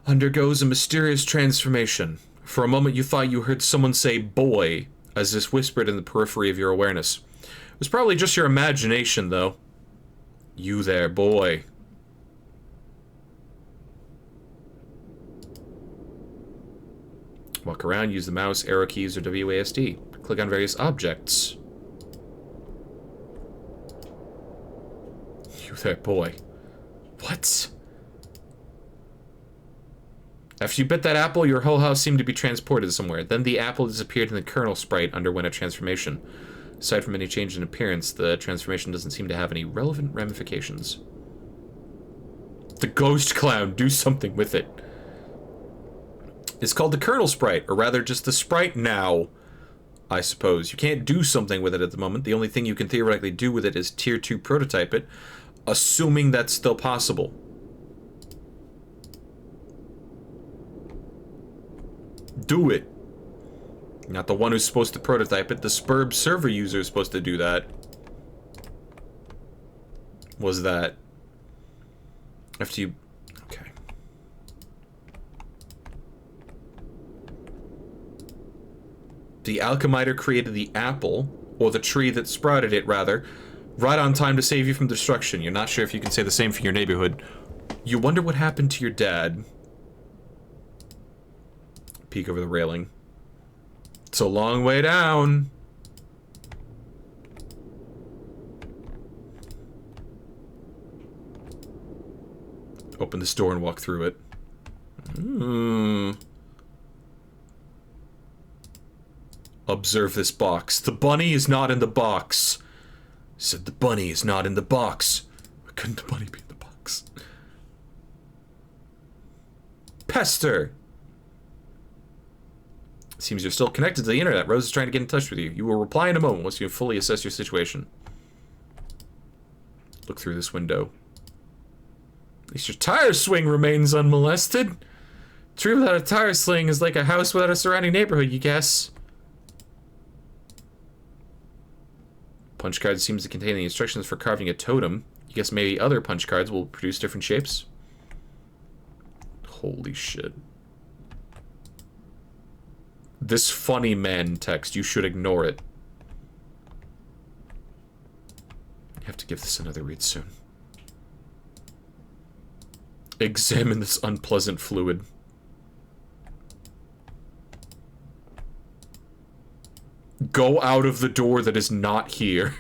undergoes a mysterious transformation. For a moment you thought you heard someone say boy, as if whispered in the periphery of your awareness. It was probably just your imagination, though. You there, boy. Walk around, use the mouse, arrow keys, or WASD. Click on various objects. You there, boy. What? After you bit that apple, your whole house seemed to be transported somewhere. Then the apple disappeared and the kernel sprite underwent a transformation. Aside from any change in appearance, the transformation doesn't seem to have any relevant ramifications. The ghost clown, do something with it. It's called the kernel sprite, or rather just the sprite now, I suppose. You can't do something with it at the moment. The only thing you can theoretically do with it is tier 2 prototype it, assuming that's still possible. Do it. Not the one who's supposed to prototype it. The Spurb server user is supposed to do that. Was that? After you... Okay. The alchemiter created the apple, or the tree that sprouted it, rather, right on time to save you from destruction. You're not sure if you can say the same for your neighborhood. You wonder what happened to your dad. Peek over the railing. It's a long way down. Open this door and walk through it. Observe this box. The bunny is not in the box. Said the bunny is not in the box. Why couldn't the bunny be in the box? Pester! Seems you're still connected to the internet. Rose is trying to get in touch with you. You will reply in a moment once you fully assess your situation. Look through this window. At least your tire swing remains unmolested. A tree without a tire sling is like a house without a surrounding neighborhood, you guess. Punch card seems to contain the instructions for carving a totem. You guess maybe other punch cards will produce different shapes? Holy shit. This funny man text, you should ignore it. have to give this another read soon. Examine this unpleasant fluid. Go out of the door that is not here.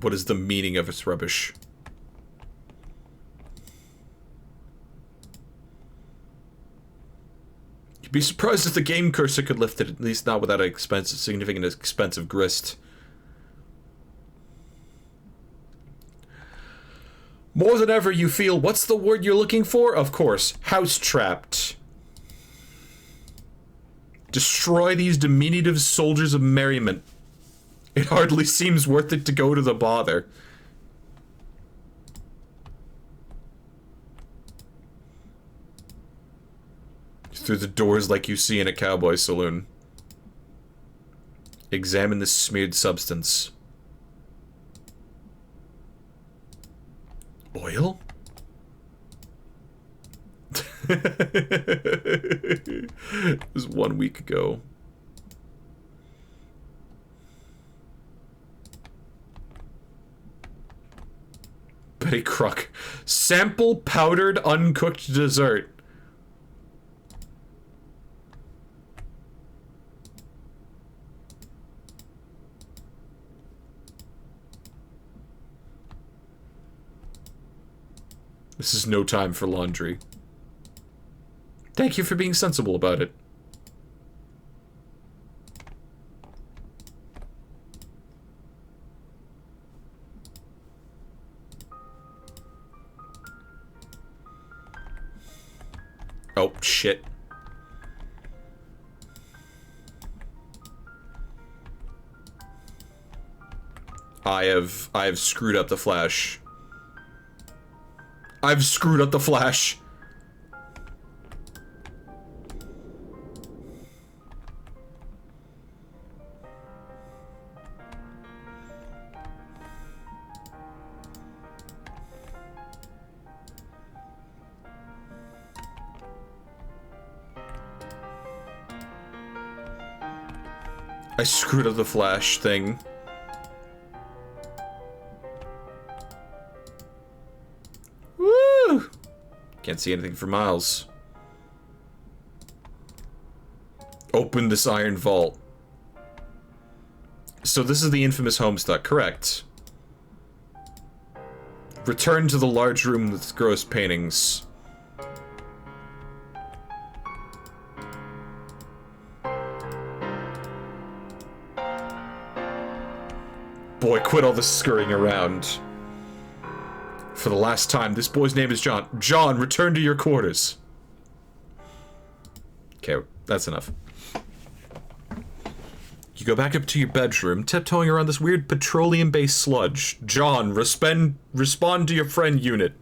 What is the meaning of this rubbish? You'd be surprised if the game cursor could lift it, at least not without a significant expense of grist. More than ever you feel, what's the word you're looking for? Of course, house-trapped. Destroy these diminutive soldiers of merriment. It hardly seems worth it to go to the bother. Through the doors like you see in a cowboy saloon. Examine this smeared substance. Oil? It was 1 week ago. Betty Crock. Sample powdered uncooked dessert. This is no time for laundry. Thank you for being sensible about it. Oh, shit. I have screwed up the flash. I've screwed up the flash. I screwed up the flash thing. Woo! Can't see anything for miles. Open this iron vault. So this is the infamous Homestuck, correct? Return to the large room with gross paintings. Boy, quit all this scurrying around. For the last time, this boy's name is John. John, return to your quarters. Okay, that's enough. You go back up to your bedroom, tiptoeing around this weird petroleum-based sludge. John, respond to your friend unit.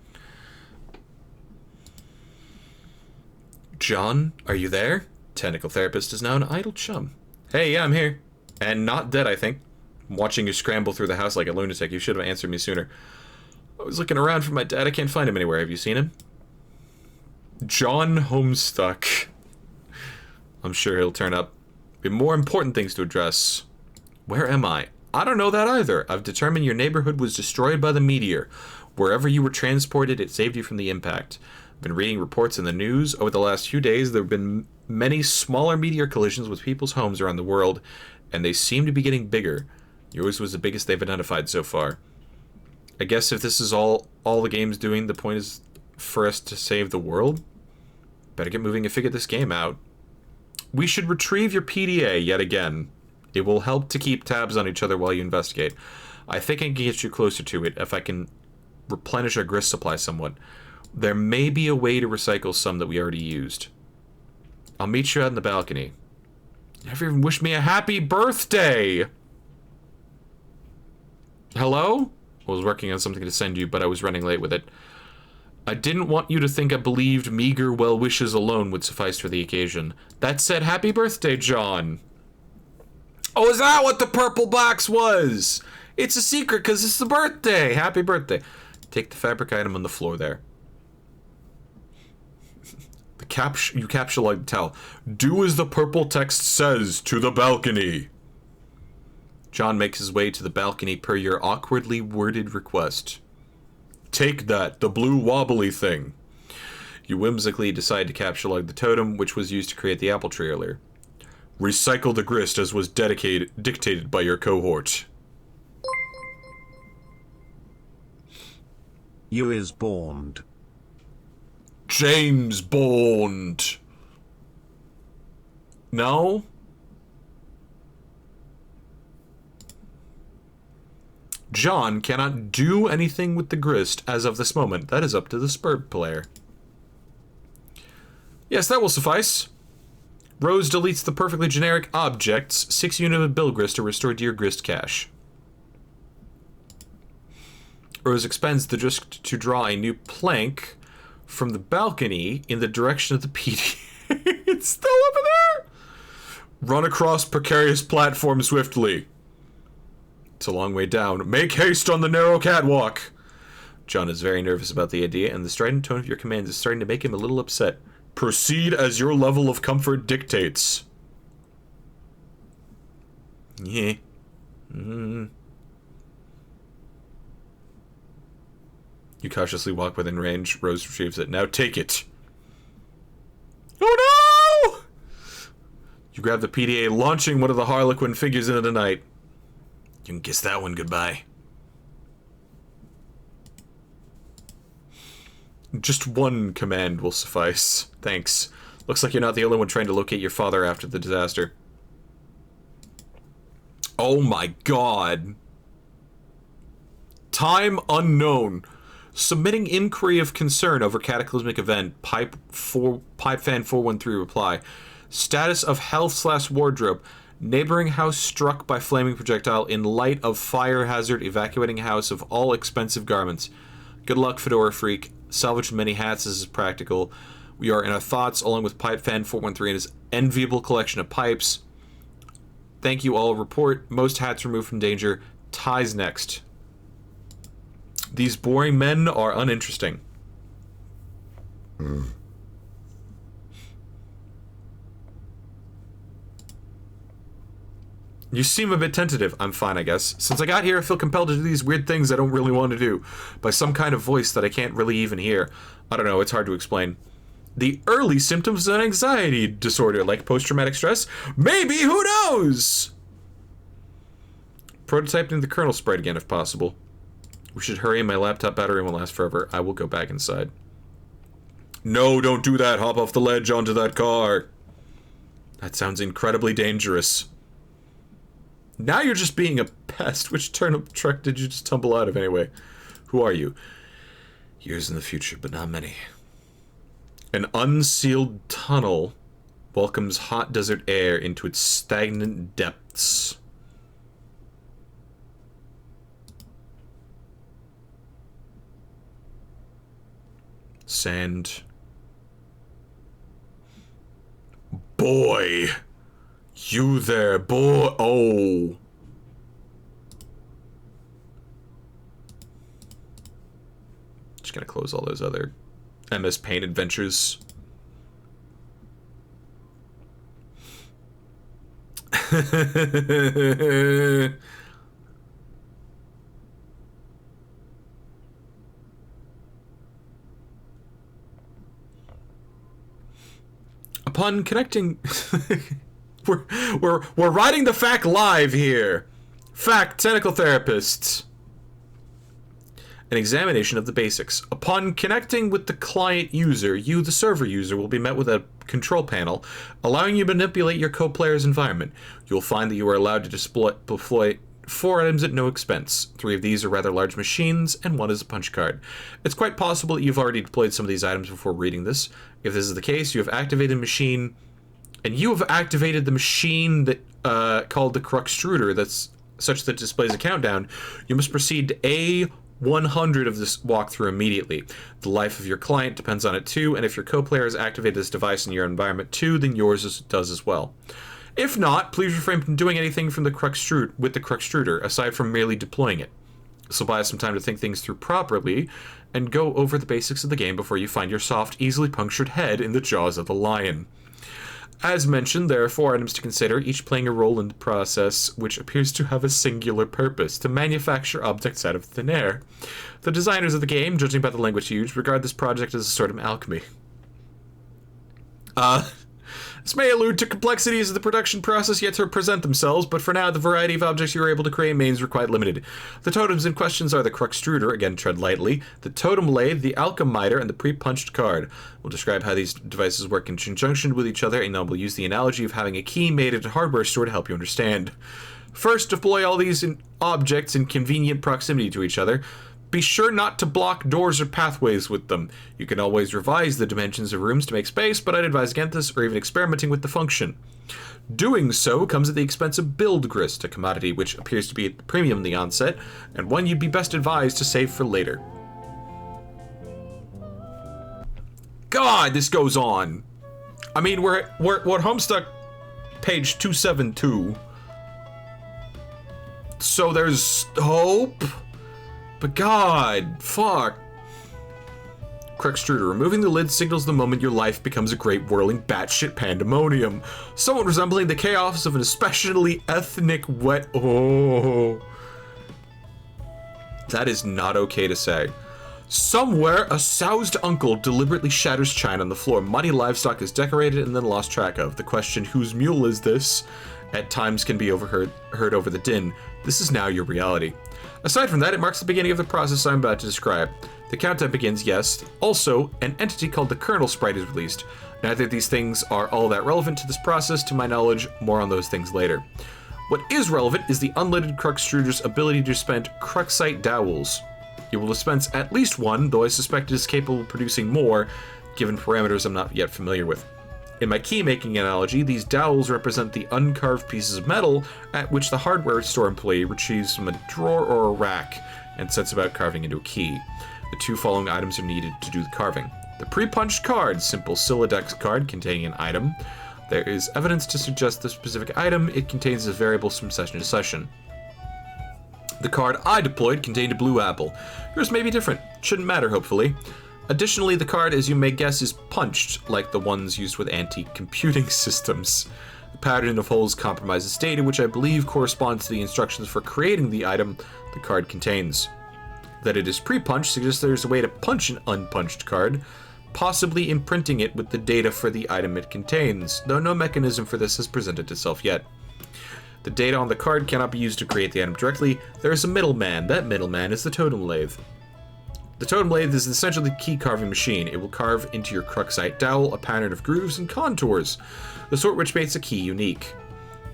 John, are you there? Technical therapist is now an idle chum. Hey, yeah, I'm here. And not dead, I think. I'm watching you scramble through the house like a lunatic. You should have answered me sooner. I was looking around for my dad. I can't find him anywhere. Have you seen him? John Homestuck. I'm sure he'll turn up. Be more important things to address. Where am I? I don't know that either. I've determined your neighborhood was destroyed by the meteor. Wherever you were transported, it saved you from the impact. I've been reading reports in the news. Over the last few days, there have been many smaller meteor collisions with people's homes around the world, and they seem to be getting bigger. Yours was the biggest they've identified so far. I guess if this is all the game's doing, the point is for us to save the world? Better get moving and figure this game out. We should retrieve your PDA yet again. It will help to keep tabs on each other while you investigate. I think I can get you closer to it if I can replenish our grist supply somewhat. There may be a way to recycle some that we already used. I'll meet you out in the balcony. You never even wished me a happy birthday! Hello? I was working on something to send you, but I was running late with it. I didn't want you to think I believed meager well wishes alone would suffice for the occasion. That said, happy birthday, John. Oh, is that what the purple box was? It's a secret because it's the birthday. Happy birthday. Take the fabric item on the floor there. You capture tell. Do as the purple text says to the balcony. John makes his way to the balcony per your awkwardly worded request. Take that, the blue wobbly thing. You whimsically decide to capture the totem, which was used to create the apple tree earlier. Recycle the grist as was dictated by your cohort. You is Bond. James Bond. No? John cannot do anything with the grist as of this moment. That is up to the Spurb player. Yes, that will suffice. Rose deletes the perfectly generic objects. 6 units of bill grist are restored to your grist cache. Rose expends the grist to draw a new plank from the balcony in the direction of the PD. It's still over there! Run across precarious platform swiftly. It's a long way down. Make haste on the narrow catwalk. John is very nervous about the idea, and the strident tone of your commands is starting to make him a little upset. Proceed as your level of comfort dictates. Yeah. You cautiously walk within range. Rose retrieves it. Now take it. Oh no! You grab the PDA, launching one of the Harlequin figures into the night. You can kiss that one goodbye. Just one command will suffice. Thanks. Looks like you're not the only one trying to locate your father after the disaster. Oh my god. Time unknown. Submitting inquiry of concern over cataclysmic event. Pipefan 413 reply. Status of health/wardrobe. Neighboring house struck by flaming projectile in light of fire hazard. Evacuating house of all expensive garments. Good luck, Fedora Freak. Salvage many hats as is practical. We are in our thoughts along with Pipefan 413 and his enviable collection of pipes. Thank you all. Report. Most hats removed from danger. Ties next. These boring men are uninteresting. You seem a bit tentative. I'm fine, I guess. Since I got here, I feel compelled to do these weird things I don't really want to do. By some kind of voice that I can't really even hear. I don't know, it's hard to explain. The early symptoms of an anxiety disorder, like post-traumatic stress? Maybe, who knows? Prototyping the kernel sprite again, if possible. We should hurry, my laptop battery won't last forever. I will go back inside. No, don't do that. Hop off the ledge onto that car. That sounds incredibly dangerous. Now you're just being a pest. Which turnip truck did you just tumble out of anyway? Who are you? Years in the future, but not many. An unsealed tunnel welcomes hot desert air into its stagnant depths. Sand. Boy! You there, boy. Oh. Just gonna close all those other MS Paint adventures. Upon connecting... We're writing the fact live here. Fact, technical therapists. An examination of the basics. Upon connecting with the client user, you, the server user, will be met with a control panel, allowing you to manipulate your co-player's environment. You'll find that you are allowed to deploy 4 items at no expense. 3 of these are rather large machines, and 1 is a punch card. It's quite possible that you've already deployed some of these items before reading this. If this is the case, you have activated a machine... And you have activated the machine that called the Cruxtruder that's such that displays a countdown. You must proceed to A100 of this walkthrough immediately. The life of your client depends on it too, and if your co-player has activated this device in your environment too, then yours does as well. If not, please refrain from doing anything with the Cruxtruder, aside from merely deploying it. This will buy us some time to think things through properly, and go over the basics of the game before you find your soft, easily punctured head in the jaws of the lion. As mentioned, there are 4 items to consider, each playing a role in the process, which appears to have a singular purpose: to manufacture objects out of thin air. The designers of the game, judging by the language used, regard this project as a sort of alchemy. This may allude to complexities of the production process yet to present themselves, but for now, the variety of objects you are able to create remains quite limited. The totems in questions are the Cruxtruder, again tread lightly, the totem lathe, the alchemiter, and the pre-punched card. We'll describe how these devices work in conjunction with each other, and then we'll use the analogy of having a key made at a hardware store to help you understand. First, deploy all these objects in convenient proximity to each other. Be sure not to block doors or pathways with them. You can always revise the dimensions of rooms to make space, but I'd advise against this or even experimenting with the function. Doing so comes at the expense of build grist, a commodity which appears to be at the premium in the onset, and one you'd be best advised to save for later. God, this goes on. I mean, we're at Homestuck page 272. So there's hope. But God, fuck. Cruxtruder. Removing the lid signals the moment your life becomes a great whirling batshit pandemonium, somewhat resembling the chaos of an especially ethnic wet. Oh. That is not okay to say. Somewhere, a soused uncle deliberately shatters china on the floor. Muddy livestock is decorated and then lost track of. The question, whose mule is this, at times can be heard over the din. This is now your reality. Aside from that, it marks the beginning of the process I'm about to describe. The countdown begins, yes. Also, an entity called the Kernel Sprite is released. Neither of these things are all that relevant to this process, to my knowledge. More on those things later. What is relevant is the unleaded Cruxtruder's ability to dispense Cruxite dowels. It will dispense at least one, though I suspect it is capable of producing more, given parameters I'm not yet familiar with. In my key-making analogy, these dowels represent the uncarved pieces of metal at which the hardware store employee retrieves from a drawer or a rack and sets about carving into a key. The 2 following items are needed to do the carving. The pre-punched card, simple Siladex card containing an item. There is evidence to suggest the specific item. It contains variables from session to session. The card I deployed contained a blue apple. Yours may be different. Shouldn't matter, hopefully. Additionally, the card, as you may guess, is punched, like the ones used with anti-computing systems. The pattern of holes compromises data, which I believe corresponds to the instructions for creating the item the card contains. That it is pre-punched suggests there is a way to punch an unpunched card, possibly imprinting it with the data for the item it contains, though no mechanism for this has presented itself yet. The data on the card cannot be used to create the item directly. There is a middleman. That middleman is the totem lathe. The totem lathe is essentially the key carving machine. It will carve into your Cruxite dowel a pattern of grooves and contours, the sort which makes a key unique.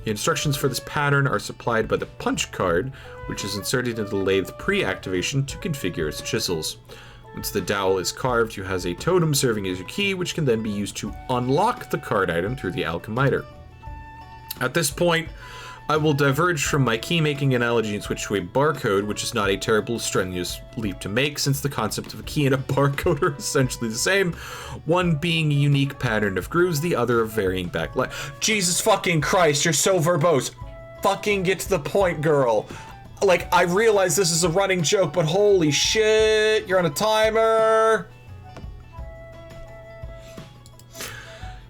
The instructions for this pattern are supplied by the punch card, which is inserted into the lathe pre-activation to configure its chisels. Once the dowel is carved, you have a totem serving as your key, which can then be used to unlock the card item through the alchemiter. At this point, I will diverge from my key-making analogy and switch to a barcode, which is not a terrible, strenuous leap to make, since the concept of a key and a barcode are essentially the same, one being a unique pattern of grooves, the other of varying backlight. Jesus fucking Christ, you're so verbose. Fucking get to the point, girl. Like, I realize this is a running joke, but holy shit, you're on a timer.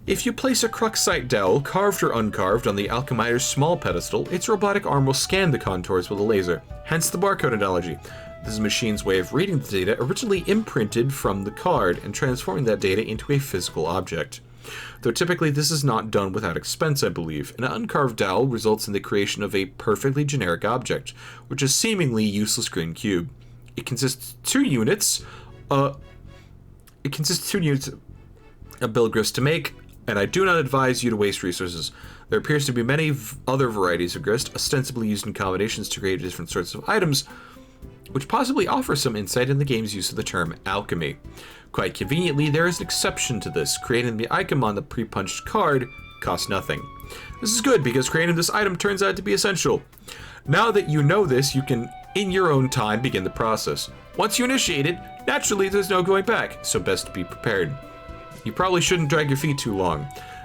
If you place a Cruxite dowel, carved or uncarved, on the alchemiter's small pedestal, its robotic arm will scan the contours with a laser, hence the barcode analogy. This is the machine's way of reading the data originally imprinted from the card and transforming that data into a physical object. Though typically this is not done without expense, I believe. An uncarved dowel results in the creation of a perfectly generic object, which is a seemingly useless green cube. It consists of 2 units of build grist to make, and I do not advise you to waste resources. There appears to be many other varieties of grist, ostensibly used in combinations to create different sorts of items, which possibly offer some insight in the game's use of the term alchemy. Quite conveniently, there is an exception to this. Creating the item on the pre-punched card costs nothing. This is good because creating this item turns out to be essential. Now that you know this, you can, in your own time, begin the process. Once you initiate it, naturally there's no going back, so best to be prepared. You probably shouldn't drag your feet too long.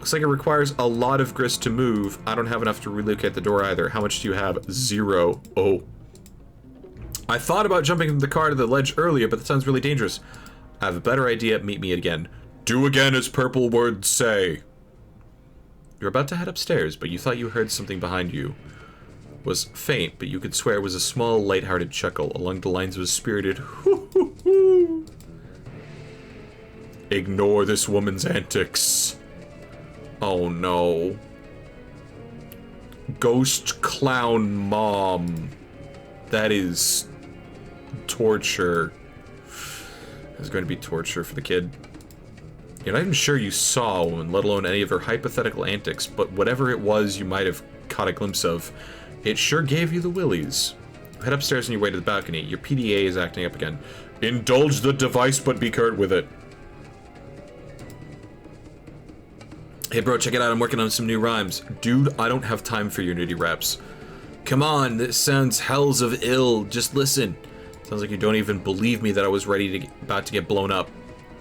Looks like it requires a lot of grist to move. I don't have enough to relocate the door either. How much do you have? 0. Oh. I thought about jumping from the car to the ledge earlier, but that sounds really dangerous. I have a better idea. Meet me again. Do again as purple words say. You're about to head upstairs, but you thought you heard something behind you. It was faint, but you could swear it was a small, light-hearted chuckle along the lines of a spirited hoo-hoo-hoo. Ignore this woman's antics. Oh no. Ghost clown mom. That is torture. It's going to be torture for the kid. You're not even sure you saw a woman, let alone any of her hypothetical antics, but whatever it was you might have caught a glimpse of, it sure gave you the willies. Head upstairs on your way to the balcony. Your PDA is acting up again. Indulge the device, but be curt with it. Hey bro, check it out, I'm working on some new rhymes. Dude, I don't have time for your nudie raps. Come on, this sounds hells of ill, just listen. Sounds like you don't even believe me that I was about to get blown up.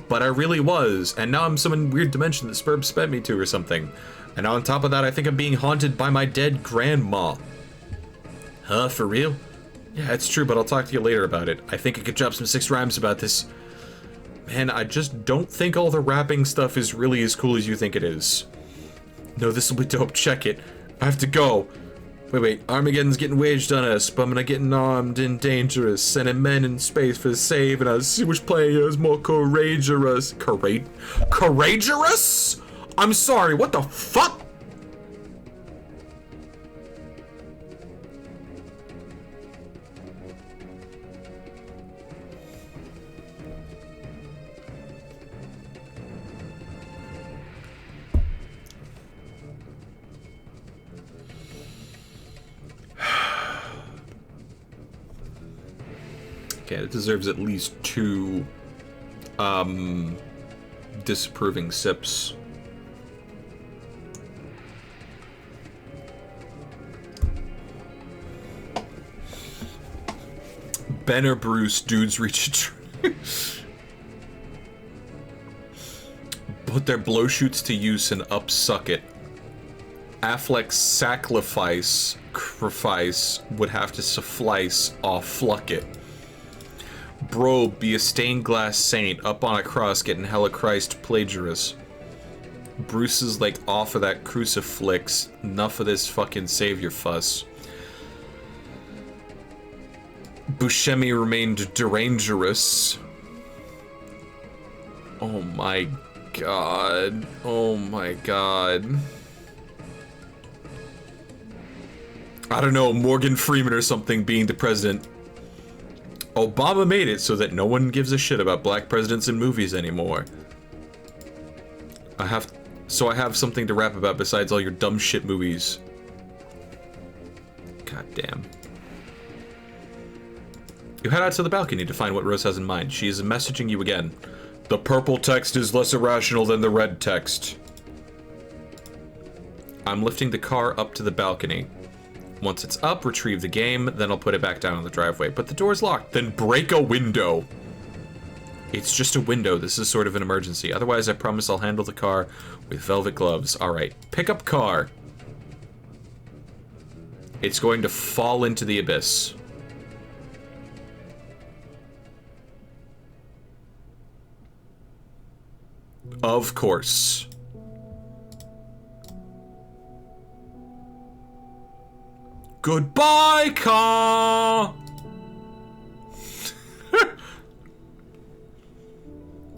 But I really was, and now I'm some weird dimension that Spurb sped me to or something. And on top of that, I think I'm being haunted by my dead grandma. Huh, for real? Yeah, it's true, but I'll talk to you later about it. I think I could drop some 6 rhymes about this. Man, I just don't think all the rapping stuff is really as cool as you think it is. No, this will be dope, check it. I have to go. Wait, Armageddon's getting waged on us, but I'm gonna get armed and dangerous, sending men in space for saving us. See which player is more courageous. Courageous? I'm sorry, what the fuck? Okay, it deserves at least 2 disapproving sips. Ben or Bruce, dudes reach a put their blowshoots to use and upsuck it. Affleck's sacrifice would have to suffice off fluck it. Bro, be a stained glass saint up on a cross getting hella Christ plagiarist. Bruce is like off of that crucifix. Enough of this fucking savior fuss. Buscemi remained dangerous. Oh my god. Oh my god. I don't know, Morgan Freeman or something being the president. Obama made it so that no one gives a shit about black presidents in movies anymore. I have something to rap about besides all your dumb shit movies. God damn. You head out to the balcony to find what Rose has in mind. She is messaging you again. The purple text is less irrational than the red text. I'm lifting the car up to the balcony. Once it's up, retrieve the game, then I'll put it back down on the driveway. But the door's locked. Then break a window. It's just a window. This is sort of an emergency. Otherwise, I promise I'll handle the car with velvet gloves. Alright, pick up car. It's going to fall into the abyss. Of course. Goodbye, car!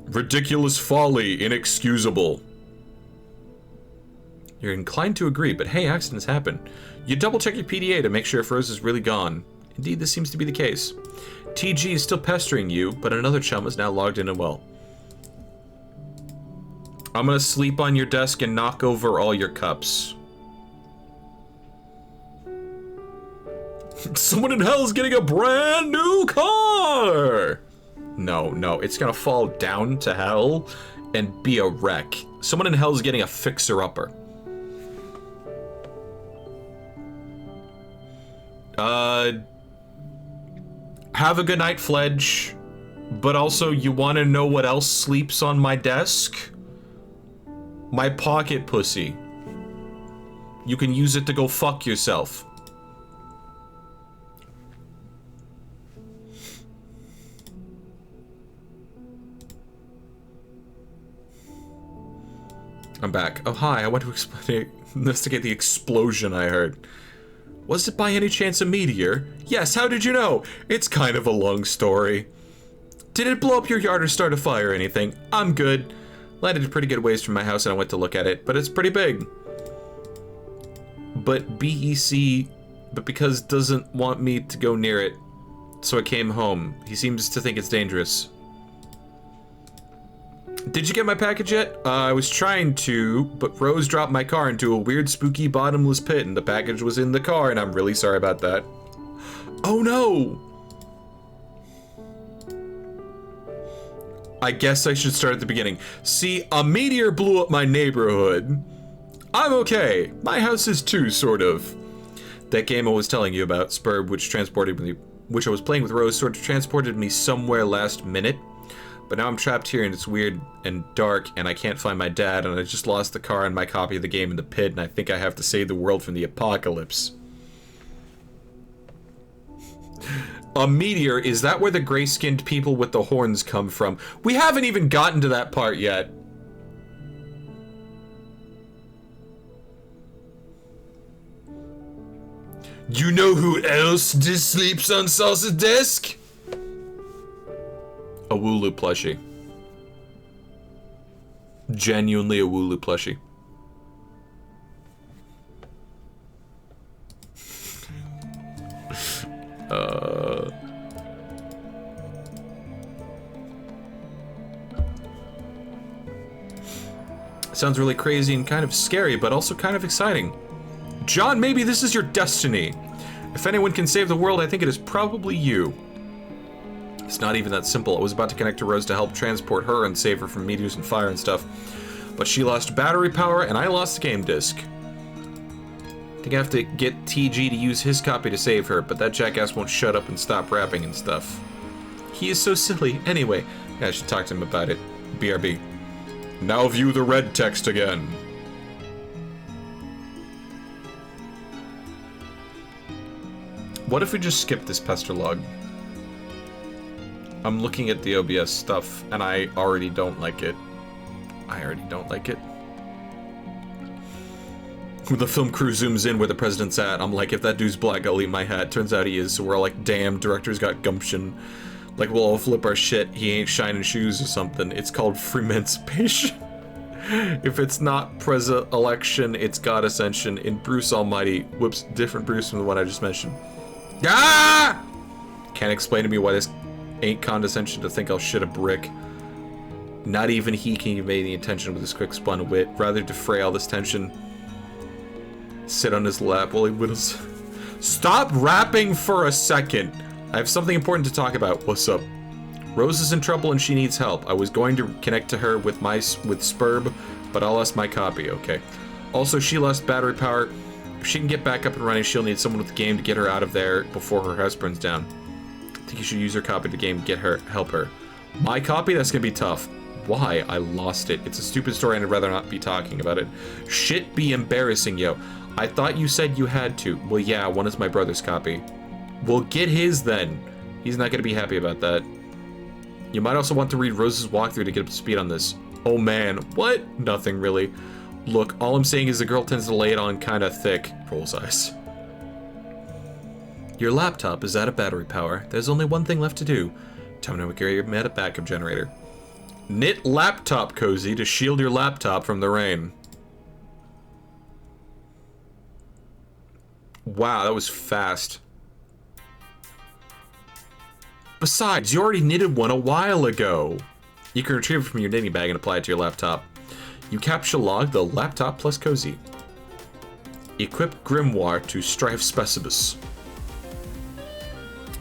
Ridiculous folly, inexcusable. You're inclined to agree, but hey, accidents happen. You double check your PDA to make sure if Rose is really gone. Indeed, this seems to be the case. TG is still pestering you, but another chum is now logged in and well. I'm gonna sleep on your desk and knock over all your cups. Someone in hell is getting a brand new car! No, it's gonna fall down to hell and be a wreck. Someone in hell is getting a fixer-upper. Have a good night, Fledge. But also, you wanna know what else sleeps on my desk? My pocket pussy. You can use it to go fuck yourself. I'm back. Oh, hi. I want to investigate the explosion I heard. Was it by any chance a meteor? Yes, how did you know? It's kind of a long story. Did it blow up your yard or start a fire or anything? I'm good. Landed a pretty good ways from my house and I went to look at it, but it's pretty big. But because doesn't want me to go near it, so I came home. He seems to think it's dangerous. Did you get my package yet? I was trying to, but Rose dropped my car into a weird, spooky, bottomless pit, and the package was in the car, and I'm really sorry about that. Oh no! I guess I should start at the beginning. See, a meteor blew up my neighborhood. I'm okay. My house is too, sort of. That game I was telling you about, Spurb, which I was playing with Rose, sort of transported me somewhere last minute. But now I'm trapped here and it's weird and dark and I can't find my dad and I just lost the car and my copy of the game in the pit and I think I have to save the world from the apocalypse. A meteor, is that where the gray-skinned people with the horns come from? We haven't even gotten to that part yet. You know who else just sleeps on Salsa's desk? A Wooloo plushie. Genuinely a Wooloo plushie. Sounds really crazy and kind of scary, but also kind of exciting. John, maybe this is your destiny. If anyone can save the world, I think it is probably you. It's not even that simple. I was about to connect to Rose to help transport her and save her from meteors and fire and stuff. But she lost battery power and I lost the game disc. I think I have to get TG to use his copy to save her, but that jackass won't shut up and stop rapping and stuff. He is so silly. Anyway, I should talk to him about it. BRB. Now view the red text again. What if we just skip this pester log? I'm looking at the OBS stuff, and I already don't like it. I already don't like it. When the film crew zooms in where the president's at, I'm like, if that dude's black, I'll eat my hat. Turns out he is, so we're all like, damn, director's got gumption. Like, we'll all flip our shit. He ain't shining shoes or something. It's called Freemancipation. If it's not Preza-election, it's God Ascension. In Bruce Almighty, whoops, different Bruce from the one I just mentioned. Ah! Can't explain to me why this ain't condescension to think I'll shit a brick. Not even he can convey the intention with his quick spun wit. Rather defray all this tension. Sit on his lap while he whittles. Stop rapping for a second. I have something important to talk about. What's up? Rose is in trouble and she needs help. I was going to connect to her with Spurb, but I lost my copy. Okay. Also, she lost battery power. If she can get back up and running, she'll need someone with the game to get her out of there before her house burns down. I think you should use her copy of the game to help her. My copy? That's gonna be tough. Why? I lost it. It's a stupid story and I'd rather not be talking about it. Shit be embarrassing, yo. I thought you said you had to. Well, yeah, one is my brother's copy. Well, get his then. He's not gonna be happy about that. You might also want to read Rose's walkthrough to get up to speed on this. Oh man, what? Nothing really. Look, all I'm saying is the girl tends to lay it on kinda thick. Roll's eyes. Your laptop is out of battery power. There's only one thing left to do. Time to get your meta backup generator. Knit laptop cozy to shield your laptop from the rain. Wow, that was fast. Besides, you already knitted one a while ago. You can retrieve it from your knitting bag and apply it to your laptop. You capture log the laptop plus cozy. Equip grimoire to strife specibus.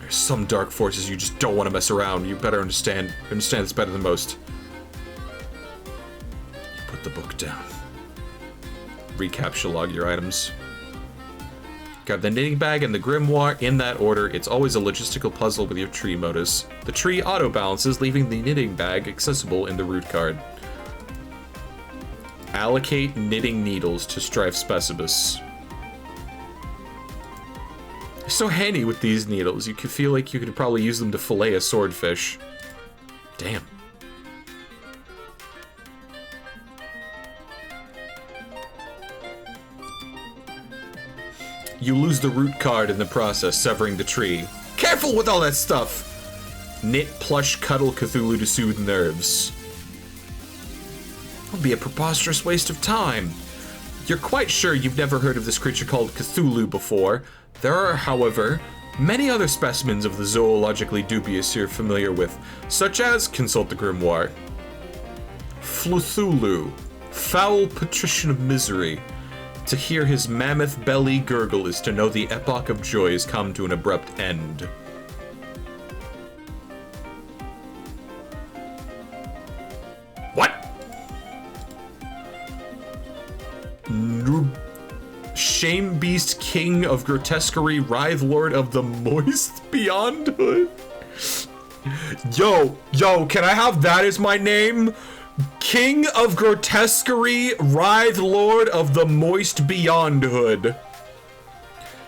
There's some dark forces you just don't want to mess around. You better understand. Understand this better than most. You put the book down. Recapture log your items. Grab the knitting bag and the grimoire in that order. It's always a logistical puzzle with your tree modus. The tree auto-balances, leaving the knitting bag accessible in the root card. Allocate knitting needles to Strife Specibus. They're so handy with these needles. You could feel like you could probably use them to fillet a swordfish. Damn. You lose the root card in the process, severing the tree. Careful with all that stuff! Knit plush cuddle Cthulhu to soothe nerves. It'll be a preposterous waste of time. You're quite sure you've never heard of this creature called Cthulhu before. There are, however, many other specimens of the zoologically dubious you're familiar with, such as, consult the grimoire, Fluthulu, foul patrician of misery. To hear his mammoth belly gurgle is to know the epoch of joy has come to an abrupt end. What? Shame Beast, King of Grotesquerie, Writhe Lord of the Moist Beyondhood. Yo, can I have that as my name? King of Grotesquerie, Writhe Lord of the Moist Beyondhood.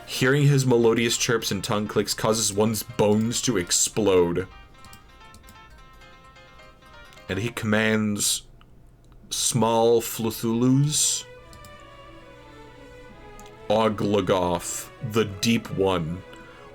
Hearing his melodious chirps and tongue clicks causes one's bones to explode. And he commands small Fluthulus. Oglogoth, the Deep One.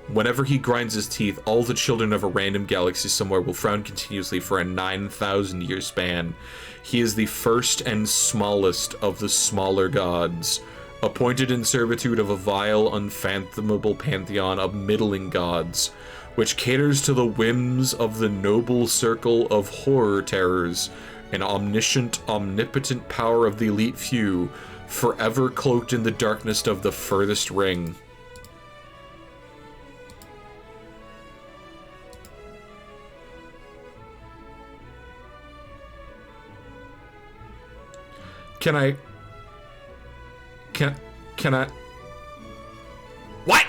Whenever he grinds his teeth, all the children of a random galaxy somewhere will frown continuously for a 9,000-year span. He is the first and smallest of the smaller gods, appointed in servitude of a vile, unfathomable pantheon of middling gods, which caters to the whims of the noble circle of horror terrors, an omniscient, omnipotent power of the elite few, forever cloaked in the darkness of the furthest ring. Can I... What?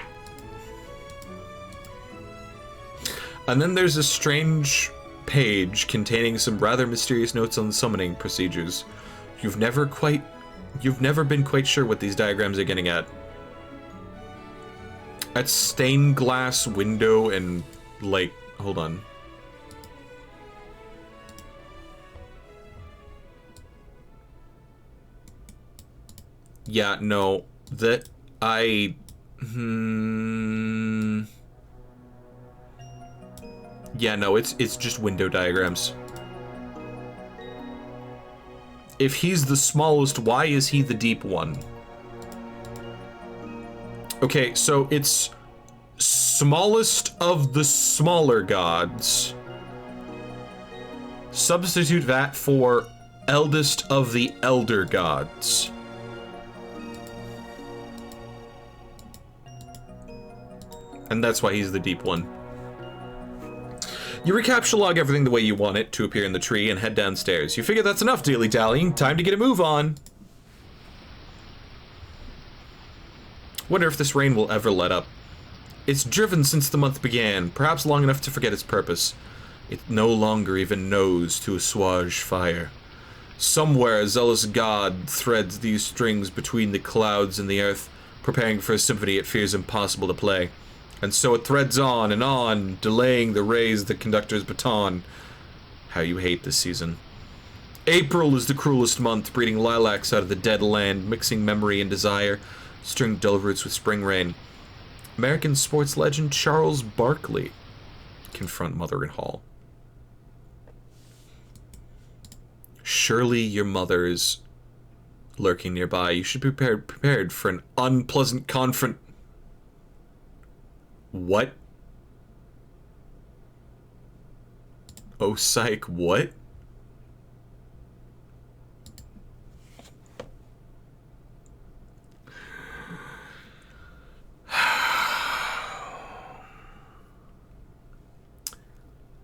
And then there's a strange page containing some rather mysterious notes on summoning procedures. You've never been quite sure what these diagrams are getting at. At stained glass window and, like, hold on. Yeah, no, that I... Yeah, no, it's just window diagrams. If he's the smallest, why is he the deep one? Okay, so it's smallest of the smaller gods. Substitute that for eldest of the elder gods. And that's why he's the deep one. You recapture log everything the way you want it to appear in the tree and head downstairs. You figure that's enough dilly-dallying. Time to get a move on. Wonder if this rain will ever let up. It's driven since the month began, perhaps long enough to forget its purpose. It no longer even knows to assuage fire. Somewhere a zealous god threads these strings between the clouds and the earth, preparing for a symphony it fears impossible to play. And so it threads on, delaying the raise the conductor's baton. How you hate this season. April is the cruelest month, breeding lilacs out of the dead land, mixing memory and desire, stirring dull roots with spring rain. American sports legend Charles Barkley confront mother in hall. Surely your mother is lurking nearby. You should be prepared for an unpleasant confront. What? Oh, psych, what?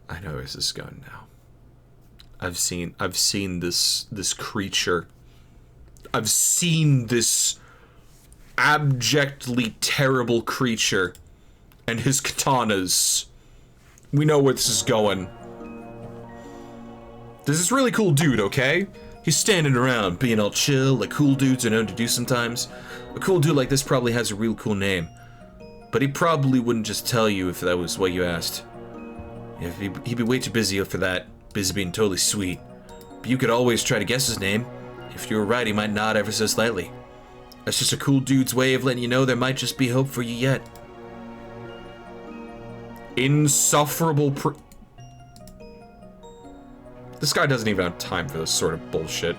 I know where this is going now. I've seen this creature. I've seen this abjectly terrible creature and his katanas. We know where this is going. There's this really cool dude, okay? He's standing around, being all chill, like cool dudes are known to do sometimes. A cool dude like this probably has a real cool name. But he probably wouldn't just tell you if that was what you asked. Yeah, he'd be way too busy for that, busy being totally sweet. But you could always try to guess his name. If you were right, he might nod ever so slightly. That's just a cool dude's way of letting you know there might just be hope for you yet. Insufferable This guy doesn't even have time for this sort of bullshit.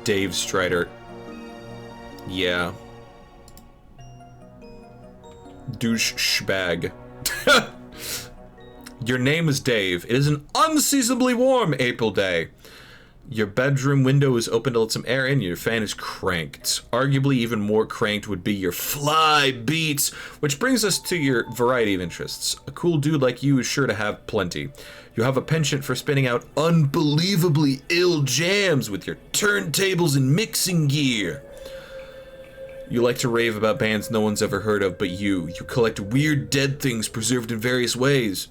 Dave Strider. Yeah. Douche schbag. Your name is Dave. It is an unseasonably warm April day. Your bedroom window is open to let some air in. Your fan is cranked. Arguably even more cranked would be your fly beats, which brings us to your variety of interests. A cool dude like you is sure to have plenty. You have a penchant for spinning out unbelievably ill jams with your turntables and mixing gear. You like to rave about bands no one's ever heard of but you. You collect weird dead things preserved in various ways.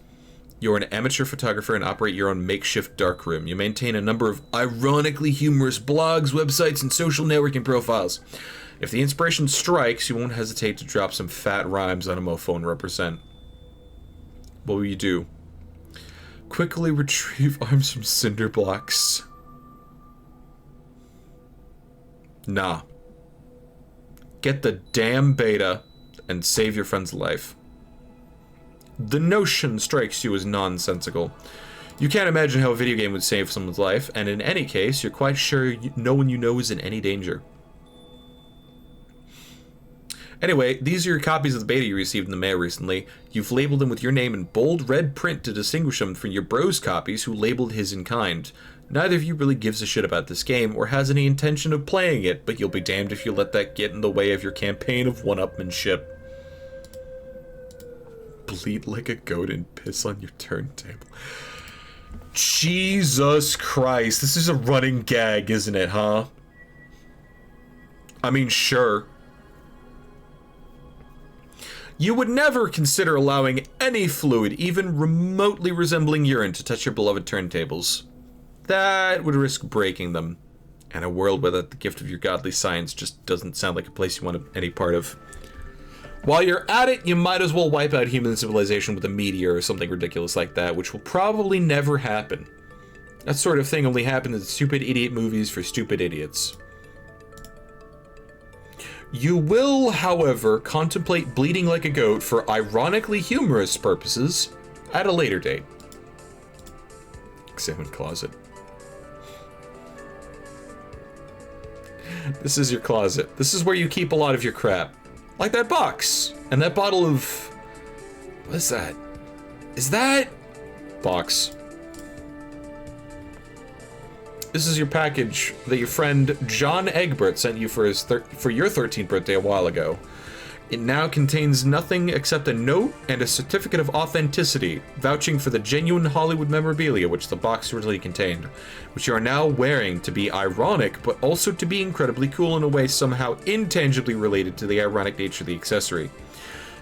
You're an amateur photographer and operate your own makeshift darkroom. You maintain a number of ironically humorous blogs, websites, and social networking profiles. If the inspiration strikes, you won't hesitate to drop some fat rhymes on a mofo and represent. What will you do? Quickly retrieve arms from cinder blocks. Nah. Get the damn beta and save your friend's life. The notion strikes you as nonsensical. You can't imagine how a video game would save someone's life, and in any case, you're quite sure no one you know is in any danger. Anyway, these are your copies of the beta you received in the mail recently. You've labeled them with your name in bold red print to distinguish them from your bro's copies who labeled his in kind. Neither of you really gives a shit about this game or has any intention of playing it, but you'll be damned if you let that get in the way of your campaign of one-upmanship. Bleed like a goat and piss on your turntable. Jesus Christ, this is a running gag, isn't it, huh? I mean, sure. You would never consider allowing any fluid, even remotely resembling urine, to touch your beloved turntables. That would risk breaking them. And a world without the gift of your godly science just doesn't sound like a place you want any part of. While you're at it, you might as well wipe out human civilization with a meteor or something ridiculous like that, which will probably never happen. That sort of thing only happens in stupid idiot movies for stupid idiots. You will, however, contemplate bleeding like a goat for ironically humorous purposes at a later date. Examine closet. This is your closet. This is where you keep a lot of your crap. Like that box. And that bottle of... What is that? Is that... Box. This is your package that your friend John Egbert sent you for his for your 13th birthday a while ago. It now contains nothing except a note and a certificate of authenticity, vouching for the genuine Hollywood memorabilia which the box originally contained, which you are now wearing to be ironic, but also to be incredibly cool in a way somehow intangibly related to the ironic nature of the accessory.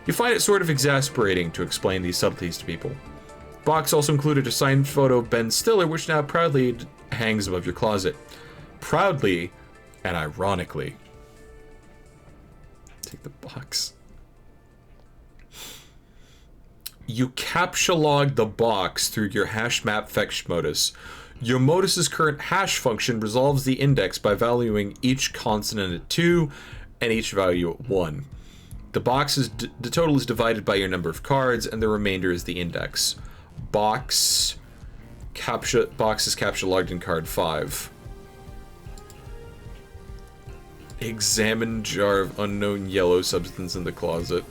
You find it sort of exasperating to explain these subtleties to people. The box also included a signed photo of Ben Stiller, which now proudly hangs above your closet. Proudly and ironically. Take the box. You captcha log the box through your hash map fetch modus. Your modus's current hash function resolves the index by valuing each consonant at 2 and each value at 1. The total is divided by your number of cards, and the remainder is the index. Box is captcha logged in card 5. Examine jar of unknown yellow substance in the closet.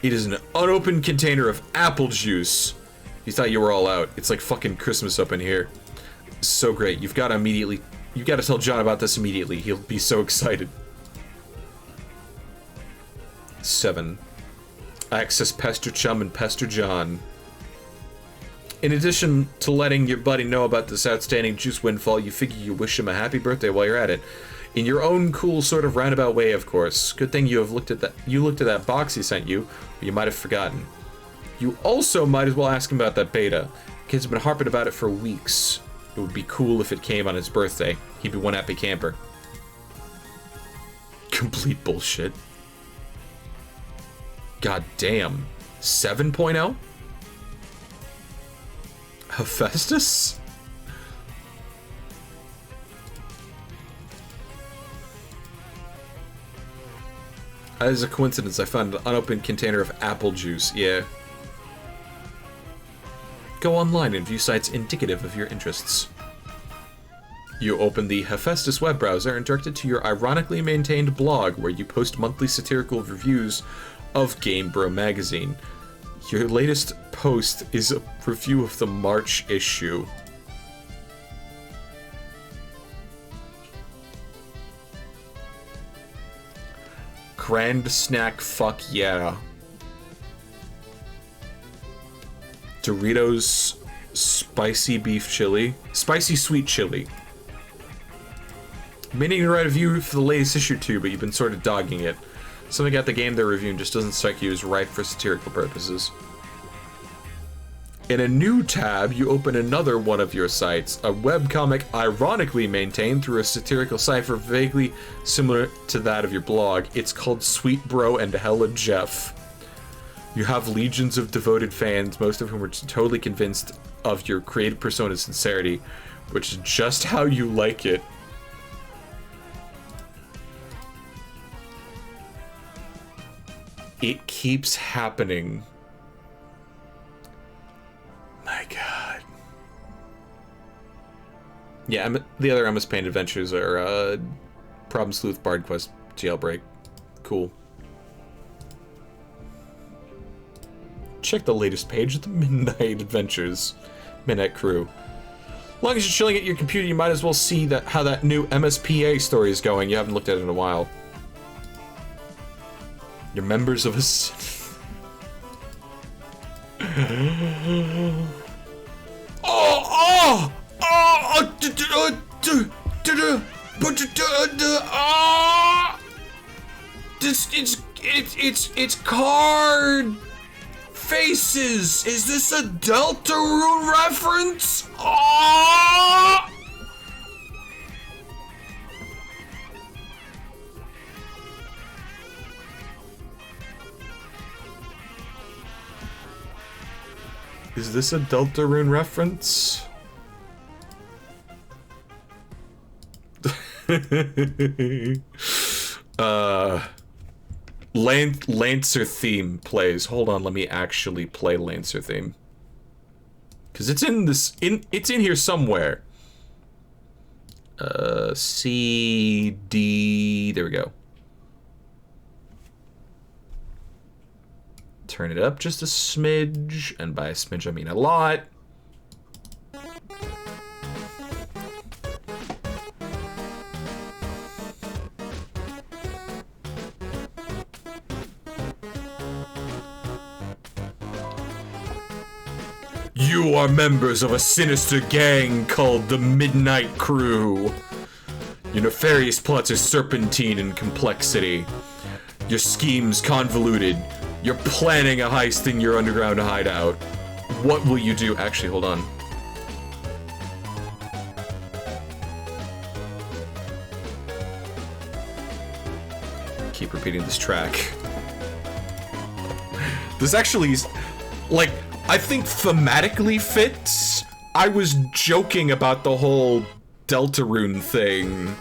It is an unopened container of apple juice. You thought you were all out. It's like fucking Christmas up in here. So great. You've got to tell John about this immediately. He'll be so excited. 7. Access Pester Chum and Pester John. In addition to letting your buddy know about this outstanding juice windfall, you figure you wish him a happy birthday while you're at it. In your own cool sort of roundabout way, of course. Good thing you looked at that box he sent you, or you might have forgotten. You also might as well ask him about that beta. Kids have been harping about it for weeks. It would be cool if it came on his birthday. He'd be one happy camper. Complete bullshit. God damn. 7.0? Hephaestus? As a coincidence, I found an unopened container of apple juice. Yeah. Go online and view sites indicative of your interests. You open the Hephaestus web browser and direct it to your ironically maintained blog where you post monthly satirical reviews of Game Bro magazine. Your latest post is a review of the March issue. Grand snack, fuck yeah. Doritos spicy beef chili. Spicy sweet chili. Meaning to write a review for the latest issue too, but you've been sort of dogging it. Something about the game they're reviewing just doesn't strike you as ripe for satirical purposes. In a new tab, you open another one of your sites, a webcomic ironically maintained through a satirical cipher vaguely similar to that of your blog. It's called Sweet Bro and Hella Jeff. You have legions of devoted fans, most of whom are totally convinced of your creative persona's sincerity, which is just how you like it. It keeps happening. My god. Yeah, the other MS Paint adventures are Problem Sleuth, Bard Quest, Jailbreak. Cool. Check the latest page of the Midnight Adventures. Midnight Crew. As long as you're chilling at your computer, you might as well see how that new MSPA story is going. You haven't looked at it in a while. You're members of a... It's card faces. Is this a Deltarune reference? Oh! Is this a Deltarune reference? Lancer theme plays. Hold on, let me actually play Lancer theme. Cause it's in this it's in here somewhere. C D, there we go. Turn it up just a smidge, and by a smidge I mean a lot. You are members of a sinister gang called the Midnight Crew. Your nefarious plots are serpentine in complexity. Your schemes convoluted. You're planning a heist in your underground hideout. What will you do? Actually, hold on. Keep repeating this track. This actually is, like, I think thematically fits. I was joking about the whole Deltarune thing,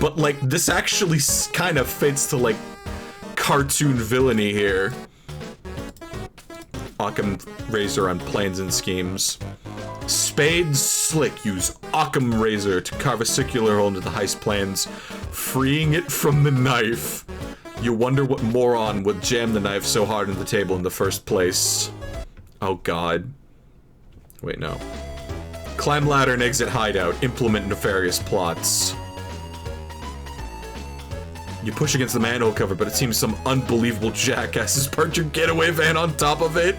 but, like, this actually kind of fits to, like, cartoon villainy here. Occam Razor on plans and schemes. Spades Slick use Occam Razor to carve a circular hole into the heist plans, freeing it from the knife. You wonder what moron would jam the knife so hard into the table in the first place. Oh god. Wait, no. Climb ladder and exit hideout. Implement nefarious plots. You push against the manhole cover, but it seems some unbelievable jackass has parked your getaway van on top of it.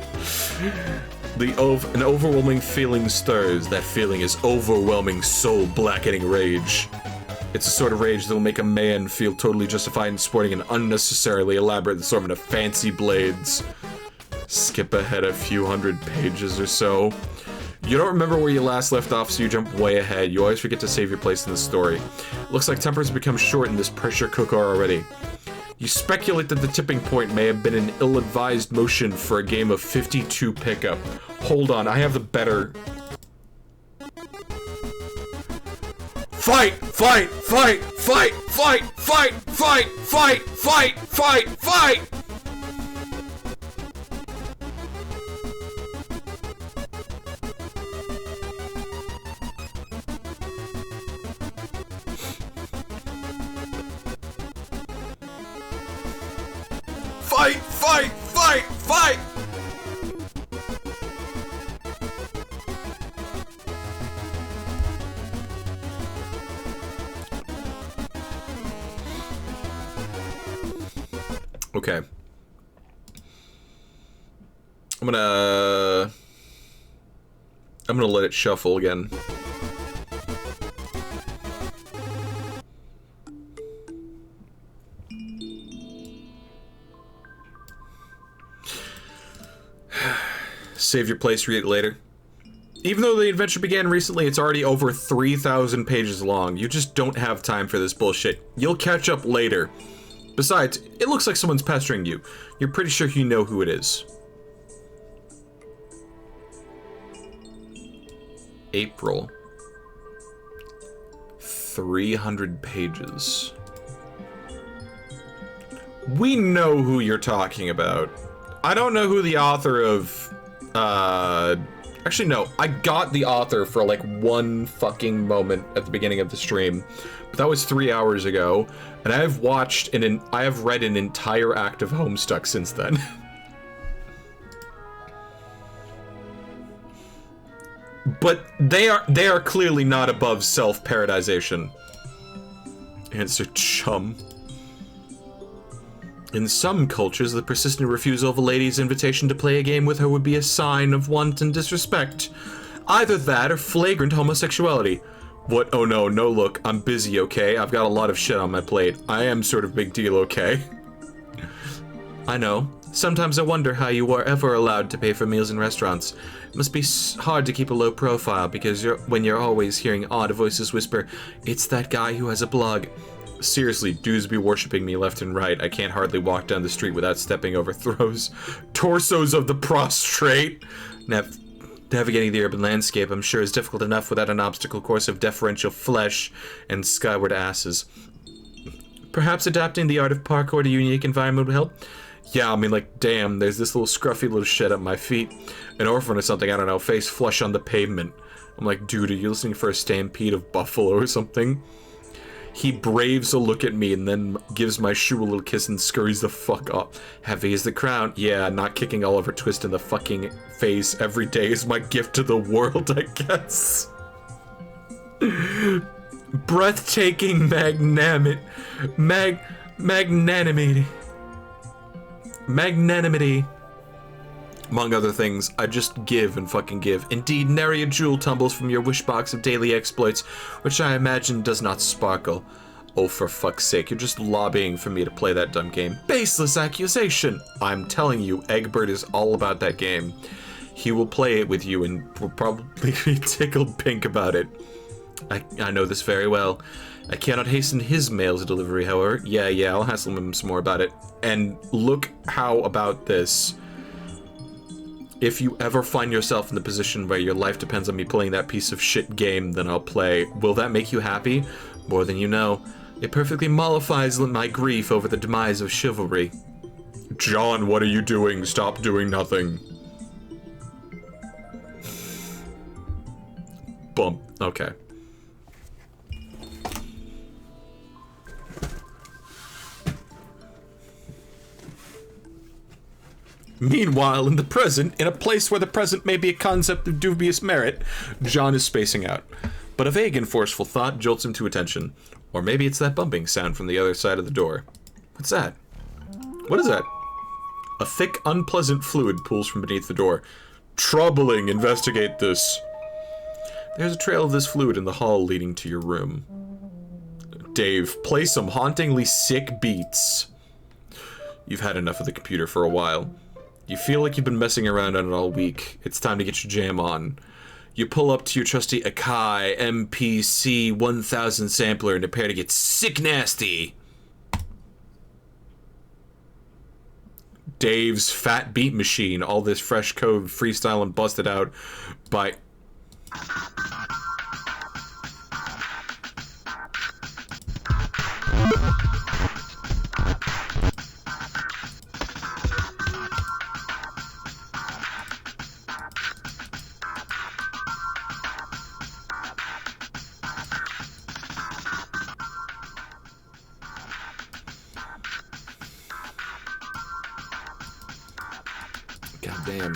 An overwhelming feeling stirs. That feeling is overwhelming, soul-blackening rage. It's the sort of rage that will make a man feel totally justified in sporting an unnecessarily elaborate assortment of fancy blades. Skip ahead a few hundred pages or so. You don't remember where you last left off, so you jump way ahead. You always forget to save your place in the story. Looks like tempers have become short in this pressure cooker already. You speculate that the tipping point may have been an ill-advised motion for a game of 52 pickup. Hold on, I have the better... Fight! Fight! Fight! Fight! Fight! Fight! Fight! Fight! Fight! Fight! Fight! Fight! Fight! Fight! Fight! Okay. I'm gonna let it shuffle again. Save your place, read it later. Even though the adventure began recently, it's already over 3,000 pages long. You just don't have time for this bullshit. You'll catch up later. Besides, it looks like someone's pestering you. You're pretty sure you know who it is. April. 300 pages. We know who you're talking about. I don't know who the author of... Actually, no. I got the author for, like, one fucking moment at the beginning of the stream. But that was 3 hours ago. And I have watched I have read an entire act of Homestuck since then. But they are clearly not above self-parodization. Answer chum. In some cultures, the persistent refusal of a lady's invitation to play a game with her would be a sign of wanton disrespect. Either that or flagrant homosexuality. What? Oh no, no look, I'm busy, okay? I've got a lot of shit on my plate. I am sort of big deal, okay? I know. Sometimes I wonder how you were ever allowed to pay for meals in restaurants. It must be hard to keep a low profile because when you're always hearing odd voices whisper, "It's that guy who has a blog." Seriously, dudes be worshipping me left and right. I can't hardly walk down the street without stepping over torsos of the prostrate. Navigating the urban landscape, I'm sure, is difficult enough without an obstacle course of deferential flesh and skyward asses. Perhaps adapting the art of parkour to a unique environment would help? Yeah, I mean, like, damn, there's this little scruffy little shit at my feet. An orphan or something, I don't know, face flush on the pavement. I'm like, dude, are you listening for a stampede of buffalo or something? He braves a look at me and then gives my shoe a little kiss and scurries the fuck up. Heavy as the crown. Yeah, not kicking Oliver Twist in the fucking face every day is my gift to the world, I guess. Breathtaking magnanimity. Magnanimity. Among other things, I just give and fucking give. Indeed, nary a jewel tumbles from your wishbox of daily exploits, which I imagine does not sparkle. Oh, for fuck's sake, you're just lobbying for me to play that dumb game. Baseless accusation! I'm telling you, Egbert is all about that game. He will play it with you and will probably be tickled pink about it. I know this very well. I cannot hasten his mail's delivery, however. Yeah, I'll hassle him some more about it. And look how about this. If you ever find yourself in the position where your life depends on me playing that piece of shit game, then I'll play. Will that make you happy? More than you know. It perfectly mollifies my grief over the demise of chivalry. John, what are you doing? Stop doing nothing. Bump. Okay. Meanwhile, in the present, in a place where the present may be a concept of dubious merit, John is spacing out. But a vague and forceful thought jolts him to attention. Or maybe it's that bumping sound from the other side of the door. What's that? What is that? A thick, unpleasant fluid pools from beneath the door. Troubling. Investigate this. There's a trail of this fluid in the hall leading to your room. Dave, play some hauntingly sick beats. You've had enough of the computer for a while. You feel like you've been messing around on it all week. It's time to get your jam on. You pull up to your trusty Akai MPC 1000 sampler and prepare to get sick nasty. Dave's Fat Beat Machine, all this fresh code freestyle and busted out by... Goddamn.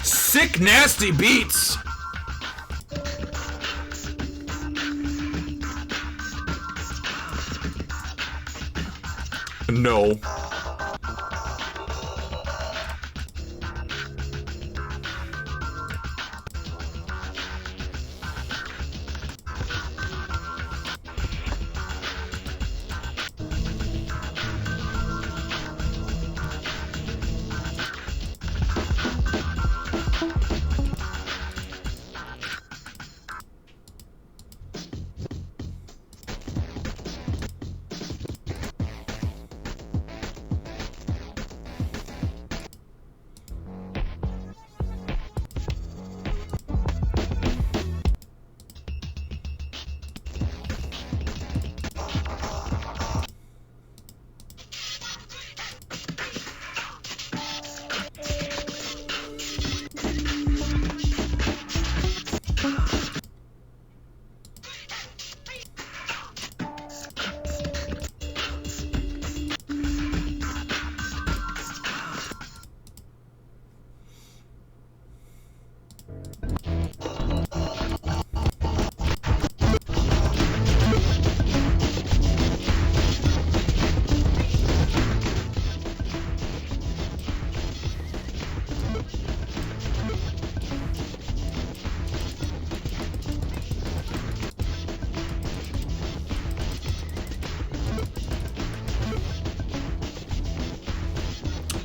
Sick nasty beats. No.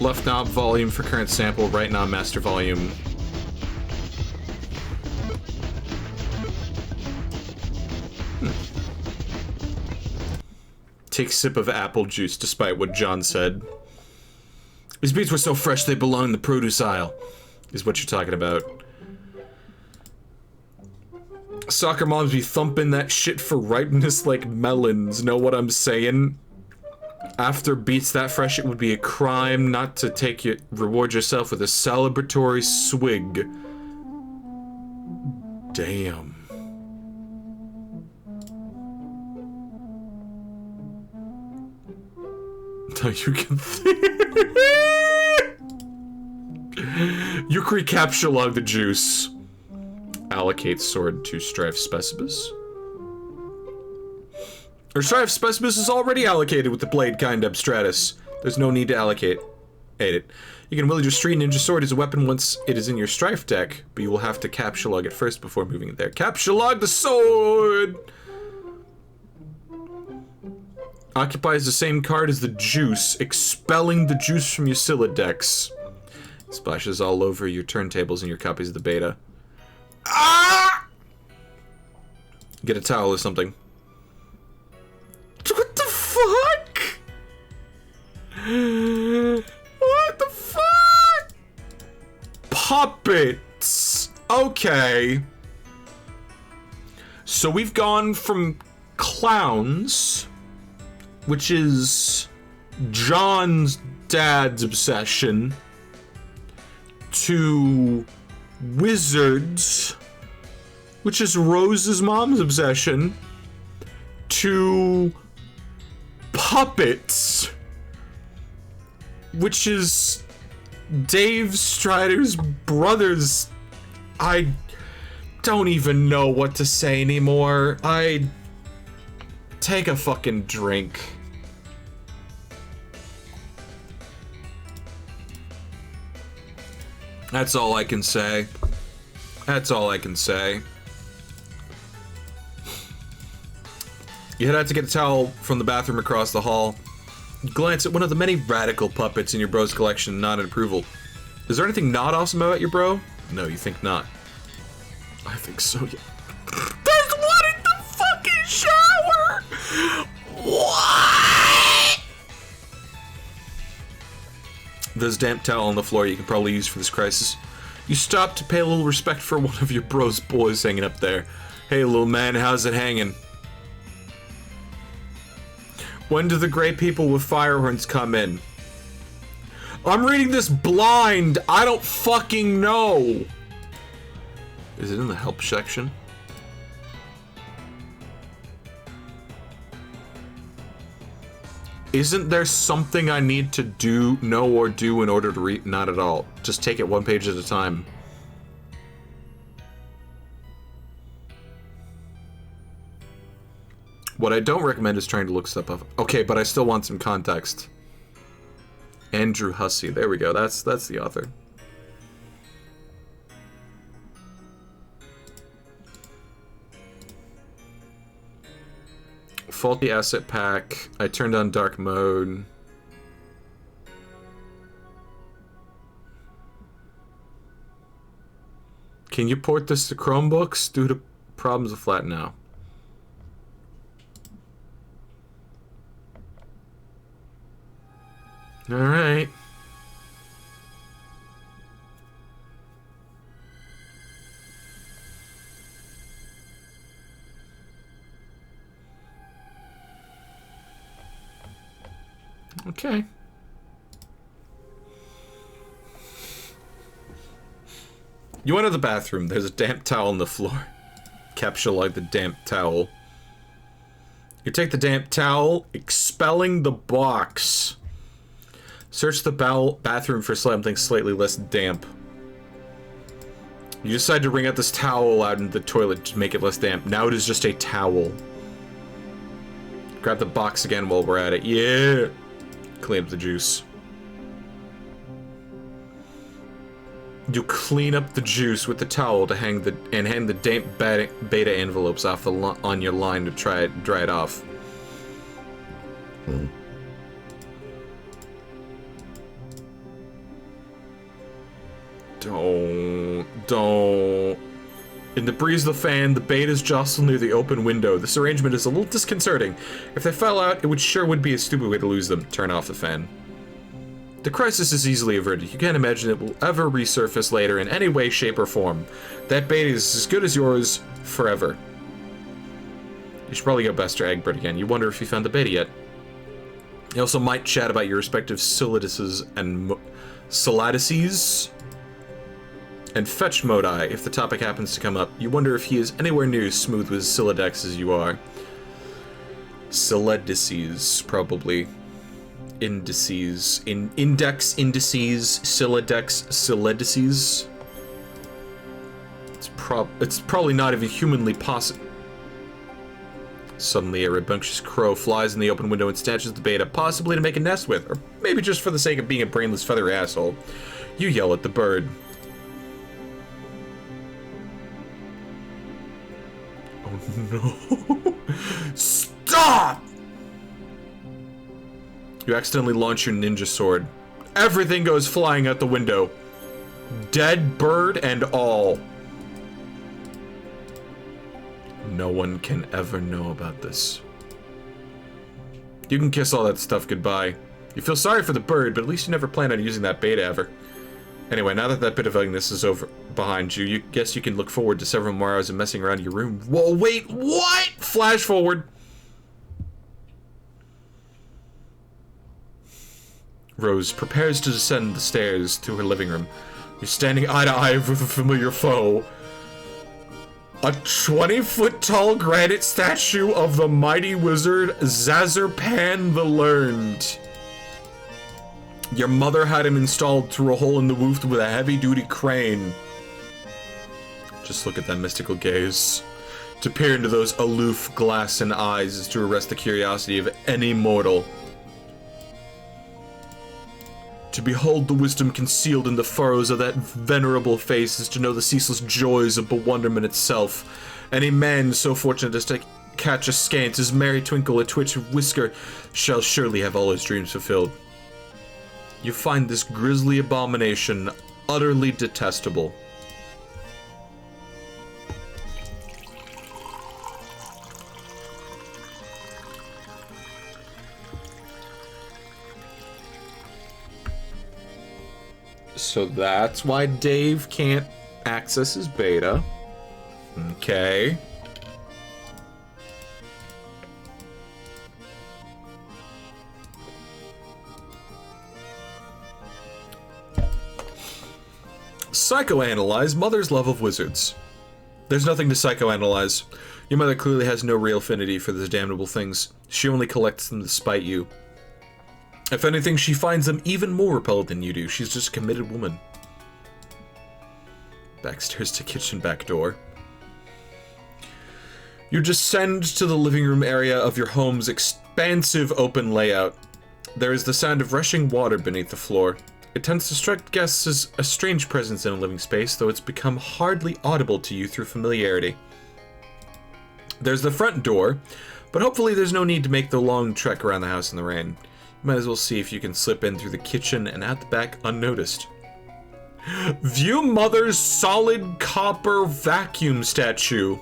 Left knob volume for current sample, right knob master volume. Take sip of apple juice, despite what John said. These beats were so fresh they belong in the produce aisle, is what you're talking about. Soccer moms be thumping that shit for ripeness like melons, know what I'm saying? After beats that fresh, it would be a crime not to reward yourself with a celebratory swig. Damn. Now you can You recaptulog the juice. Allocate sword to Strife Specibus. Or Strife Specibus is already allocated with the blade kind Abstratus. There's no need to allocate it. You can wield your Street Ninja Sword as a weapon once it is in your Strife deck, but you will have to captulog it first before moving it there. Captulog the sword! Occupies the same card as the juice, expelling the juice from your Scylla decks. It splashes all over your turntables and your copies of the beta. Ah! Get a towel or something. What the fuck? What the fuck? Puppets. Okay. So we've gone from clowns, which is John's dad's obsession, to wizards, which is Rose's mom's obsession, to puppets, which is Dave Strider's brother's. I don't even know what to say anymore. Take a fucking drink. That's all I can say. That's all I can say. You head out to get a towel from the bathroom across the hall. You glance at one of the many radical puppets in your bro's collection and nod in approval. Is there anything not awesome about your bro? No, you think not. I think so, yeah. There's one in the fucking shower! What? There's a damp towel on the floor you can probably use for this crisis. You stop to pay a little respect for one of your bro's boys hanging up there. Hey, little man, how's it hanging? When do the gray people with fire horns come in? I'm reading this blind. I don't fucking know. Is it in the help section? Isn't there something I need to know or do in order to read? Not at all. Just take it one page at a time. What I don't recommend is trying to look stuff up. Okay, but I still want some context. Andrew Hussey. There we go. That's the author. Faulty asset pack. I turned on dark mode. Can you port this to Chromebooks due to problems with flat now? All right. Okay. You enter the bathroom. There's a damp towel on the floor. Capsule the damp towel. You take the damp towel, expelling the box. Search the bathroom for something slightly less damp. You decide to wring out this towel out in the toilet to make it less damp. Now it is just a towel. Grab the box again while we're at it. Yeah! Clean up the juice. You clean up the juice with the towel to hand the damp beta envelopes off on your line to dry it off. Don't. In the breeze of the fan, the betas jostle near the open window. This arrangement is a little disconcerting. If they fell out, it would be a stupid way to lose them. Turn off the fan. The crisis is easily averted. You can't imagine it will ever resurface later in any way, shape, or form. That beta is as good as yours forever. You should probably go Buster Egbert again. You wonder if you found the beta yet. You also might chat about your respective Solidus and and fetch modi if the topic happens to come up. You wonder if he is anywhere near as smooth with Siledex as you are. Siledices, probably. Indices. Index indices, Siledices. It's probably not even humanly possible. Suddenly, a rambunctious crow flies in the open window and snatches the beta, possibly to make a nest with, or maybe just for the sake of being a brainless feathery asshole. You yell at the bird. Oh no. Stop! You accidentally launch your ninja sword. Everything goes flying out the window. Dead bird and all. No one can ever know about this. You can kiss all that stuff goodbye. You feel sorry for the bird, but at least you never plan on using that beta ever. Anyway, now that bit of ugliness is over behind you, you guess you can look forward to several more hours of messing around your room. Whoa, wait, what? Flash forward. Rose prepares to descend the stairs to her living room. You're standing eye to eye with a familiar foe. A 20-foot-tall granite statue of the mighty wizard Zazarpan the Learned. Your mother had him installed through a hole in the roof with a heavy-duty crane. Just look at that mystical gaze. To peer into those aloof, glassy eyes is to arrest the curiosity of any mortal. To behold the wisdom concealed in the furrows of that venerable face is to know the ceaseless joys of bewilderment itself. Any man so fortunate as to catch askance, his merry twinkle, a twitch of whisker, shall surely have all his dreams fulfilled. You find this grisly abomination utterly detestable. So that's why Dave can't access his beta. Okay. Psychoanalyze mother's love of wizards. There's nothing to psychoanalyze. Your mother clearly has no real affinity for those damnable things. She only collects them to spite you. If anything, she finds them even more repellent than you do. She's just a committed woman. Backstairs to kitchen back door. You descend to the living room area of your home's expansive open layout. There is the sound of rushing water beneath the floor. It tends to strike guests as a strange presence in a living space, though it's become hardly audible to you through familiarity. There's the front door, but hopefully there's no need to make the long trek around the house in the rain. You might as well see if you can slip in through the kitchen and out the back unnoticed. View mother's solid copper vacuum statue.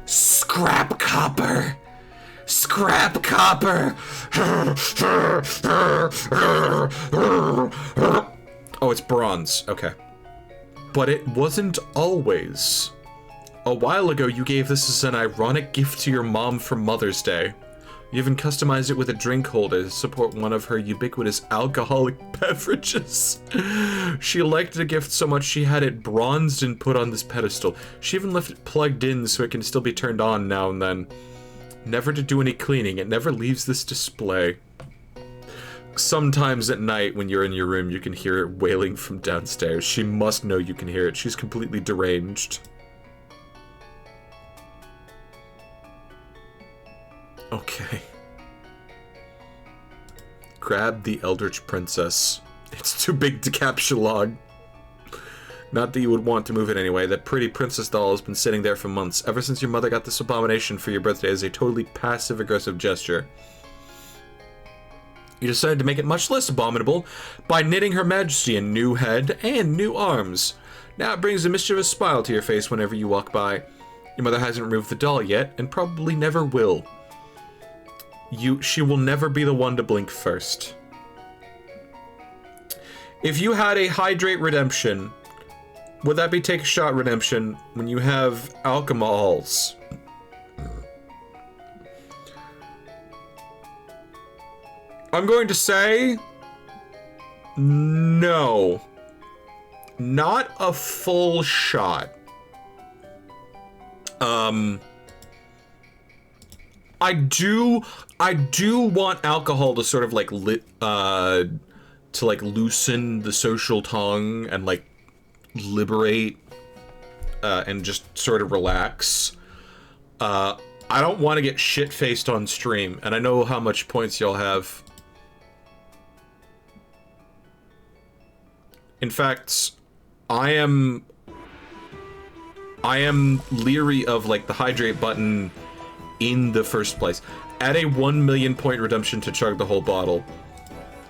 Scrap copper! Scrap copper! Oh, it's bronze. Okay. But it wasn't always. A while ago, you gave this as an ironic gift to your mom for Mother's Day. You even customized it with a drink holder to support one of her ubiquitous alcoholic beverages. She liked the gift so much she had it bronzed and put on this pedestal. She even left it plugged in so it can still be turned on now and then. Never to do any cleaning, it never leaves this display. Sometimes at night when you're in your room you can hear it wailing from downstairs. She must know you can hear it. She's completely deranged. Okay. Grab the Eldritch Princess. It's too big to captchalogue. Not that you would want to move it anyway. That pretty princess doll has been sitting there for months, ever since your mother got this abomination for your birthday as a totally passive-aggressive gesture. You decided to make it much less abominable by knitting Her Majesty a new head and new arms. Now it brings a mischievous smile to your face whenever you walk by. Your mother hasn't removed the doll yet, and probably never will. She will never be the one to blink first. If you had a Hydrate Redemption, would that be Take a Shot Redemption when you have alcohols? I'm going to say no. Not a full shot. I do want alcohol to sort of like loosen the social tongue and like liberate and just sort of relax. I don't want to get shit-faced on stream, and I know how much points y'all have. In fact, I am leery of like the hydrate button in the first place. At a 1 million point redemption to chug the whole bottle.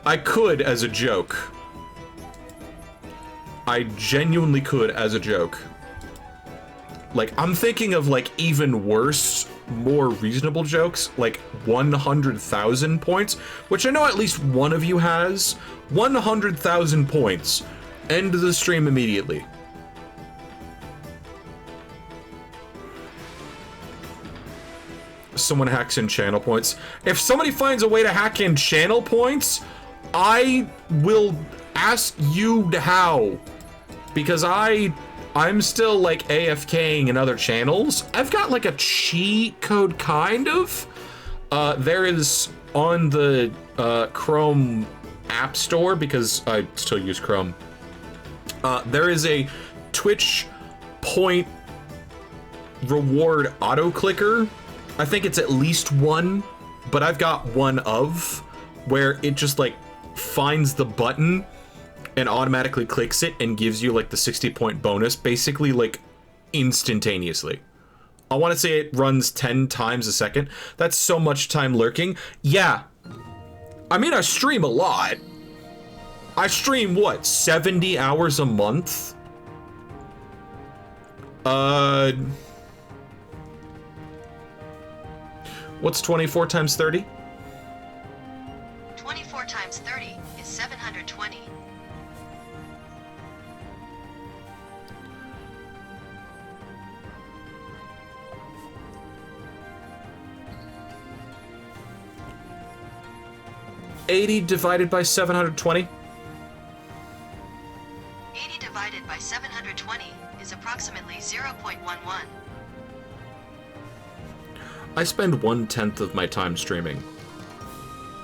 I could as a joke. I genuinely could as a joke. Like, I'm thinking of like even worse, more reasonable jokes, like 100,000 points, which I know at least one of you has. 100,000 points. End the stream immediately. Someone hacks in channel points. If somebody finds a way to hack in channel points, I will ask you how. Because I'm still like AFKing in other channels. I've got like a cheat code kind of. There is on the Chrome App Store, because I still use Chrome. There is a Twitch point reward auto clicker. I think it's at least one, but I've got one of where it just like finds the button and automatically clicks it and gives you like the 60 point bonus basically like instantaneously. I want to say it runs 10 times a second. That's so much time lurking. Yeah. I mean, I stream a lot. I stream, what, 70 hours a month? What's 24 times 30? 24 times 30 is 720. $80 divided by 720? 80 divided by 720 is approximately 0.11. I spend 1/10 of my time streaming.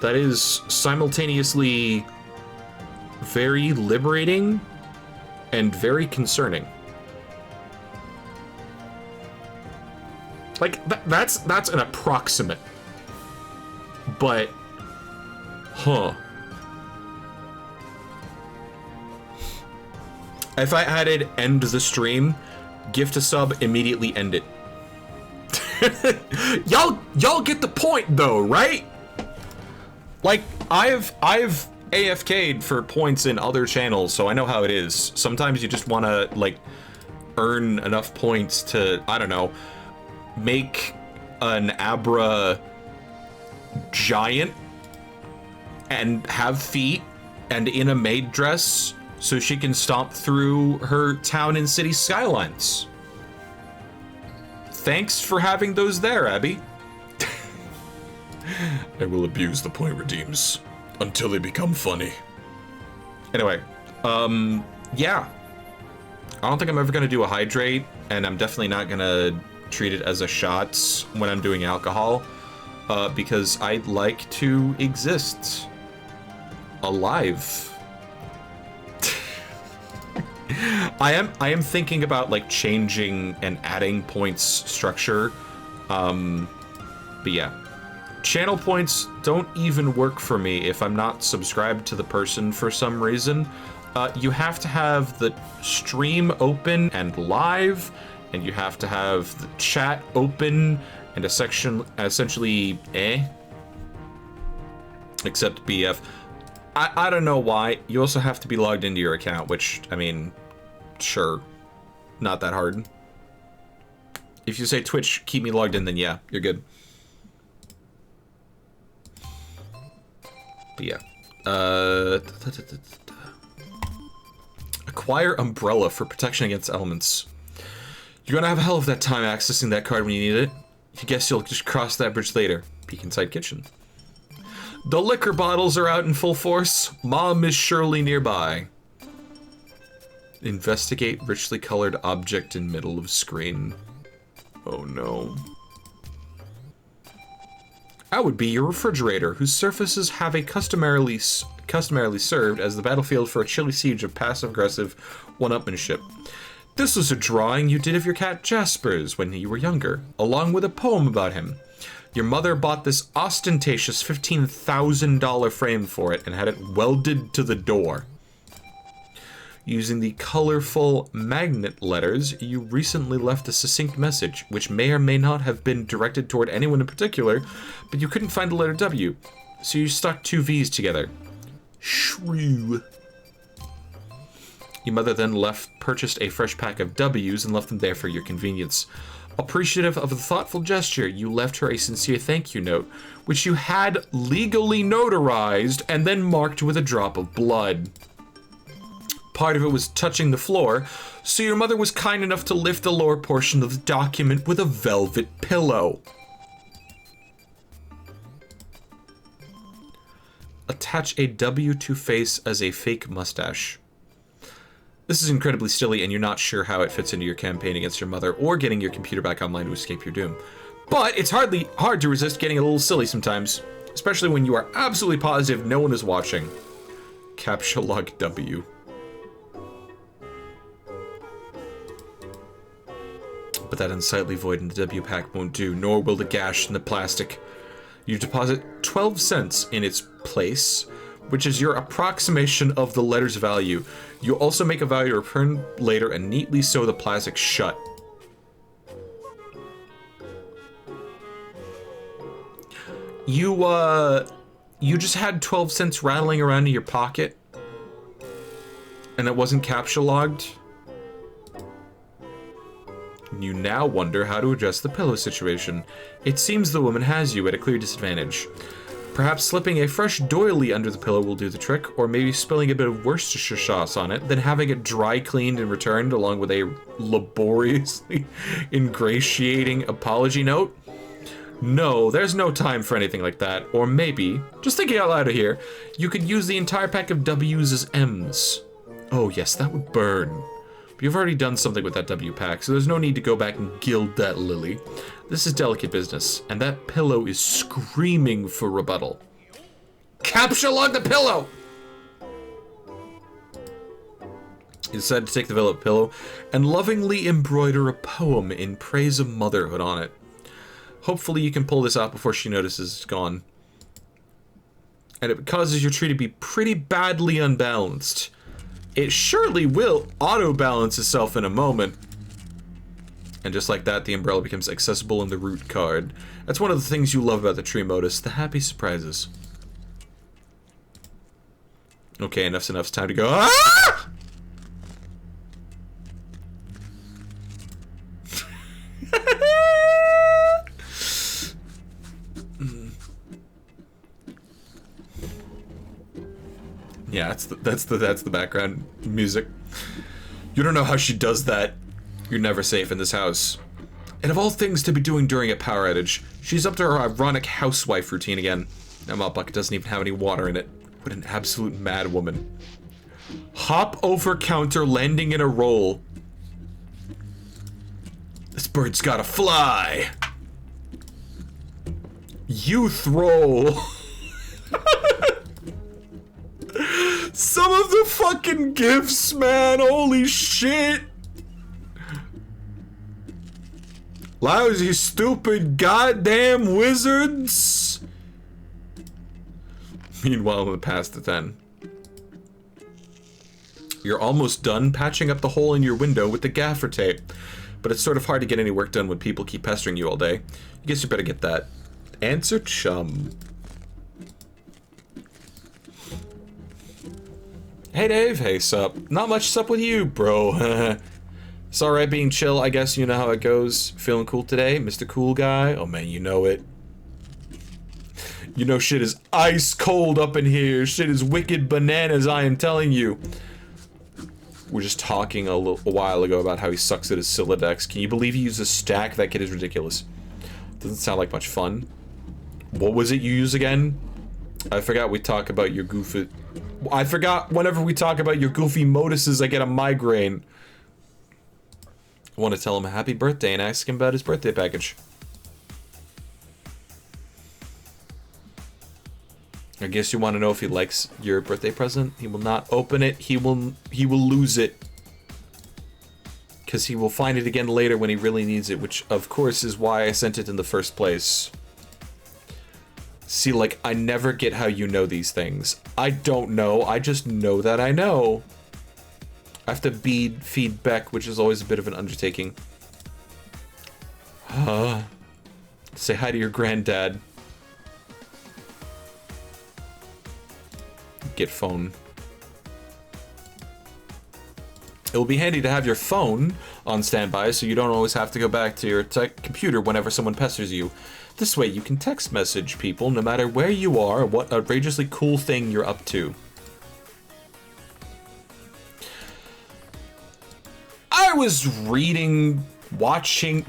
That is simultaneously very liberating and very concerning. Like, that's an approximate. But, huh. If I added end the stream, gift a sub, immediately end it. y'all get the point though, right? Like, I've AFK'd for points in other channels, so I know how it is. Sometimes you just want to, like, earn enough points to, I don't know, make an Abra giant and have feet and in a maid dress so she can stomp through her town and city skylines. Thanks for having those there, Abby. I will abuse the point redeems until they become funny. Anyway, yeah. I don't think I'm ever gonna do a hydrate, and I'm definitely not gonna treat it as a shot when I'm doing alcohol, because I'd like to exist alive. I am thinking about, like, changing and adding points structure, but yeah. Channel points don't even work for me if I'm not subscribed to the person for some reason. You have to have the stream open and live, and you have to have the chat open and a section essentially except BF. I don't know why. You also have to be logged into your account, which, I mean, sure, not that hard. If you say Twitch, keep me logged in, then yeah, you're good. But yeah. Acquire Umbrella for protection against elements. You're gonna have a hell of that time accessing that card when you need it. I guess you'll just cross that bridge later. Peek inside kitchen. The liquor bottles are out in full force. Mom is surely nearby. Investigate richly colored object in middle of screen. Oh no. I would be your refrigerator, whose surfaces have a customarily served as the battlefield for a chilly siege of passive-aggressive one-upmanship. This was a drawing you did of your cat Jaspers when you were younger, along with a poem about him. Your mother bought this ostentatious $15,000 frame for it and had it welded to the door. Using the colorful magnet letters, you recently left a succinct message, which may or may not have been directed toward anyone in particular, but you couldn't find the letter W, so you stuck two V's together. Shrew. Your mother then purchased a fresh pack of W's and left them there for your convenience. Appreciative of the thoughtful gesture, you left her a sincere thank you note, which you had legally notarized and then marked with a drop of blood. Part of it was touching the floor, so your mother was kind enough to lift the lower portion of the document with a velvet pillow. Attach a W to face as a fake mustache. This is incredibly silly, and you're not sure how it fits into your campaign against your mother or getting your computer back online to escape your doom. But it's hard to resist getting a little silly sometimes, especially when you are absolutely positive no one is watching. Captcha log W. But that unsightly void in the W pack won't do, nor will the gash in the plastic. You deposit 12 cents in its place, which is your approximation of the letter's value. You also make a value return later and neatly sew the plastic shut. You just had 12 cents rattling around in your pocket, and it wasn't captcha logged. You now wonder how to address the pillow situation. It seems the woman has you at a clear disadvantage. Perhaps slipping a fresh doily under the pillow will do the trick, or maybe spilling a bit of Worcestershire sauce on it, then having it dry cleaned and returned along with a laboriously ingratiating apology note. No, there's no time for anything like that. Or maybe, just thinking out loud here, you could use the entire pack of W's as M's. Oh yes, that would burn. But you've already done something with that W pack, so there's no need to go back and gild that lily. This is delicate business, and that pillow is screaming for rebuttal. Captcha log the pillow! You decide to take the velvet pillow and lovingly embroider a poem in praise of motherhood on it. Hopefully you can pull this out before she notices it's gone. And it causes your tree to be pretty badly unbalanced. It surely will auto-balance itself in a moment. And just like that, the umbrella becomes accessible in the root card. That's one of the things you love about the tree modus, the happy surprises. Okay, enough's enough. It's time to go. Ah! Yeah, that's the background music. You don't know how she does that. You're never safe in this house. And of all things to be doing during a power outage, she's up to her ironic housewife routine again. That mop bucket doesn't even have any water in it. What an absolute mad woman. Hop over counter, landing in a roll. This bird's gotta fly. Youth roll. Some of the fucking gifts, man. Holy shit. Lousy, stupid, goddamn wizards. Meanwhile, in the past, the 10. You're almost done patching up the hole in your window with the gaffer tape. But it's sort of hard to get any work done when people keep pestering you all day. I guess you better get that. Answer chum. Hey Dave, hey sup. Not much sup with you, bro. It's alright being chill, I guess you know how it goes. Feeling cool today, Mr. Cool Guy? Oh man, you know it. You know shit is ice cold up in here. Shit is wicked bananas, I am telling you. We were just talking a while ago about how he sucks at his Sylladex. Can you believe he used a stack? That kid is ridiculous. Doesn't sound like much fun. What was it you use again? I forgot we talk about your goofy... I forgot whenever we talk about your goofy moduses, I get a migraine. I want to tell him a happy birthday and ask him about his birthday package. I guess you want to know if he likes your birthday present. He will not open it. He will lose it. Because he will find it again later when he really needs it, which of course is why I sent it in the first place. See, like, I never get how you know these things. I don't know, I just know that I know. I have to feed Beck, which is always a bit of an undertaking. Say hi to your granddad. Get phone. It will be handy to have your phone on standby so you don't always have to go back to your computer whenever someone pesters you. This way you can text message people no matter where you are or what outrageously cool thing you're up to. I was watching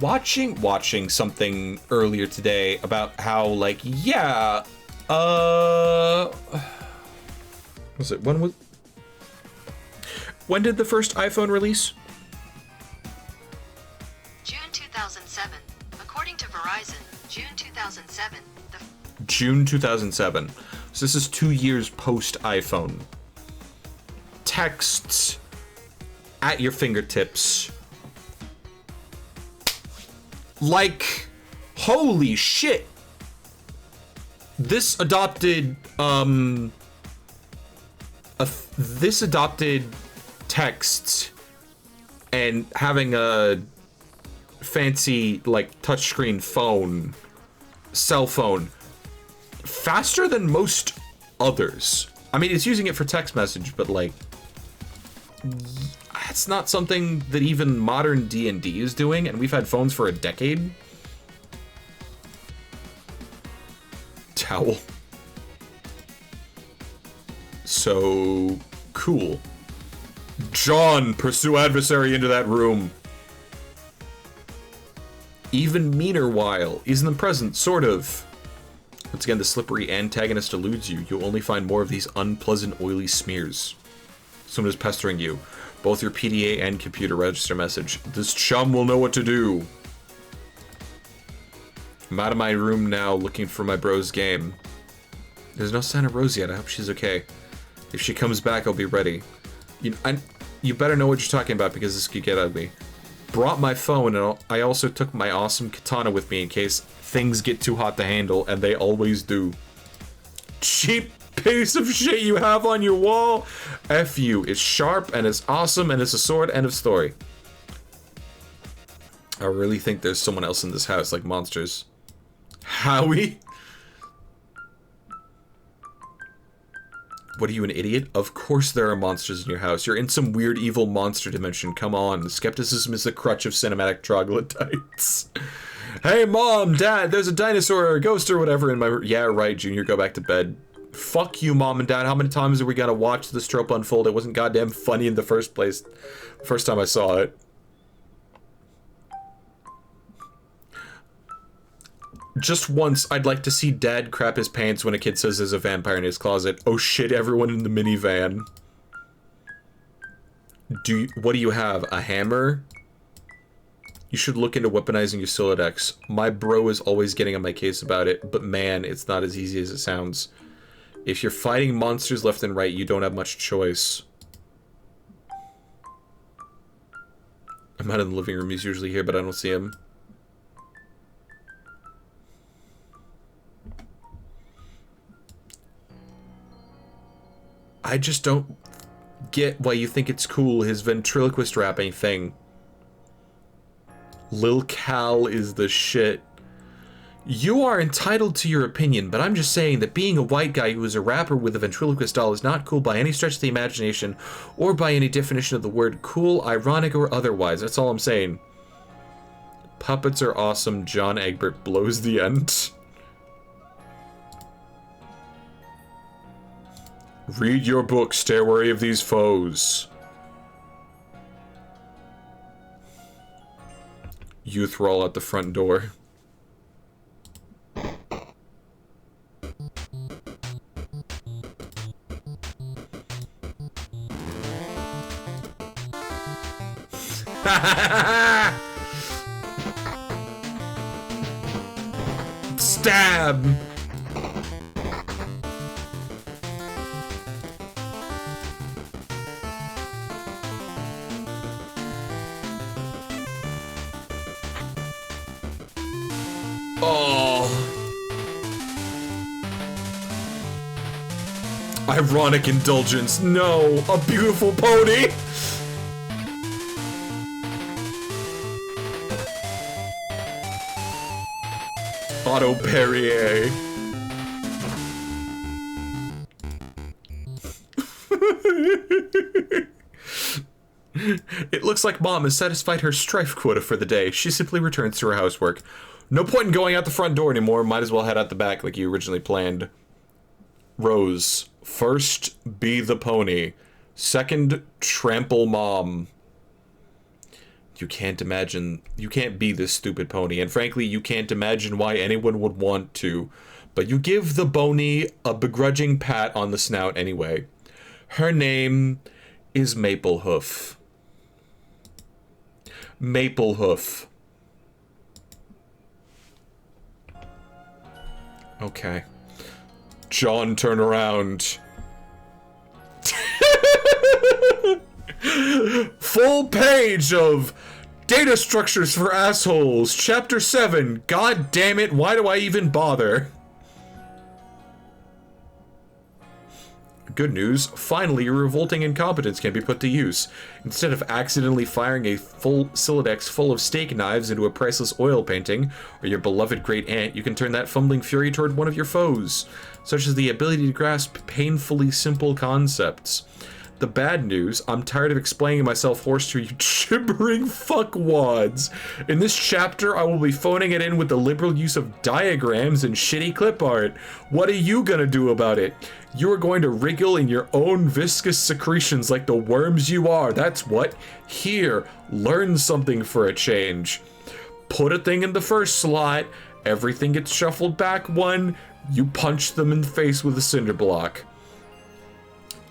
something earlier today about how, like, yeah, was it, when did the first iPhone release? June 2007. According to Verizon, June 2007. June 2007. So this is 2 years post iPhone. Texts at your fingertips. Like, holy shit. This adopted texts and having a fancy, like, touchscreen phone, cell phone, faster than most others. I mean, it's using it for text message, but like, it's not something that even modern D&D is doing, and we've had phones for a decade. Towel. So cool. John, pursue adversary into that room. Even meaner while, is in the present, sort of. Once again, the slippery antagonist eludes you. You'll only find more of these unpleasant, oily smears. Someone is pestering you. Both your PDA and computer register message. This chum will know what to do. I'm out of my room now, looking for my bro's game. There's no sign of Rose yet. I hope she's okay. If she comes back, I'll be ready. You better know what you're talking about, because this could get ugly. Brought my phone, and I also took my awesome katana with me in case things get too hot to handle, and they always do. Cheap piece of shit you have on your wall. F you. It's sharp, and it's awesome, and it's a sword. End of story. I really think there's someone else in this house, like monsters. Howie? What are you, an idiot? Of course there are monsters in your house. You're in some weird evil monster dimension. Come on. Skepticism is the crutch of cinematic troglodytes. Hey, Mom, Dad, there's a dinosaur or a ghost or whatever in my... Yeah, right, Junior, go back to bed. Fuck you, Mom and Dad. How many times are we gonna watch this trope unfold? It wasn't goddamn funny in the first place. First time I saw it. Just once, I'd like to see Dad crap his pants when a kid says there's a vampire in his closet. Oh shit, everyone in the minivan. What do you have? A hammer? You should look into weaponizing your Solidex. My bro is always getting on my case about it, but man, it's not as easy as it sounds. If you're fighting monsters left and right, you don't have much choice. I'm out in the living room. He's usually here, but I don't see him. I just don't get why you think it's cool, his ventriloquist rapping thing. Lil Cal is the shit. You are entitled to your opinion, but I'm just saying that being a white guy who is a rapper with a ventriloquist doll is not cool by any stretch of the imagination, or by any definition of the word cool, ironic, or otherwise. That's all I'm saying. Puppets are awesome. John Egbert blows the end. Read your book, stay wary of these foes. Youth roll out the front door. Stab! Oh. Ironic indulgence. No, a beautiful pony. Otto Perrier. It looks like Mom has satisfied her strife quota for the day. She simply returns to her housework. No point in going out the front door anymore. Might as well head out the back like you originally planned. Rose. First, be the pony. Second, trample Mom. You can't be this stupid pony, and frankly, you can't imagine why anyone would want to, but you give the bony a begrudging pat on the snout anyway. Her name is Maplehoof. Maplehoof. Okay. John, turn around. Full page of Data Structures for Assholes, Chapter 7. God damn it, why do I even bother? Good news, finally your revolting incompetence can be put to use. Instead of accidentally firing a full Silodex full of steak knives into a priceless oil painting, or your beloved great aunt, you can turn that fumbling fury toward one of your foes, such as the ability to grasp painfully simple concepts. The bad news, I'm tired of explaining myself hoarse to you gibbering fuckwads. In this chapter, I will be phoning it in with the liberal use of diagrams and shitty clip art. What are you gonna do about it? You are going to wriggle in your own viscous secretions like the worms you are, that's what. Here, learn something for a change. Put a thing in the first slot, everything gets shuffled back one, you punch them in the face with a cinder block.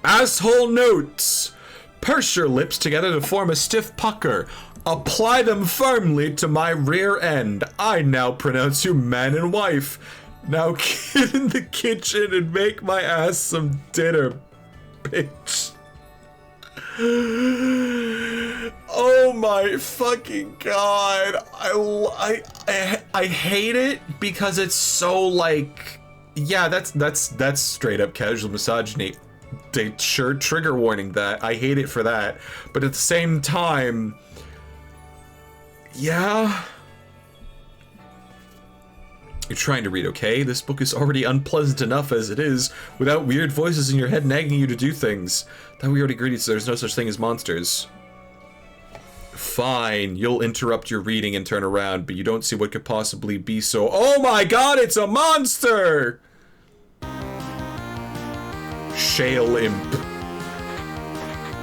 Asshole notes! Purse your lips together to form a stiff pucker. Apply them firmly to my rear end. I now pronounce you man and wife. Now get in the kitchen and make my ass some dinner, bitch. Oh my fucking god. I hate it because it's so like, yeah, that's straight up casual misogyny. They sure trigger warning that. I hate it for that. But at the same time, yeah. You're trying to read, okay? This book is already unpleasant enough as it is, without weird voices in your head nagging you to do things. That we already agreed, so there's no such thing as monsters. Fine, you'll interrupt your reading and turn around, but you don't see what could possibly be so— oh my god, it's a monster! Shale imp.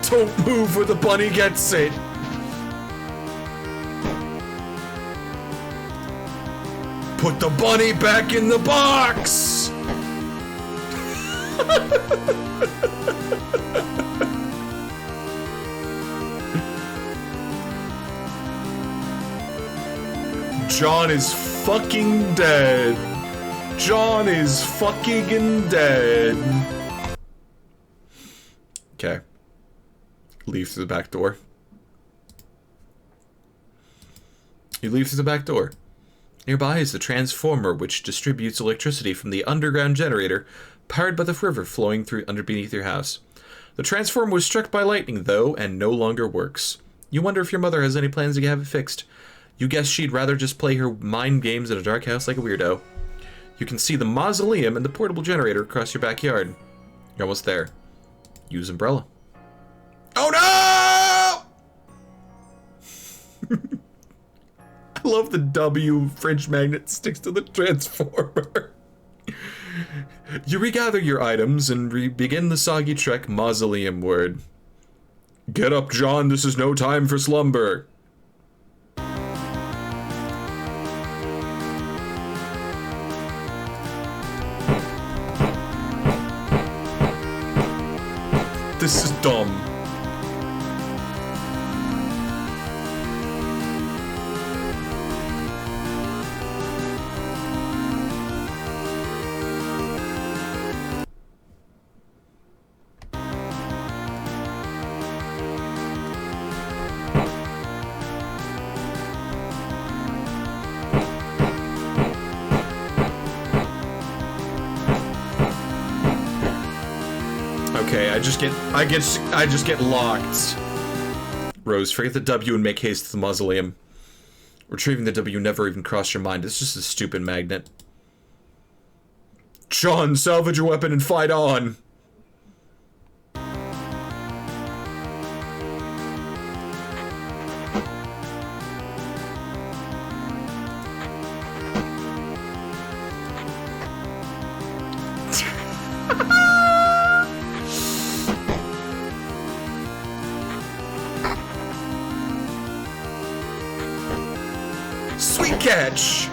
Don't move or the bunny gets it. Put the bunny back in the box. John is fucking dead. John is fucking dead. Okay. Leave through the back door. You leave through the back door. Nearby is the transformer, which distributes electricity from the underground generator, powered by the river flowing through underneath your house. The transformer was struck by lightning, though, and no longer works. You wonder if your mother has any plans to have it fixed. You guess she'd rather just play her mind games in a dark house like a weirdo. You can see the mausoleum and the portable generator across your backyard. You're almost there. Use umbrella. Oh no! I love the W fridge magnet sticks to the transformer. You regather your items and begin the soggy trek mausoleum-ward. Get up, John, this is no time for slumber. This is dumb. Okay, I just get locked. Rose, forget the W and make haste to the mausoleum. Retrieving the W never even crossed your mind. It's just a stupid magnet. John, salvage your weapon and fight on! Sweet catch!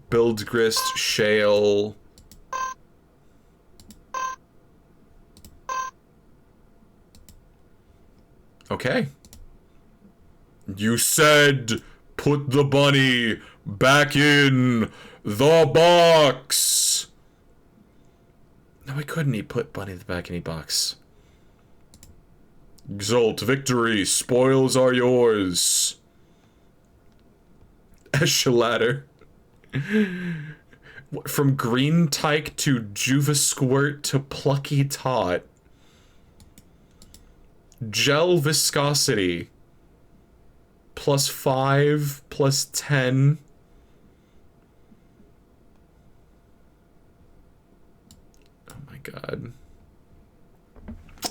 Build grist, shale. Okay. You said put the bunny back in the box. No, he couldn't. He put bunny back in the box. Exult, victory, spoils are yours. Eshalader. From green tyke to Juva Squirt to Plucky Tot. Gel viscosity. +5, +10. Oh my god.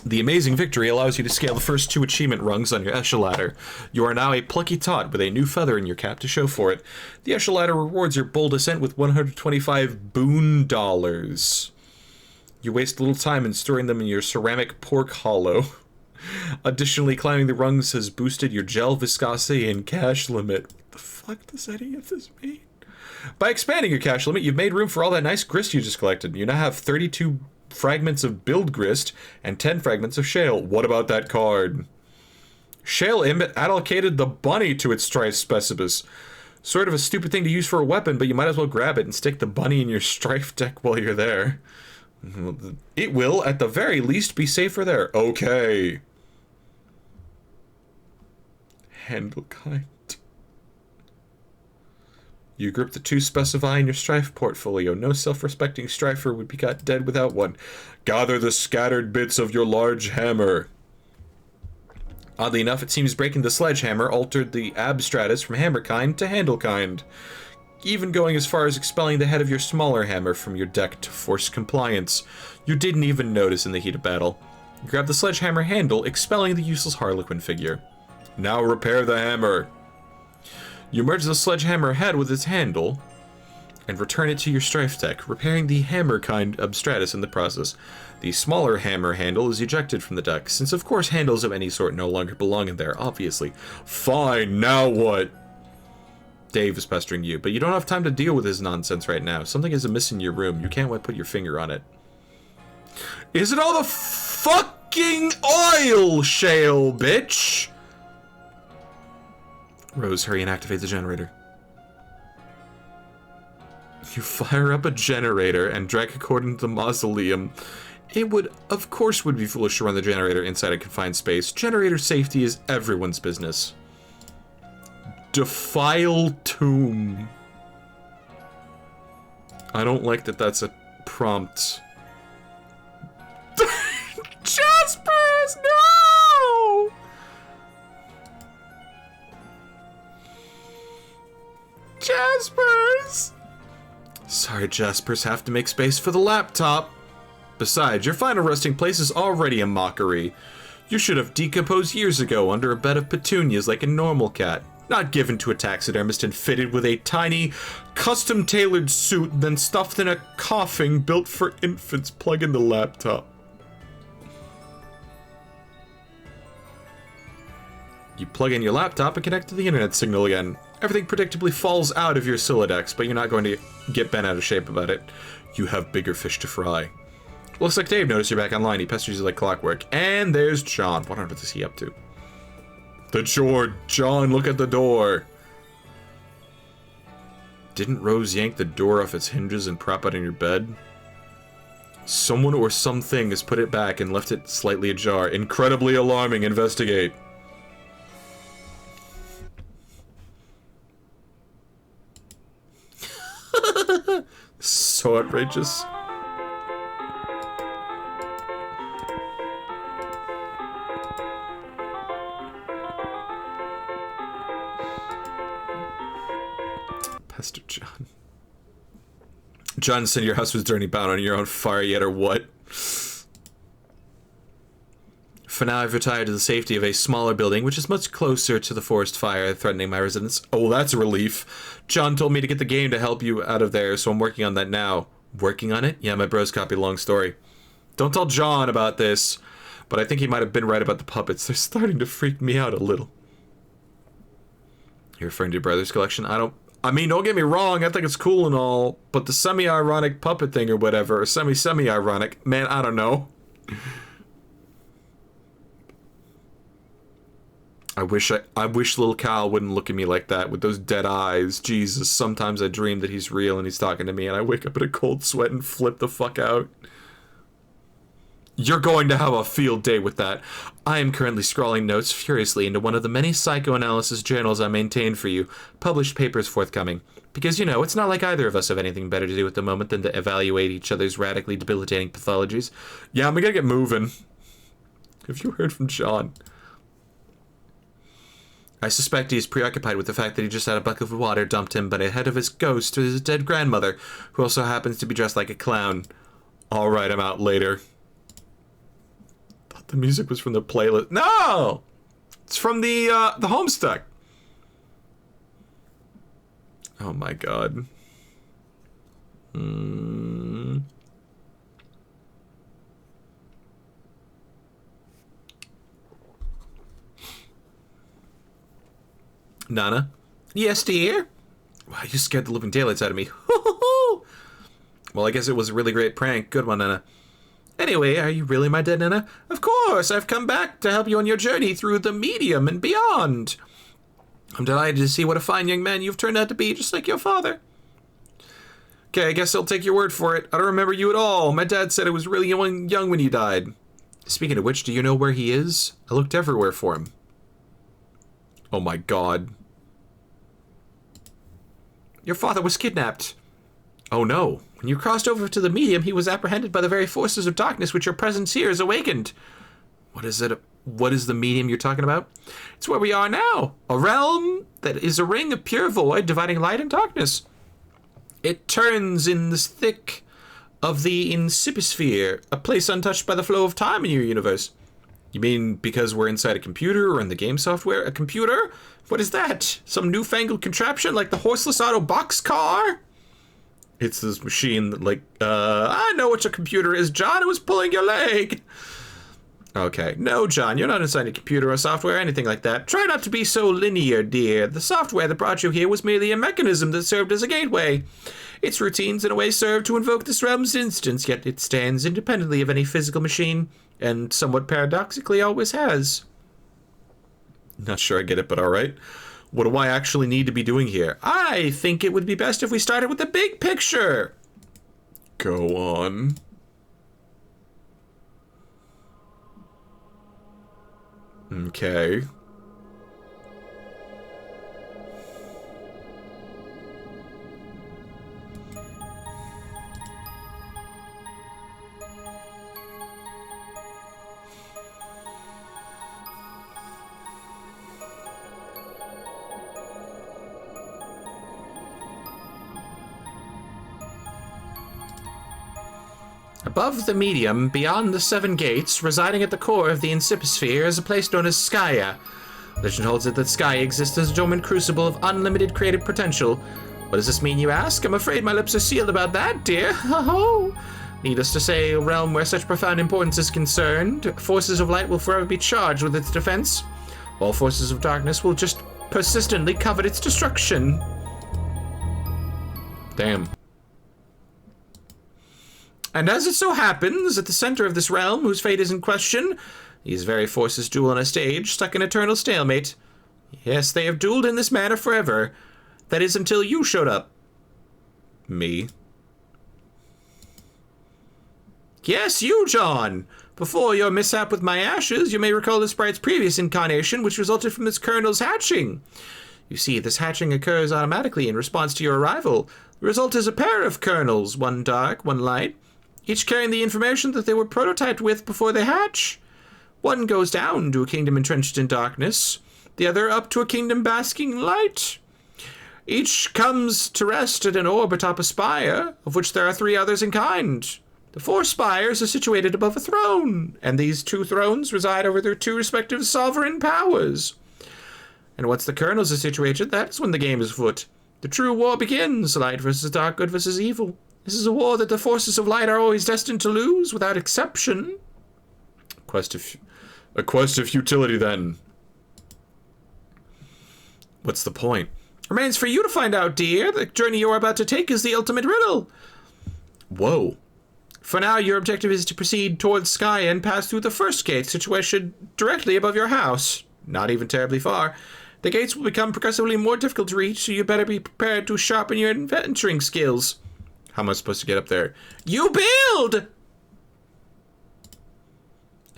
The amazing victory allows you to scale the first 2 achievement rungs on your echelon. You are now a plucky tot with a new feather in your cap to show for it. The echelon rewards your bold ascent with 125 boon dollars. You waste little time in storing them in your ceramic pork hollow. Additionally, climbing the rungs has boosted your gel viscosity and cash limit. What the fuck does any of this mean? By expanding your cash limit, you've made room for all that nice grist you just collected. You now have 32 fragments of build grist and 10 fragments of shale. What about that card? Shale allocated the bunny to its strife specibus. Sort of a stupid thing to use for a weapon, but you might as well grab it and stick the bunny in your strife deck while you're there. It will, at the very least, be safer there. Okay. Handle kind. You group the 2 specified in your strife portfolio. No self-respecting strifer would be got dead without one. Gather the scattered bits of your large hammer. Oddly enough, it seems breaking the sledgehammer altered the abstratus from hammer kind to handle kind, even going as far as expelling the head of your smaller hammer from your deck to force compliance. You didn't even notice in the heat of battle. Grab the sledgehammer handle, expelling the useless Harlequin figure. Now repair the hammer. You merge the sledgehammer head with its handle and return it to your strife deck, repairing the hammer kind abstratus in the process. The smaller hammer handle is ejected from the deck, since of course handles of any sort no longer belong in there, obviously. Fine, now what? Dave is pestering you, but you don't have time to deal with his nonsense right now. Something is amiss in your room. You can't put your finger on it. Is it all the fucking oil shale, bitch? Rose, hurry and activate the generator. You fire up a generator and drag according to the mausoleum. It would, of course, would be foolish to run the generator inside a confined space. Generator safety is everyone's business. Defile tomb. I don't like that that's a prompt. Jaspers, no! Jaspers! Sorry, Jaspers, have to make space for the laptop. Besides, your final resting place is already a mockery. You should have decomposed years ago under a bed of petunias like a normal cat, not given to a taxidermist and fitted with a tiny, custom-tailored suit, then stuffed in a coffin built for infants. Plug in the laptop. You plug in your laptop and connect to the internet signal again. Everything predictably falls out of your Silodex, but you're not going to get bent out of shape about it. You have bigger fish to fry. Looks like Dave noticed you're back online. He pesters you like clockwork. And there's John. What on earth is he up to? The door. John, look at the door. Didn't Rose yank the door off its hinges and prop it in your bed? Someone or something has put it back and left it slightly ajar. Incredibly alarming. Investigate. So outrageous. Pastor John. John said your house was dirty, bound on your own fire yet, or what? For now, I've retired to the safety of a smaller building, which is much closer to the forest fire threatening my residence. Oh, well, that's a relief. John told me to get the game to help you out of there, so I'm working on that now. Working on it? Yeah, my bros copy, long story. Don't tell John about this, but I think he might have been right about the puppets. They're starting to freak me out a little. You're referring to your brother's collection? I mean, don't get me wrong, I think it's cool and all, but the semi-ironic puppet thing or whatever, or semi-ironic, man, I don't know. I wish little Kyle wouldn't look at me like that with those dead eyes. Jesus, sometimes I dream that he's real and he's talking to me and I wake up in a cold sweat and flip the fuck out. You're going to have a field day with that. I am currently scrawling notes furiously into one of the many psychoanalysis journals I maintain for you. Published papers forthcoming. Because, you know, it's not like either of us have anything better to do at the moment than to evaluate each other's radically debilitating pathologies. Yeah, I'm gonna get moving. Have you heard from John? I suspect he's preoccupied with the fact that he just had a bucket of water dumped him by the head of his ghost to his dead grandmother, who also happens to be dressed like a clown. Alright, I'm out later. Thought the music was from the playlist. No! It's from the Homestuck. Oh my god. Nana? Yes, dear? Wow, you scared the living daylights out of me. Well, I guess it was a really great prank. Good one, Nana. Anyway, are you really my dead Nana? Of course, I've come back to help you on your journey through the medium and beyond. I'm delighted to see what a fine young man you've turned out to be, just like your father. Okay, I guess I'll take your word for it. I don't remember you at all. My dad said I was really young when you died. Speaking of which, do you know where he is? I looked everywhere for him. Oh my god. Your father was kidnapped. Oh no. When you crossed over to the medium, he was apprehended by the very forces of darkness which your presence here has awakened. What is it? What is the medium you're talking about? It's where we are now. A realm that is a ring of pure void dividing light and darkness. It turns in the thick of the incipisphere, a place untouched by the flow of time in your universe. You mean because we're inside a computer or in the game software? A computer? What is that? Some newfangled contraption like the horseless auto boxcar? It's this machine that, like, I know what your computer is, John. It was pulling your leg. Okay. No, John, you're not inside a computer or software or anything like that. Try not to be so linear, dear. The software that brought you here was merely a mechanism that served as a gateway. Its routines in a way serve to invoke this realm's instance, yet it stands independently of any physical machine, and somewhat paradoxically always has. Not sure I get it, but alright. What do I actually need to be doing here? I think it would be best if we started with the big picture. Go on. Okay. Above the medium, beyond the seven gates, residing at the core of the incipisphere is a place known as Skya. Legend holds it that Skya exists as a dormant crucible of unlimited creative potential. What does this mean, you ask? I'm afraid my lips are sealed about that, dear. Ho-ho! Needless to say, a realm where such profound importance is concerned, forces of light will forever be charged with its defense, while forces of darkness will just persistently covet its destruction. Damn. And as it so happens, at the center of this realm, whose fate is in question, these very forces duel on a stage, stuck in eternal stalemate. Yes, they have dueled in this manner forever. That is until you showed up. Me? Yes, you, John! Before your mishap with my ashes, you may recall the sprite's previous incarnation, which resulted from this kernel's hatching. You see, this hatching occurs automatically in response to your arrival. The result is a pair of kernels, one dark, one light, each carrying the information that they were prototyped with before they hatch. One goes down to a kingdom entrenched in darkness, the other up to a kingdom basking in light. Each comes to rest at an orb atop a spire, of which there are 3 others in kind. The 4 spires are situated above a throne, and these 2 thrones reside over their 2 respective sovereign powers. And once the kernels are situated, that's when the game is afoot. The true war begins, light versus dark, good versus evil. This is a war that the forces of light are always destined to lose, without exception. A quest of futility, then. What's the point? Remains for you to find out, dear. The journey you're about to take is the ultimate riddle. Whoa. For now, your objective is to proceed towards Skya and pass through the first gate, situated directly above your house. Not even terribly far. The gates will become progressively more difficult to reach, so you better be prepared to sharpen your adventuring skills. How am I supposed to get up there? You build!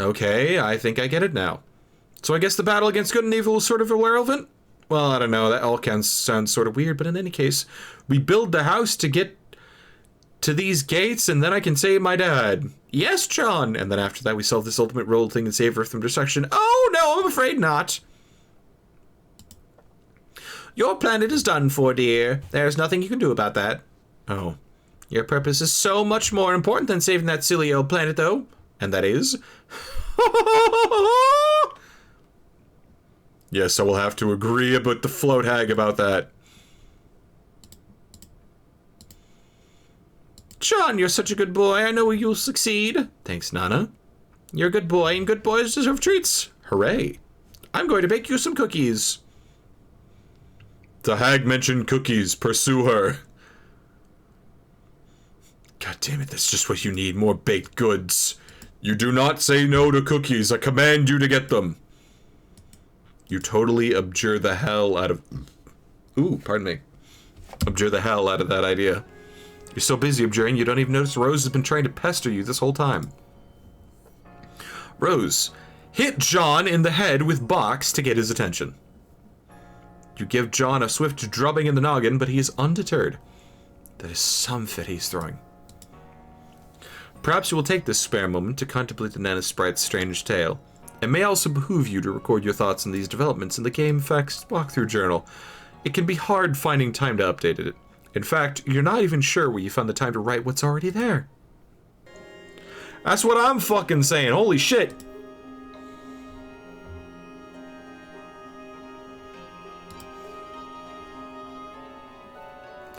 Okay, I think I get it now. So I guess the battle against good and evil is sort of irrelevant? Well, I don't know, that all sounds sort of weird, but in any case, we build the house to get to these gates, and then I can save my dad. Yes, John! And then after that, we solve this ultimate role thing and save Earth from destruction. Oh, no, I'm afraid not. Your planet is done for, dear. There's nothing you can do about that. Oh. Your purpose is so much more important than saving that silly old planet, though. And that is... Yes, I will have to agree about the float hag about that. John, you're such a good boy. I know you'll succeed. Thanks, Nana. You're a good boy, and good boys deserve treats. Hooray. I'm going to bake you some cookies. The hag mentioned cookies. Pursue her. God damn it, that's just what you need. More baked goods. You do not say no to cookies. I command you to get them. You totally abjure the hell out of... Ooh, pardon me. Abjure the hell out of that idea. You're so busy abjuring, you don't even notice Rose has been trying to pester you this whole time. Rose, hit John in the head with box to get his attention. You give John a swift drubbing in the noggin, but he is undeterred. That is some fit he's throwing. Perhaps you will take this spare moment to contemplate the Nana Sprite's strange tale. It may also behoove you to record your thoughts on these developments in the Game Facts walkthrough journal. It can be hard finding time to update it. In fact, you're not even sure where you found the time to write what's already there. That's what I'm fucking saying. Holy shit.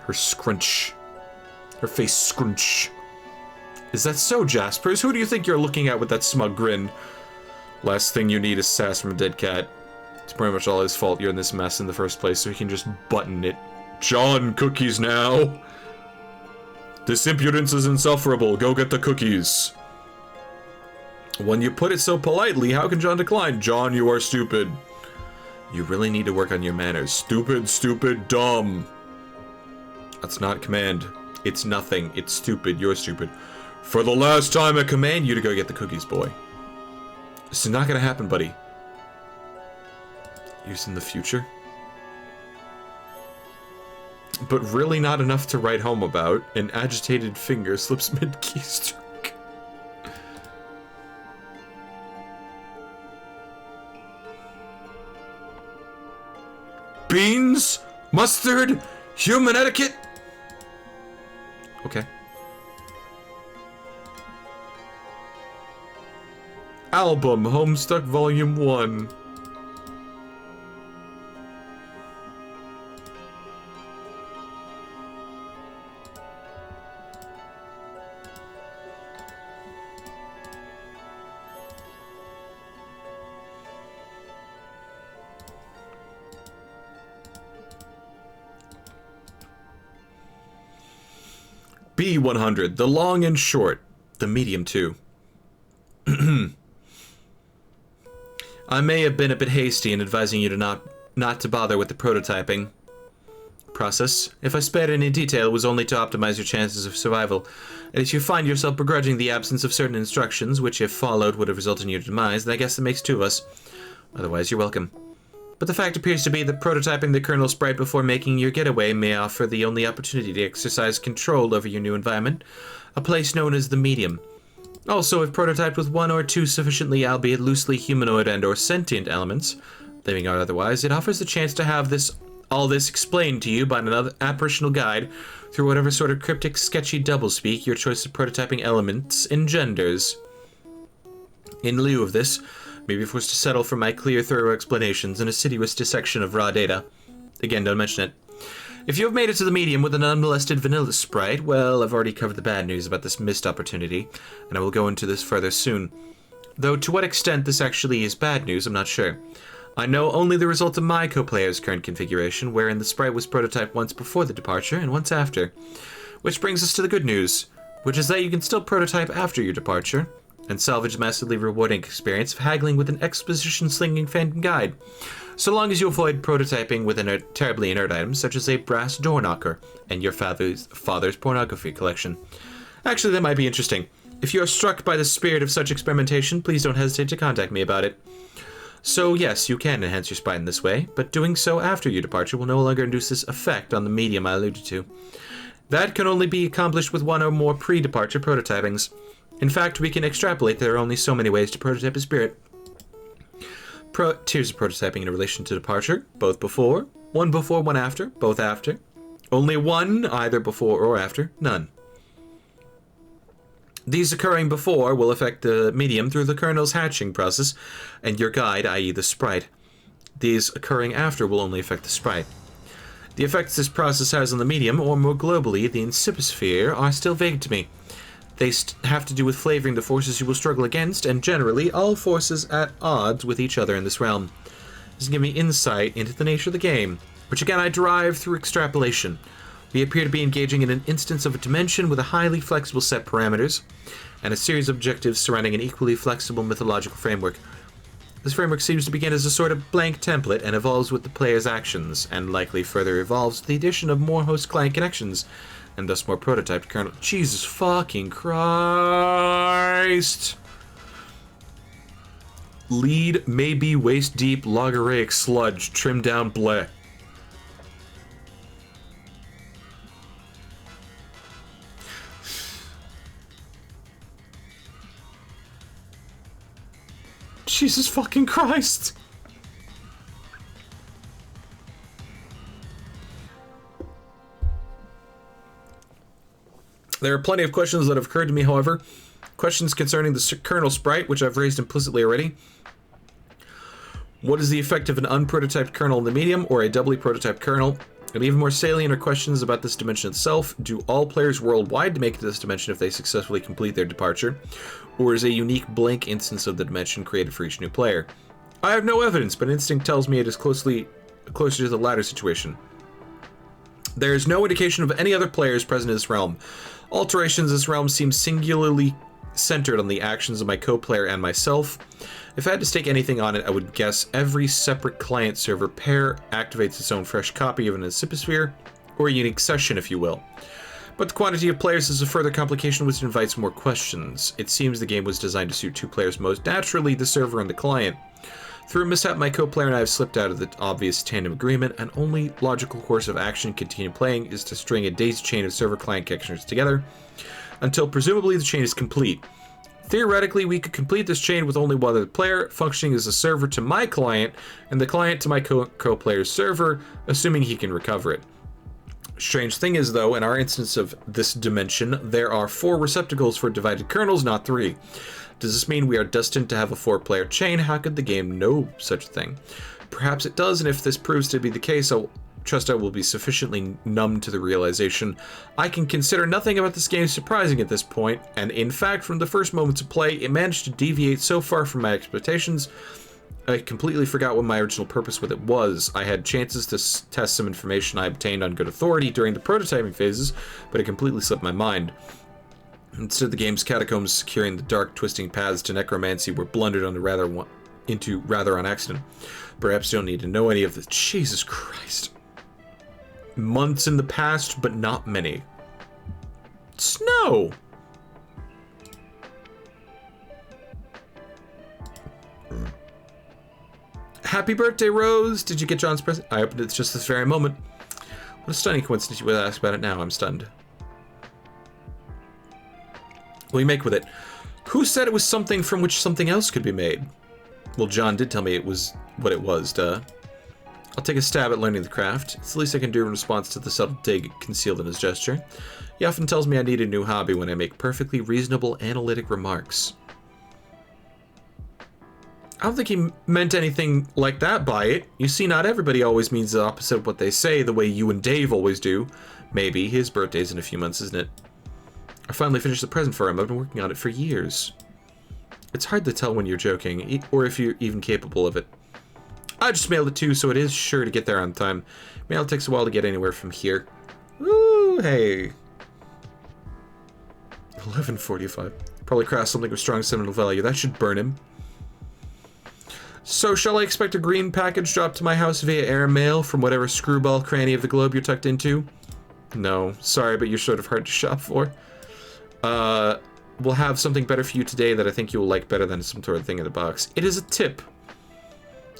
Her scrunch. Her face scrunch. Is that so, Jaspers? Who do you think you're looking at with that smug grin? Last thing you need is sass from a dead cat. It's pretty much all his fault you're in this mess in the first place, so he can just button it. John, cookies now! This impudence is insufferable. Go get the cookies. When you put it so politely, how can John decline? John, you are stupid. You really need to work on your manners. Stupid, stupid, dumb. That's not a command. It's nothing. It's stupid. You're stupid. For the last time, I command you to go get the cookies, boy. This is not gonna happen, buddy. Years in the future? But really not enough to write home about. An agitated finger slips mid-keystroke. Beans? Mustard? Human etiquette? Okay. Album, Homestuck Volume 1. B100, the long and short, the medium too. I may have been a bit hasty in advising you to not to bother with the prototyping process. If I spared any detail, it was only to optimize your chances of survival. And if you find yourself begrudging the absence of certain instructions, which if followed would have resulted in your demise, then I guess that makes two of us. Otherwise, you're welcome. But the fact appears to be that prototyping the kernel sprite before making your getaway may offer the only opportunity to exercise control over your new environment, a place known as the medium. Also, if prototyped with one or two sufficiently, albeit loosely humanoid and or sentient elements, living or otherwise, it offers the chance to have all this explained to you by another apparitional guide through whatever sort of cryptic, sketchy doublespeak your choice of prototyping elements engenders. In lieu of this, may be forced to settle for my clear, thorough explanations and assiduous dissection of raw data. Again, don't mention it. If you have made it to the medium with an unmolested vanilla sprite, well, I've already covered the bad news about this missed opportunity, and I will go into this further soon. Though to what extent this actually is bad news, I'm not sure. I know only the result of my co-player's current configuration, wherein the sprite was prototyped once before the departure and once after. Which brings us to the good news, which is that you can still prototype after your departure, and salvage the massively rewarding experience of haggling with an exposition-slinging phantom guide, so long as you avoid prototyping with terribly inert items such as a brass door knocker and your father's pornography collection. Actually, that might be interesting. If you are struck by the spirit of such experimentation, please don't hesitate to contact me about it. So yes, you can enhance your sprite in this way, but doing so after your departure will no longer induce this effect on the medium I alluded to. That can only be accomplished with one or more pre-departure prototypings. In fact, we can extrapolate there are only so many ways to prototype a spirit. Tiers of prototyping in relation to departure, both before, one after, both after. Only one, either before or after, none. These occurring before will affect the medium through the kernel's hatching process and your guide, i.e. the sprite. These occurring after will only affect the sprite. The effects this process has on the medium, or more globally, the inciposphere, are still vague to me. They have to do with flavoring the forces you will struggle against, and generally, all forces at odds with each other in this realm. This gives me insight into the nature of the game, which again I derive through extrapolation. We appear to be engaging in an instance of a dimension with a highly flexible set parameters, and a series of objectives surrounding an equally flexible mythological framework. This framework seems to begin as a sort of blank template and evolves with the player's actions, and likely further evolves with the addition of more host-client connections, and thus more prototyped kernel. Jesus fucking Christ! Lead may be waist-deep logorrheic sludge trimmed down bleh. Jesus fucking Christ! There are plenty of questions that have occurred to me, however. Questions concerning the kernel sprite, which I've raised implicitly already. What is the effect of an unprototyped kernel in the medium, or a doubly prototyped kernel? And even more salient are questions about this dimension itself. Do all players worldwide make it to this dimension if they successfully complete their departure? Or is a unique blank instance of the dimension created for each new player? I have no evidence, but instinct tells me it is closer to the latter situation. There is no indication of any other players present in this realm. Alterations in this realm seem singularly centered on the actions of my co-player and myself. If I had to stake anything on it, I would guess every separate client server pair activates its own fresh copy of an inciposphere, or a unique session, if you will. But the quantity of players is a further complication which invites more questions. It seems the game was designed to suit two players most naturally, the server and the client. Through a mishap, my co-player and I have slipped out of the obvious tandem agreement, and only logical course of action to continue playing is to string a daisy chain of server-client connections together, until presumably the chain is complete. Theoretically, we could complete this chain with only one other player, functioning as a server to my client, and the client to my co-player's server, assuming he can recover it. Strange thing is, though, in our instance of this dimension, there are 4 receptacles for divided kernels, not 3. Does this mean we are destined to have a 4-player chain? How could the game know such a thing? Perhaps it does, and if this proves to be the case, I trust I will be sufficiently numb to the realization I can consider nothing about this game surprising at this point, and in fact, from the first moments of play, it managed to deviate so far from my expectations, I completely forgot what my original purpose with it was. I had chances to test some information I obtained on good authority during the prototyping phases, but it completely slipped my mind. Instead, the game's catacombs securing the dark, twisting paths to necromancy were blundered into rather on accident. Perhaps you don't need to know any of this. Jesus Christ. Months in the past, but not many. Snow! Happy birthday, Rose! Did you get John's present? I opened it just this very moment. What a stunning coincidence you would ask about it now. I'm stunned. What do you make with it? Who said it was something from which something else could be made? Well, John did tell me it was what it was, duh. I'll take a stab at learning the craft. It's the least I can do in response to the subtle dig concealed in his gesture. He often tells me I need a new hobby when I make perfectly reasonable analytic remarks. I don't think he meant anything like that by it. You see, not everybody always means the opposite of what they say, the way you and Dave always do. Maybe. His birthday's in a few months, isn't it? I finally finished the present for him. I've been working on it for years. It's hard to tell when you're joking, or if you're even capable of it. I just mailed it too, so it is sure to get there on time. Mail takes a while to get anywhere from here. Woo, hey. 11:45. Probably crashed something with strong sentimental value. That should burn him. So, shall I expect a green package dropped to my house via airmail from whatever screwball cranny of the globe you're tucked into? No, sorry, but you're sort of hard to shop for. We'll have something better for you today that I think you will like better than some sort of thing in a box. It is a tip.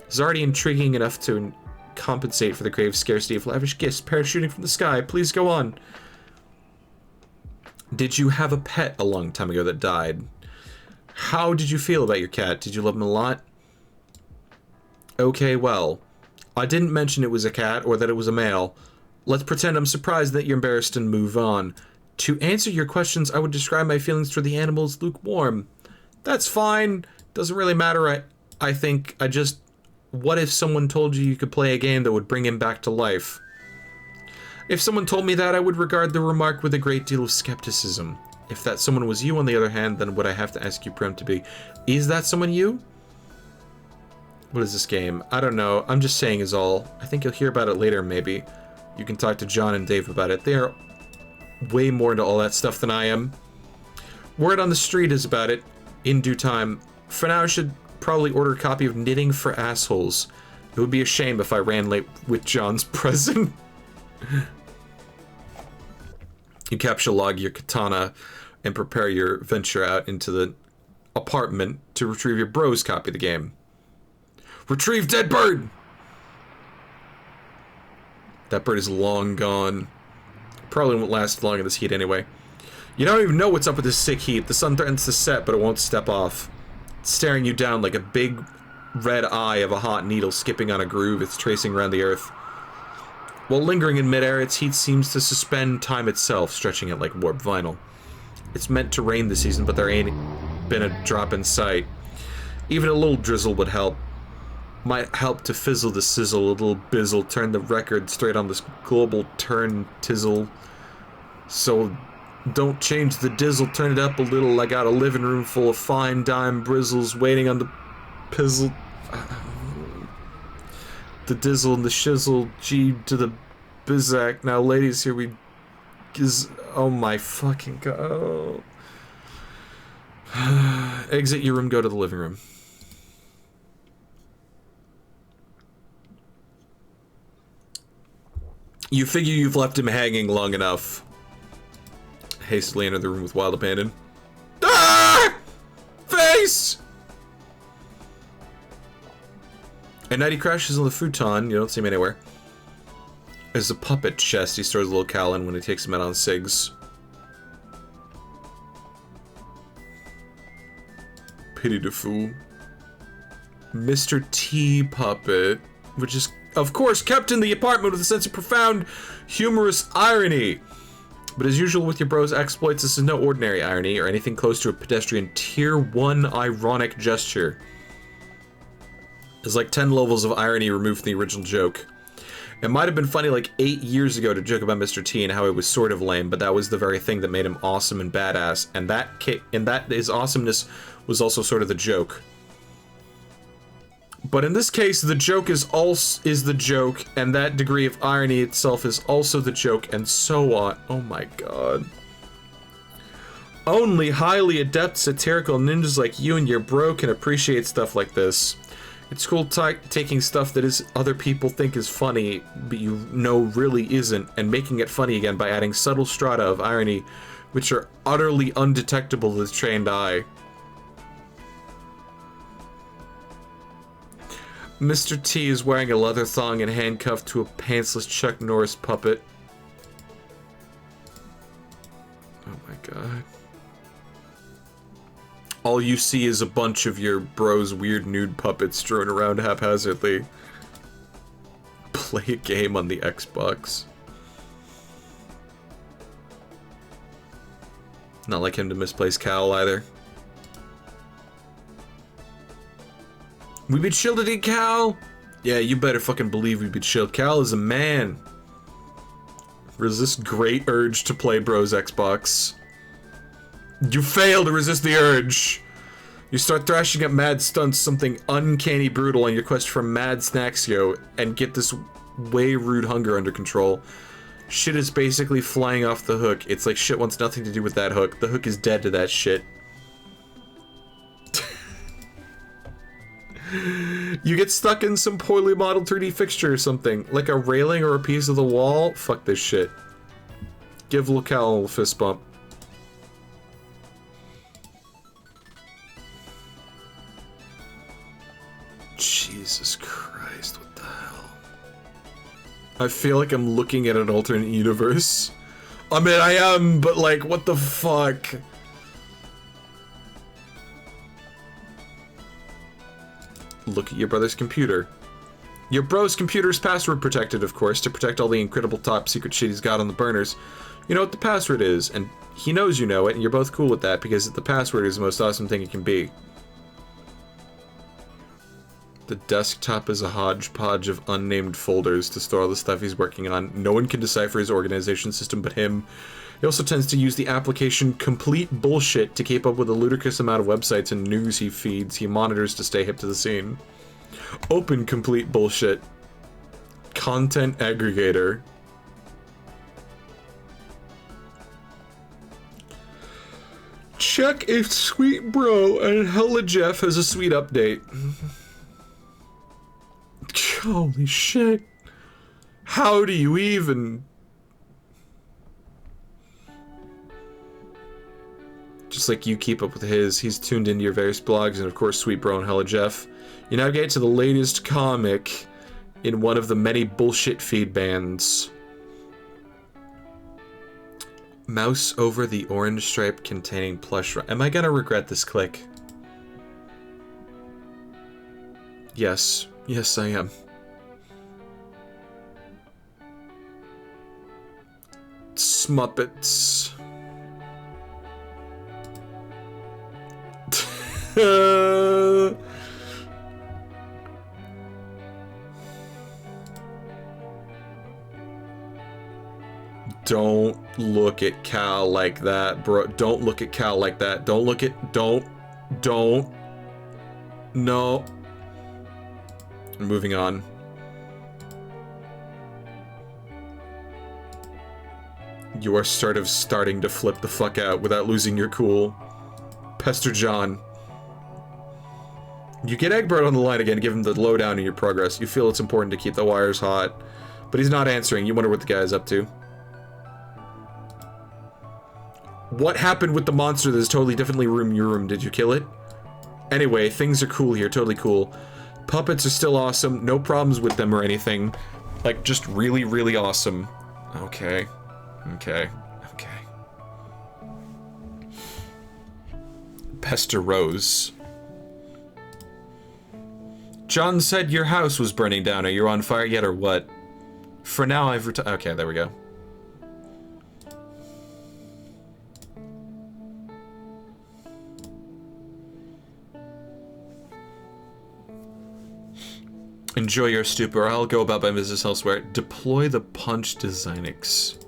is already intriguing enough to compensate for the grave scarcity of lavish gifts parachuting from the sky. Please go on. Did you have a pet a long time ago that died? How did you feel about your cat? Did you love him a lot? Okay, well, I didn't mention it was a cat or that it was a male. Let's pretend I'm surprised that you're embarrassed and move on. To answer your questions, I would describe my feelings for the animal as lukewarm. That's fine. Doesn't really matter. I think I just... What if someone told you could play a game that would bring him back to life? If someone told me that, I would regard the remark with a great deal of skepticism. If that someone was you, on the other hand, then would I have to ask you preemptively, is that someone you? What is this game? I don't know. I'm just saying is all. I think you'll hear about it later, maybe. You can talk to John and Dave about it. They are way more into all that stuff than I am. Word on the street is about it in due time. For now, I should probably order a copy of Knitting for Assholes. It would be a shame if I ran late with John's present. You capture log your katana and prepare your venture out into the apartment to retrieve your bro's copy of the game. Retrieve dead bird! That bird is long gone. Probably won't last long in this heat anyway. You don't even know what's up with this sick heat. The sun threatens to set, but it won't step off. It's staring you down like a big red eye of a hot needle skipping on a groove it's tracing around the earth. While lingering in midair, its heat seems to suspend time itself, stretching it like warped vinyl. It's meant to rain this season, but there ain't been a drop in sight. Even a little drizzle would help. Might help to fizzle the sizzle, a little bizzle, turn the record straight on this global turn tizzle. So don't change the dizzle, turn it up a little. I got a living room full of fine dime brizzles waiting on the pizzle. The dizzle and the shizzle, G to the bizzack. Now, ladies, here we is. Oh my fucking god. Exit your room, go to the living room. You figure you've left him hanging long enough. Hastily enter the room with wild abandon. Ah! Face! At night he crashes on the futon, you don't see him anywhere. There's a puppet chest he stores a little cowl in when he takes him out on cigs. Pity the fool. Mr. T puppet, which is, of course, kept in the apartment with a sense of profound, humorous irony. But as usual with your bro's exploits, this is no ordinary irony or anything close to a pedestrian tier 1 ironic gesture. There's like 10 levels of irony removed from the original joke. It might have been funny like 8 years ago to joke about Mr. T and how he was sort of lame, but that was the very thing that made him awesome and badass, and that his awesomeness was also sort of the joke. But in this case, the joke is the joke, and that degree of irony itself is also the joke, and so on. Oh my god. Only highly adept satirical ninjas like you and your bro can appreciate stuff like this. It's cool taking stuff that is other people think is funny, but you know really isn't, and making it funny again by adding subtle strata of irony, which are utterly undetectable to the trained eye. Mr. T is wearing a leather thong and handcuffed to a pantsless Chuck Norris puppet. Oh my god. All you see is a bunch of your bro's weird nude puppets strewn around haphazardly. Play a game on the Xbox. Not like him to misplace Cal either. We be chilled today, Cal? Yeah, you better fucking believe we be chilled. Cal is a man. Resist great urge to play bro's Xbox. You fail to resist the urge. You start thrashing up mad stunts, something uncanny brutal on your quest for mad snacksio, and get this way rude hunger under control. Shit is basically flying off the hook. It's like shit wants nothing to do with that hook. The hook is dead to that shit. You get stuck in some poorly modeled 3D fixture or something, like a railing or a piece of the wall. Fuck this shit. Give Locale a little fist bump. Jesus Christ. I feel like I'm looking at an alternate universe. I mean, I am, but like, what the fuck? Look at your brother's computer. Your bro's computer is password protected, of course, to protect all the incredible top secret shit he's got on the burners. You know what the password is, and he knows you know it, and you're both cool with that because the password is the most awesome thing it can be. The desktop is a hodgepodge of unnamed folders to store all the stuff he's working on. No one can decipher his organization system but him. He also tends to use the application Complete Bullshit to keep up with the ludicrous amount of websites and news he feeds. He monitors to stay hip to the scene. Open Complete Bullshit. Content aggregator. Check if Sweet Bro and Hella Jeff has a sweet update. Holy shit. How do you even... Just like you keep up with his, he's tuned into your various blogs, and of course Sweet Bro and Hella Jeff. You navigate to the latest comic in one of the many bullshit feed bands. Mouse over the orange stripe containing plush... Am I gonna regret this click? Yes. Yes, I am. Smuppets. Don't look at Cal like that, bro. Don't look at Cal like that. Don't look at... Don't. No. Moving on. You are sort of starting to flip the fuck out without losing your cool. Pester John. You get Egbert on the line again, give him the lowdown in your progress. You feel it's important to keep the wires hot. But he's not answering. You wonder what the guy is up to. What happened with the monster that is totally differently from your room? Did you kill it? Anyway, things are cool here. Totally cool. Puppets are still awesome. No problems with them or anything. Like, just really, really awesome. Okay. Okay. Okay. Pester Rose. John said your house was burning down. Are you on fire yet or what? For now, I've retired. Okay, there we go. Enjoy your stupor. I'll go about my business elsewhere. Deploy the punch Designix.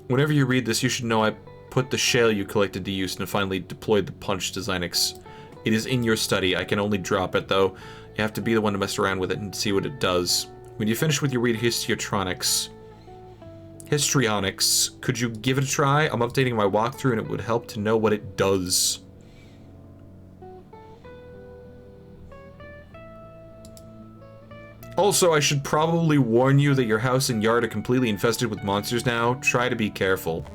Whenever you read this, you should know I put the shale you collected to use and finally deployed the punch Designix. It is in your study. I can only drop it, though. You have to be the one to mess around with it and see what it does. When you finish with your read Histrionics, could you give it a try? I'm updating my walkthrough and it would help to know what it does. Also, I should probably warn you that your house and yard are completely infested with monsters now. Try to be careful.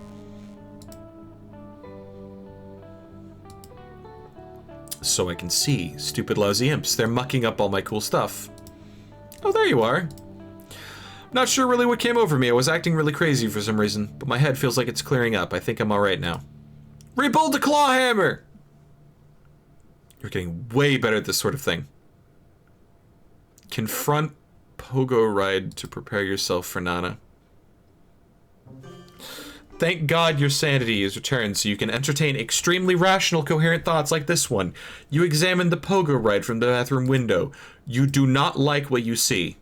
So I can see. Stupid lousy imps. They're mucking up all my cool stuff. Oh, there you are. Not sure really what came over me. I was acting really crazy for some reason, but my head feels like it's clearing up. I think I'm alright now. Rebuild the claw hammer! You're getting way better at this sort of thing. Confront Pogo Ride to prepare yourself for Nana. Thank God your sanity is returned so you can entertain extremely rational, coherent thoughts like this one. You examine the Pogo Ride from the bathroom window. You do not like what you see.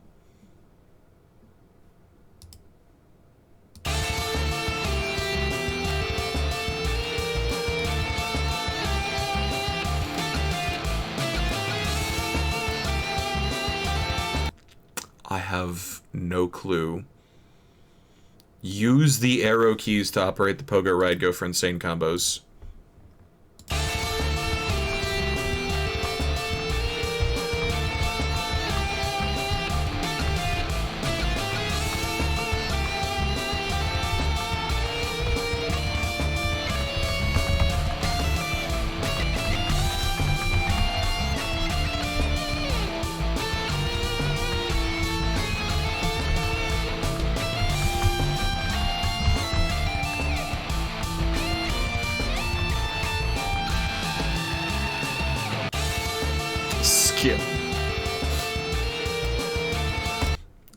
I have no clue. Use the arrow keys to operate the Pogo Ride. Go for insane combos. Skip.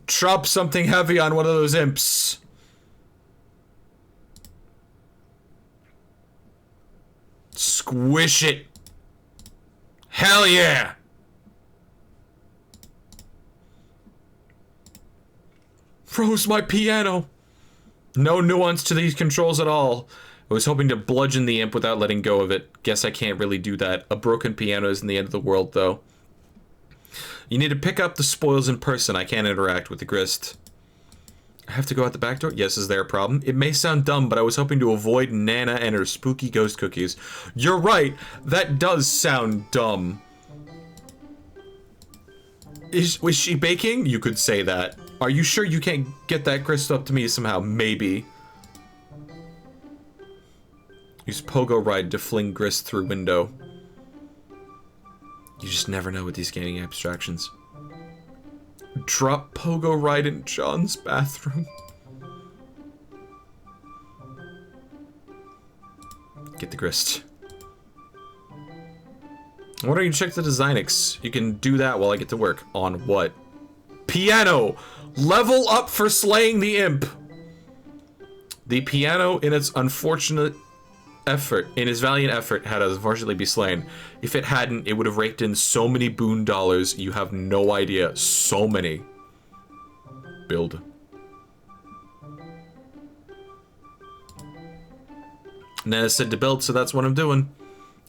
Drop something heavy on one of those imps. Squish it. Hell yeah. Froze my piano. No nuance to these controls at all. I was hoping to bludgeon the imp without letting go of it. Guess I can't really do that. A broken piano isn't the end of the world, though. You need to pick up the spoils in person. I can't interact with the grist. I have to go out the back door? Yes, is there a problem? It may sound dumb, but I was hoping to avoid Nana and her spooky ghost cookies. You're right. That does sound dumb. Was she baking? You could say that. Are you sure you can't get that grist up to me somehow? Maybe. Use pogo ride to fling grist through window. You just never know with these gaming abstractions. Drop pogo ride in John's bathroom. Get the grist. Why don't you check the Designix? You can do that while I get to work. On what? Piano! Level up for slaying the imp! The piano, in its unfortunate effort, in his valiant effort, had unfortunately be slain. If it hadn't, it would have raked in so many boon dollars, you have no idea. So many. Build. Nana said to build, so that's what I'm doing.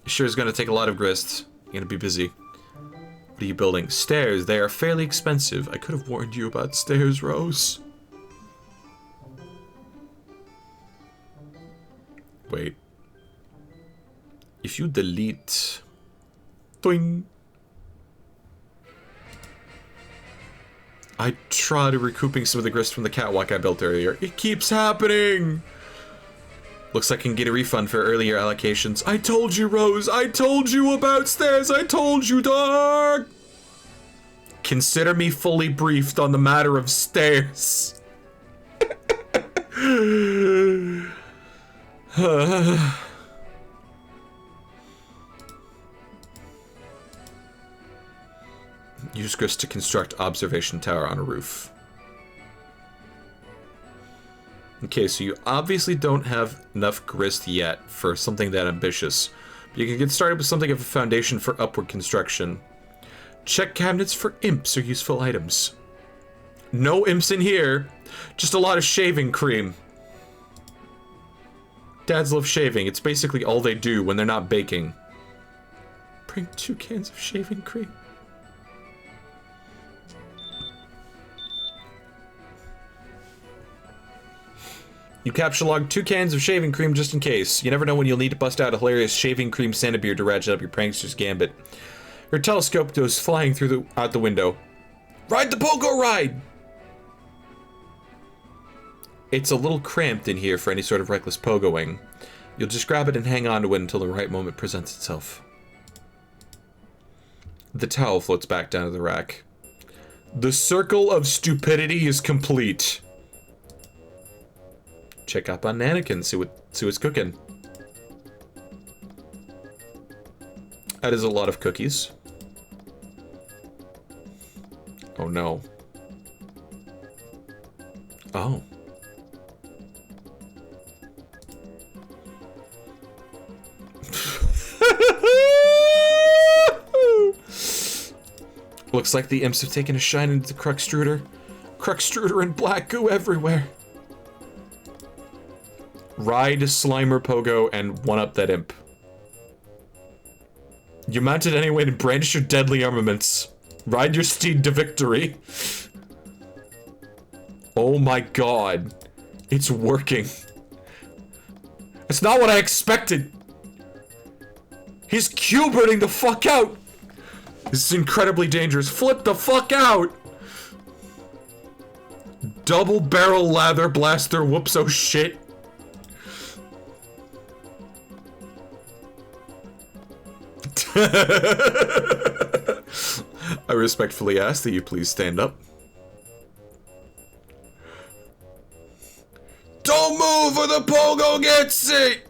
Sure is gonna take a lot of grist. You're gonna be busy. What are you building? Stairs. They are fairly expensive. I could have warned you about stairs, Rose. Wait. If you delete... Doing. I tried recouping some of the grist from the catwalk I built earlier. It keeps happening! Looks like I can get a refund for earlier allocations. I told you, Rose! I told you about stairs! I told you, dog! Consider me fully briefed on the matter of stairs. Use grist to construct observation tower on a roof. Okay, so you obviously don't have enough grist yet for something that ambitious. But you can get started with something of a foundation for upward construction. Check cabinets for imps or useful items. No imps in here, just a lot of shaving cream. Dads love shaving. It's basically all they do when they're not baking. Bring 2 cans of shaving cream. You capture log 2 cans of shaving cream just in case. You never know when you'll need to bust out a hilarious shaving cream Santa beard to ratchet up your prankster's gambit. Your telescope goes flying through out the window. Ride the pogo ride! It's a little cramped in here for any sort of reckless pogoing. You'll just grab it and hang on to it until the right moment presents itself. The towel floats back down to the rack. The circle of stupidity is complete. Check up on Nanakin, see what's cooking. That is a lot of cookies. Oh no. Oh. Looks like the imps have taken a shine into the Cruxtruder. Cruxtruder and black goo everywhere. Ride Slimer Pogo and one-up that imp. You mounted anyway to brandish your deadly armaments. Ride your steed to victory. Oh my god. It's working. It's not what I expected. He's Q-birding the fuck out. This is incredibly dangerous. Flip the fuck out. Double barrel lather blaster. Whoops, oh shit. I respectfully ask that you please stand up. Don't move or the pogo gets it!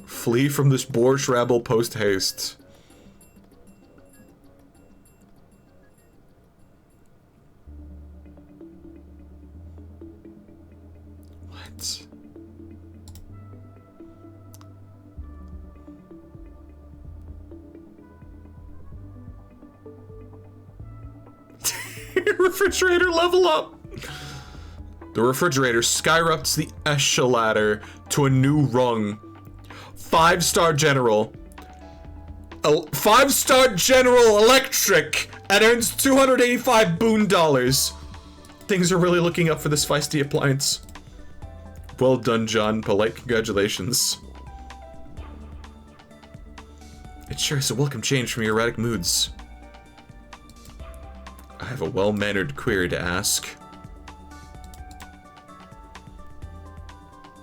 Flee from this borscht rabble post haste. What? Refrigerator level up! The refrigerator skyrockets the ladder to a new rung. 5-star general. 5-star general electric and earns 285 boon dollars. Things are really looking up for this feisty appliance. Well done, John. Polite congratulations. It sure is a welcome change from your erratic moods. I have a well-mannered query to ask.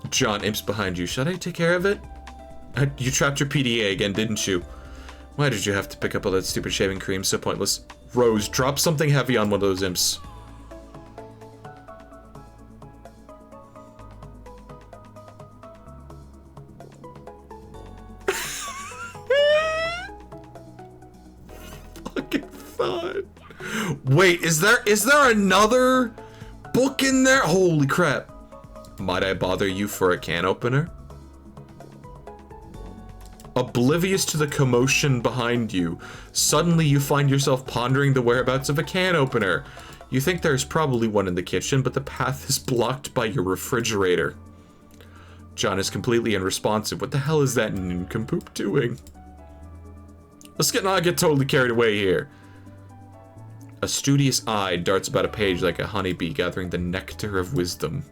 John, Imp's behind you. Should I take care of it? You trapped your PDA again, didn't you? Why did you have to pick up all that stupid shaving cream? So pointless. Rose, drop something heavy on one of those imps. Fucking thought. Wait, is there another book in there? Holy crap. Might I bother you for a can opener? Oblivious to the commotion behind you, suddenly you find yourself pondering the whereabouts of a can opener. You think there's probably one in the kitchen, but the path is blocked by your refrigerator. John is completely unresponsive. What the hell is that nincompoop doing? Let's not get totally carried away here. A studious eye darts about a page like a honeybee gathering the nectar of wisdom.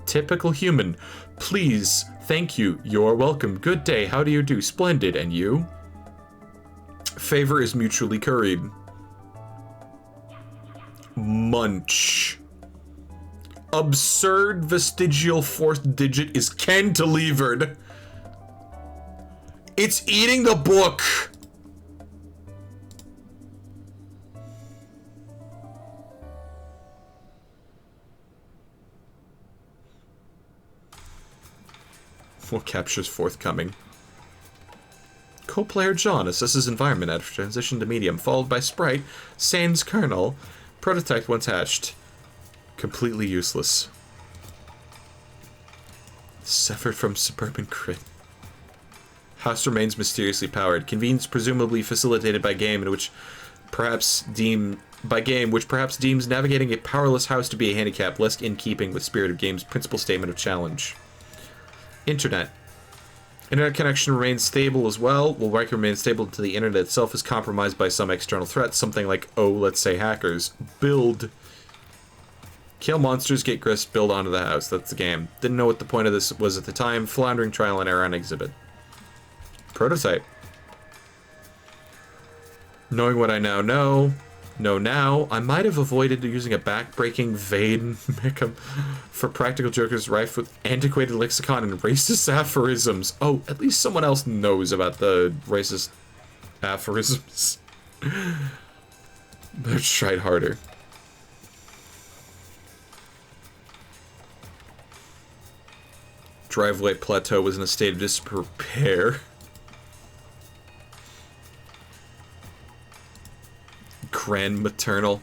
Typical human. Please, thank you, you're welcome. Good day, how do you do? Splendid, and you? Favor is mutually curried. Munch. Absurd vestigial fourth digit is cantilevered. It's eating the book. More captures forthcoming. Co-player John assesses environment after transition to medium, followed by Sprite, sans kernel, prototype once hatched. Completely useless. Severed from suburban grid. House remains mysteriously powered. Convenience presumably facilitated by game, which perhaps deems navigating a powerless house to be a handicap, less in keeping with spirit of game's principal statement of challenge. Internet. Internet connection remains stable as well. Will likely remain stable until the internet itself is compromised by some external threat, something like, oh, let's say hackers. Build. Kill monsters, get grist, build onto the house. That's the game. Didn't know what the point of this was at the time. Floundering trial and error on exhibit. Prototype. Knowing what I now know now, I might have avoided using a back-breaking Vade mecham for practical jokers rife with antiquated lexicon and racist aphorisms. Oh, at least someone else knows about the racist aphorisms. Let's try it harder. Driveway plateau was in a state of disrepair. Grand maternal.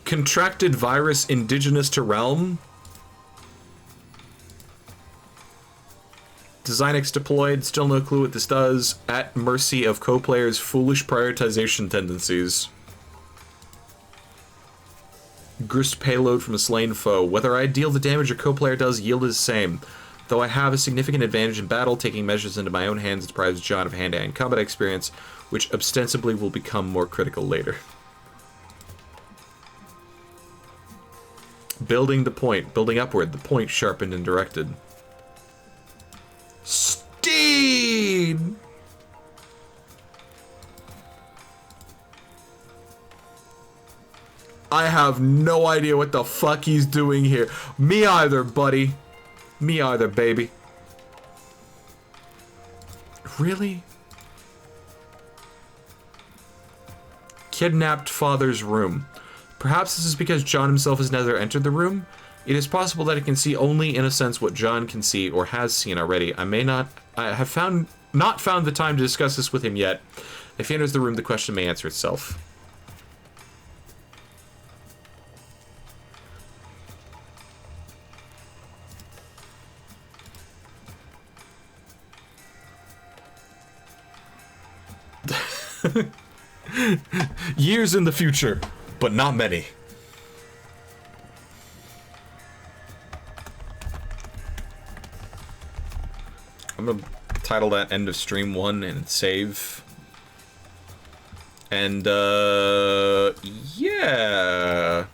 Contracted virus indigenous to realm. DesignX deployed, still no clue what this does. At mercy of co-players' foolish prioritization tendencies. Grist payload from a slain foe. Whether I deal the damage or co-player does, yield is the same. Though I have a significant advantage in battle, taking measures into my own hands deprives John of hand-to-hand combat experience, which ostensibly will become more critical later. Building the point. Building upward. The point sharpened and directed. Steed! I have no idea what the fuck he's doing here. Me either, buddy. Me either, baby. Really? Kidnapped father's room. Perhaps this is because John himself has never entered the room. It is possible that it can see only in a sense what John can see or has seen already. I have not found the time to discuss this with him yet. If he enters the room, the question may answer itself. Years in the future, but not many. I'm gonna title that end of stream 1 and save. And, yeah.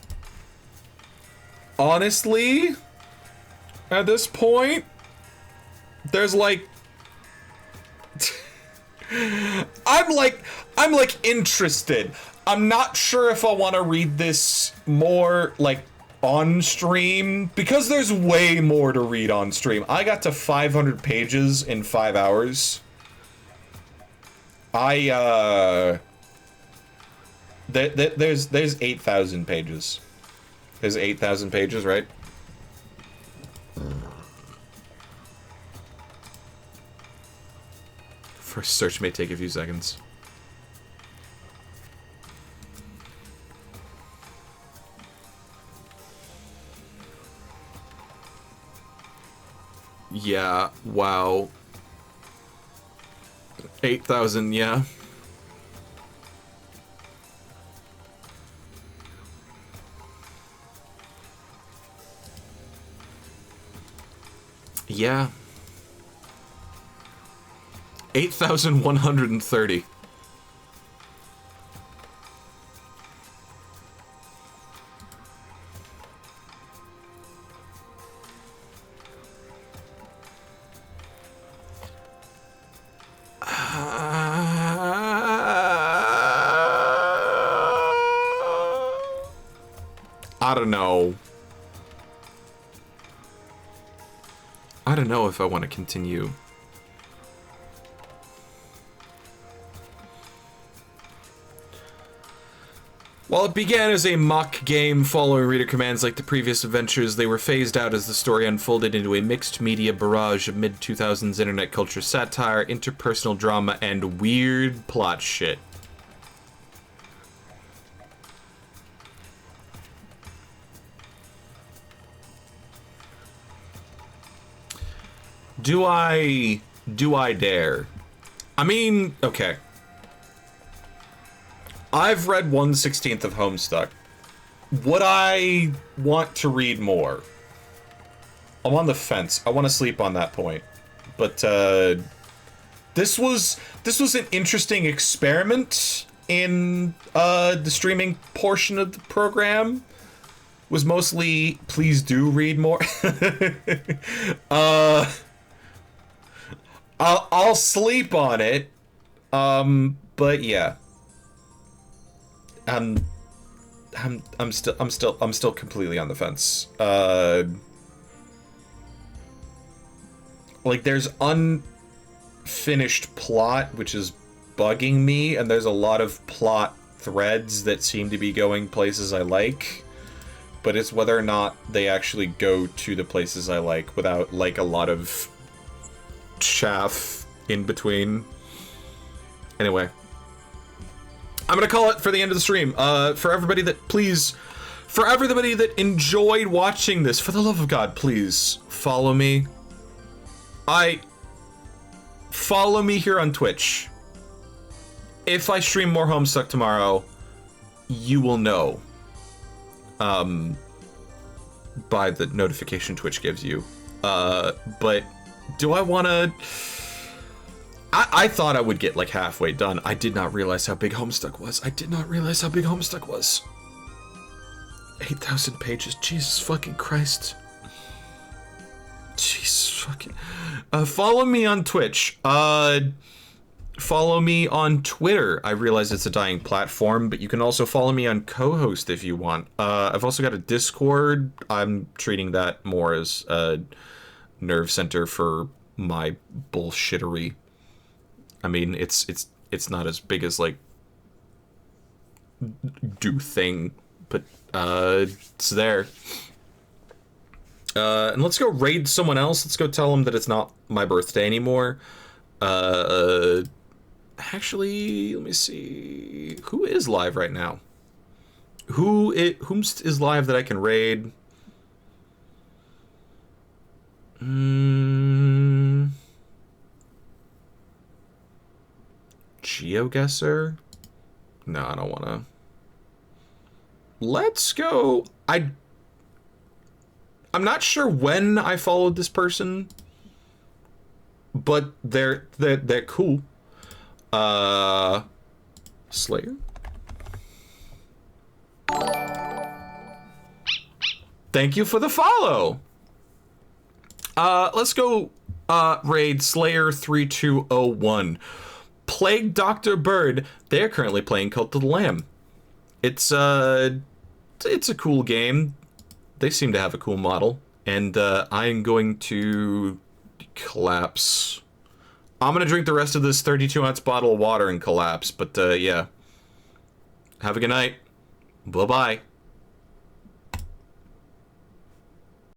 Honestly, at this point, there's like... I'm like interested. I'm not sure if I want to read this more, like, on stream, because there's way more to read on stream. I got to 500 pages in 5 hours. There's 8,000 pages. There's 8,000 pages, right? First search may take a few seconds. Yeah, wow. 8,000, yeah. Yeah. 8,130. I don't know. I don't know if I want to continue. While it began as a mock game following reader commands like the previous adventures, they were phased out as the story unfolded into a mixed media barrage of mid-2000s internet culture satire, interpersonal drama, and weird plot shit. Do I dare? I mean, okay. I've read 1/16 of Homestuck. Would I want to read more? I'm on the fence. I want to sleep on that point. But this was an interesting experiment in the streaming portion of the program. Was mostly please do read more. I'll sleep on it. But yeah. I'm still completely on the fence. Like there's unfinished plot which is bugging me, and there's a lot of plot threads that seem to be going places I like, but it's whether or not they actually go to the places I like without like a lot of chaff in between. Anyway, I'm gonna call it for the end of the stream. For everybody that enjoyed watching this, for the love of God, please follow me. Follow me here on Twitch. If I stream more Homestuck tomorrow, you will know. By the notification Twitch gives you. But do I wanna... I thought I would get like halfway done. I did not realize how big Homestuck was. 8,000 pages. Jesus fucking Christ. Jesus fucking... follow me on Twitch. Follow me on Twitter. I realize it's a dying platform, but you can also follow me on co-host if you want. I've also got a Discord. I'm treating that more as a nerve center for my bullshittery. I mean, it's not as big as like do thing, but it's there. And let's go raid someone else. Let's go tell them that it's not my birthday anymore. Actually, let me see. Who is live right now? Whom is live that I can raid? GeoGuessr? No, I don't want to. Let's go. I'm not sure when I followed this person, but they're cool. Slayer. Thank you for the follow. Let's go raid Slayer 3201. Plague Dr. Bird. They're currently playing Cult of the Lamb. It's a cool game. They seem to have a cool model, and I'm going to collapse. I'm gonna drink the rest of this 32-ounce bottle of water and collapse. But yeah, have a good night. Bye bye.